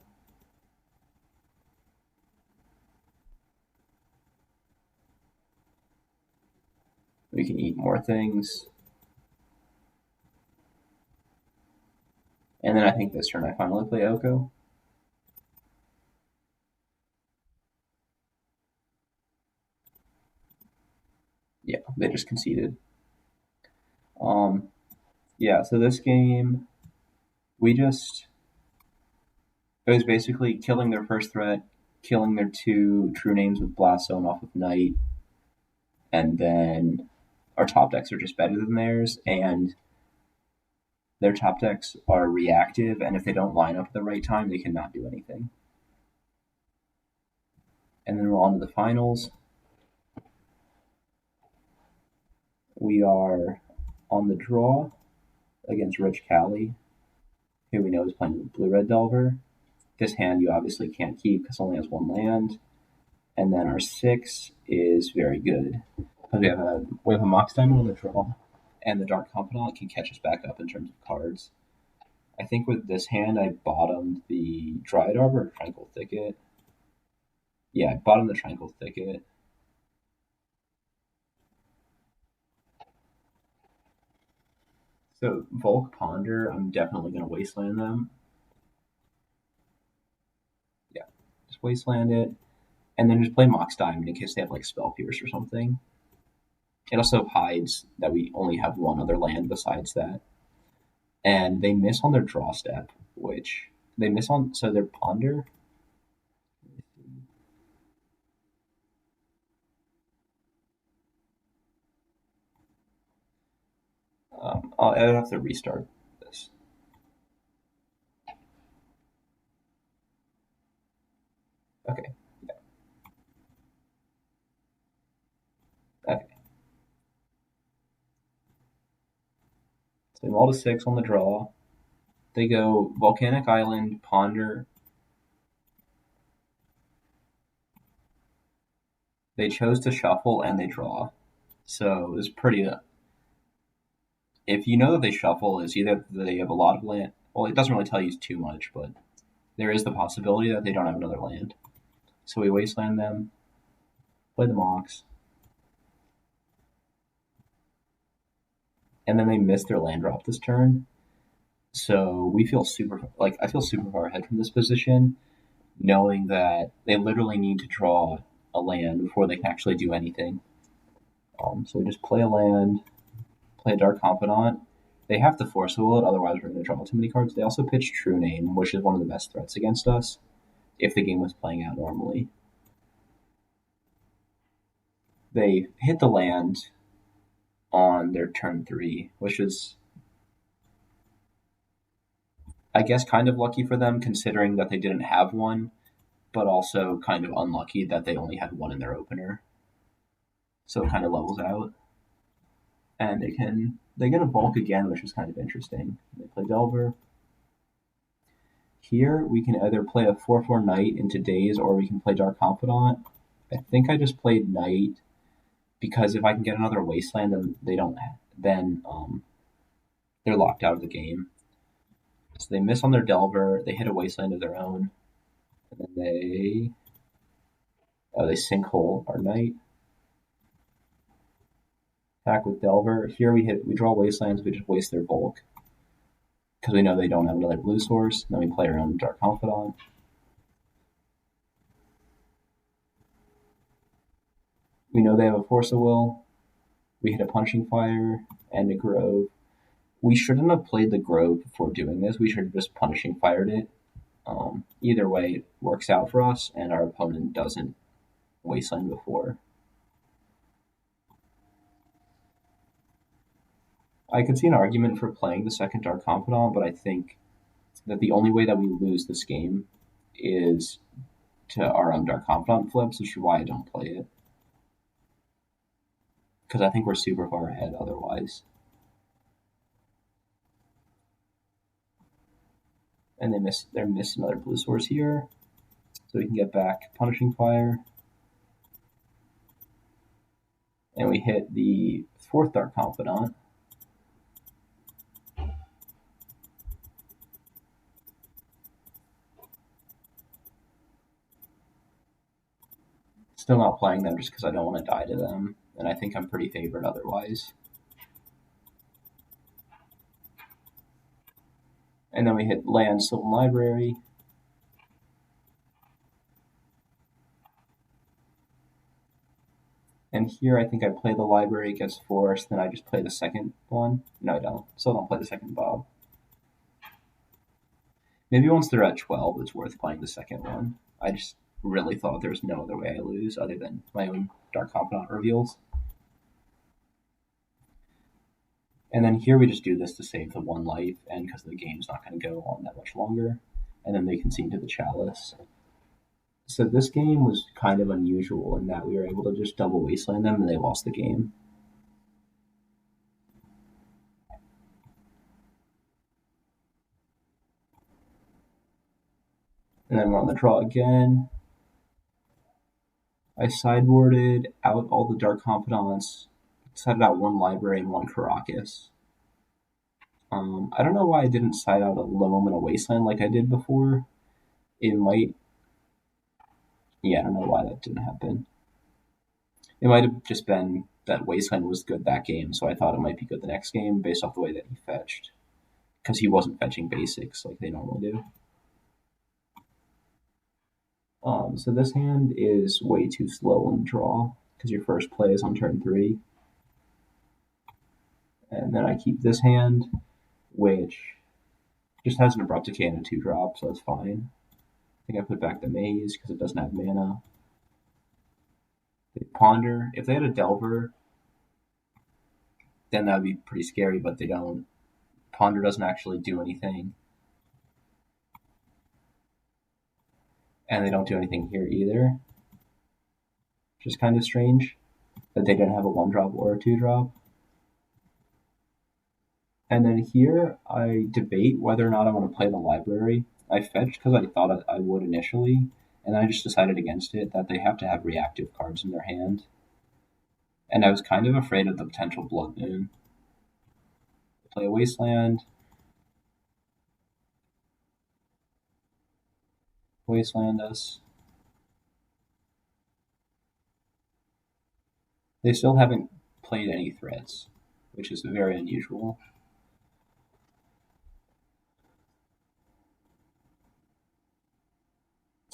We can eat more things. And then I think this turn I finally play Oko. Yeah, they just conceded. Yeah, so this game, it was basically killing their first threat, killing their 2 True Names with Blast Zone off of Knight, and then our top decks are just better than theirs, and their top decks are reactive, and if they don't line up at the right time, they cannot do anything. And then we're on to the finals. We are on the draw against Rich Cali, who we know is playing Blue-Red Delver. This hand you obviously can't keep because it only has 1 land. And then our 6 is very good because we have a Mox Diamond on the draw, and the Dark Confidant can catch us back up in terms of cards. I think with this hand, I bottomed the Dryad Arbor or Tranquil Thicket. Yeah, I bottomed the Tranquil Thicket. So Volk Ponder, I'm definitely going to Wasteland them. Yeah, just Wasteland it. And then just play Mox Diamond in case they have like Spell Pierce or something. It also hides that we only have one other land besides that. And they miss on their draw step, which they miss on, so their Ponder. I'll have to restart this. Okay. Yeah. Okay. So they roll to 6 on the draw. They go Volcanic Island, Ponder. They chose to shuffle and they draw. So it's pretty. If you know that they shuffle, it's either they have a lot of land. Well, it doesn't really tell you too much, but there is the possibility that they don't have another land. So we Wasteland them, play the Mox, and then they miss their land drop this turn. So we feel I feel super far ahead from this position, knowing that they literally need to draw a land before they can actually do anything. So we just play a land, play a Dark Confidant. They have to force a will it, otherwise we're going to draw too many cards. They also pitch True Name, which is one of the best threats against us if the game was playing out normally. They hit the land on their turn 3, which is, I guess, kind of lucky for them considering that they didn't have one, but also kind of unlucky that they only had one in their opener. So it kind of levels out. And they get a bulk again, which is kind of interesting. They play Delver. Here we can either play a 4/4 Knight into Daze, or we can play Dark Confidant. I think I just played Knight because if I can get another Wasteland, then they don't. Then they're locked out of the game. So they miss on their Delver. They hit a Wasteland of their own, and then they sinkhole our Knight. Attack with Delver. Here we draw Wastelands. We just waste their bulk because we know they don't have another blue source. Then we play our own Dark Confidant. We know they have a Force of Will. We hit a Punching Fire and a Grove. We shouldn't have played the Grove before doing this. We should have just Punishing Fired it. Either way, it works out for us, and our opponent doesn't Wasteland before. I could see an argument for playing the second Dark Confidant, but I think that the only way that we lose this game is to our own Dark Confidant flips, which is why I don't play it. Because I think we're super far ahead otherwise. And they miss another blue source here. So we can get back Punishing Fire. And we hit the 4th Dark Confidant. Still not playing them just because I don't want to die to them, and I think I'm pretty favored otherwise. And then we hit land, Sylvan Library. And here I think I play the library, gets forced, then I just play the second one. No, I don't. Still don't play the second Bob. Maybe once they're at 12, it's worth playing the second one. I just really thought there was no other way I lose other than my own Dark Confidant reveals. And then here we just do this to save the 1 life, and because the game's not going to go on that much longer. And then they concede to the Chalice. So this game was kind of unusual in that we were able to just double Wasteland them and they lost the game. And then we're on the draw again. I sideboarded out all the Dark Confidants, decided out 1 library and 1 Caracas. I don't know why I didn't side out a Loam and a Wasteland like I did before. It might, yeah, I don't know why that didn't happen. It might have just been that Wasteland was good that game, so I thought it might be good the next game based off the way that he fetched. Because he wasn't fetching basics like they normally do. So this hand is way too slow on the draw, because your first play is on turn 3. And then I keep this hand, which just has an Abrupt Decay and a 2-drop, so that's fine. I think I put back the Maze, because it doesn't have mana. They Ponder. If they had a Delver, then that would be pretty scary, but they don't. Ponder doesn't actually do anything. And they don't do anything here either. Which is kind of strange that they didn't have a 1-drop or a 2-drop. And then here, I debate whether or not I want to play the library. I fetched because I thought I would initially, and I just decided against it, that they have to have reactive cards in their hand. And I was kind of afraid of the potential Blood Moon. Play a Wasteland. Wasteland us. They still haven't played any threats, which is very unusual.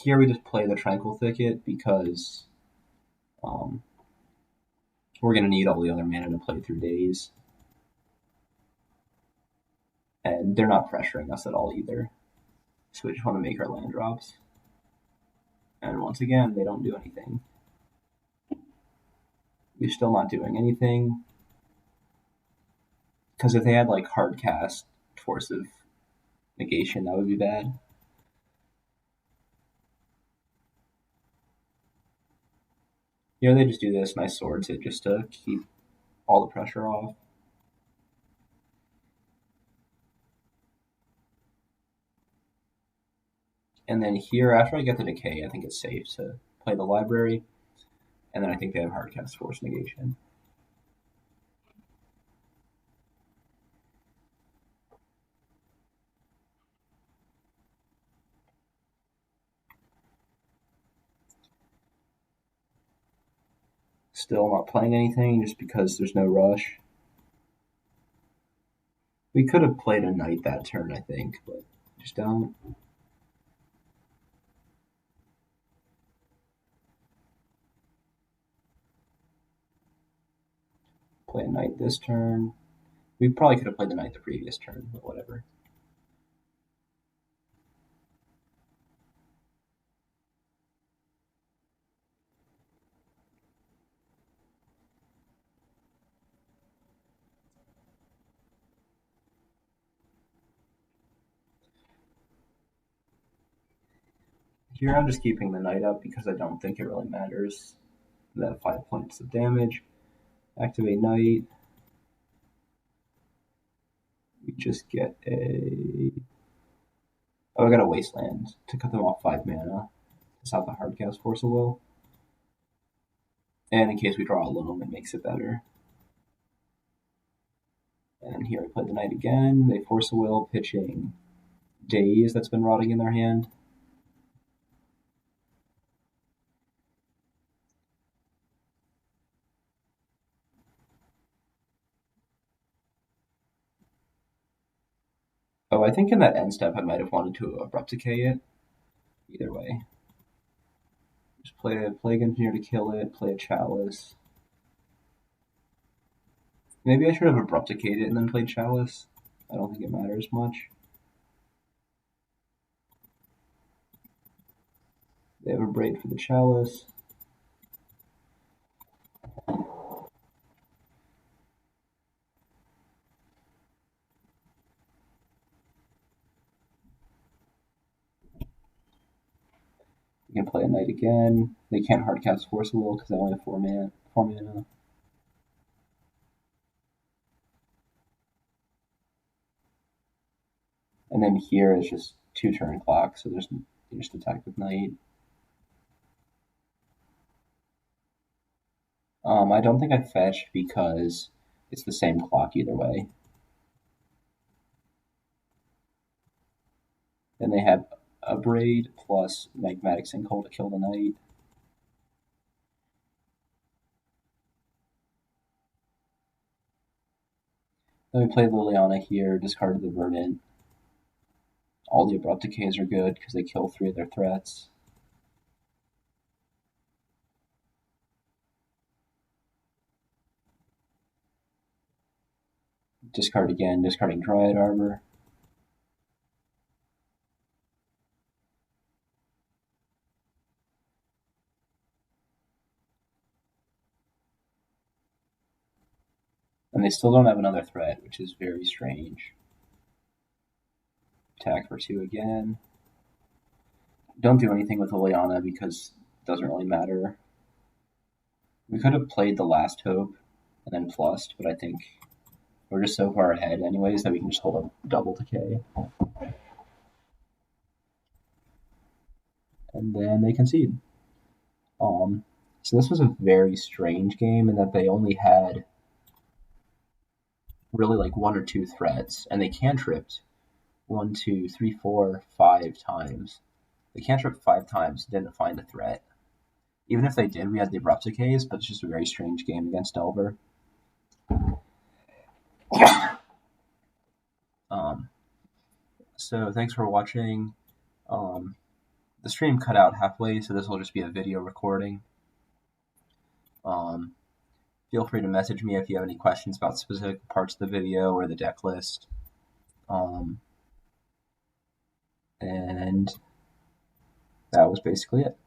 Here we just play the Tranquil Thicket because we're going to need all the other mana to play through days. And they're not pressuring us at all either. So we just want to make our land drops. And once again, they don't do anything. We're still not doing anything. Because if they had like hard cast, Force of Negation, that would be bad. You know, they just do this nice Swords hit just to keep all the pressure off. And then here, after I get the Decay, I think it's safe to play the Library. And then I think they have Hardcast Force Negation. Still not playing anything just because there's no rush. We could have played a Knight that turn, I think, but just don't. Play a Knight this turn. We probably could have played the Knight the previous turn, but whatever. Here I'm just keeping the Knight up because I don't think it really matters. That 5 points of damage. Activate Knight. We just get a... Oh, I got a Wasteland to cut them off 5 mana. Just have the Hardcast Force of Will. And in case we draw a Loam, it makes it better. And here I play the Knight again. They Force a Will, pitching Daze that's been rotting in their hand. Oh, I think in that end step I might have wanted to Abrupt Decay it. Either way. Just play a Plague Engineer to kill it, play a Chalice. Maybe I should have Abrupt Decayed it and then played Chalice. I don't think it matters much. They have a Braid for the Chalice. You can play a Knight again. They can't Hardcast Force of Will because they only have 4 mana. And then here is just 2 turn clock, so there's you just attack with Knight. I don't think I fetched because it's the same clock either way. Then they have Abrade plus Magmatic Sinkhole to kill the Knight. Then we play Liliana here, discarded the Verdant. All the Abrupt Decays are good because they kill 3 of their threats. Discard again, discarding Dryad Arbor. And they still don't have another threat, which is very strange. Attack for 2 again. Don't do anything with Liliana because it doesn't really matter. We could have played the Last Hope and then plussed, but I think we're just so far ahead anyways that we can just hold a double decay. And then they concede. So this was a very strange game in that they only had really like 1 or 2 threats, and they cantripped 1, 2, 3, 4, 5 times. They cantripped 5 times, didn't find a threat. Even if they did, we had the Abrupt Decays, but it's just a very strange game against Delver. So thanks for watching. The stream cut out halfway, so this will just be a video recording. Feel free to message me if you have any questions about specific parts of the video or the deck list. And that was basically it.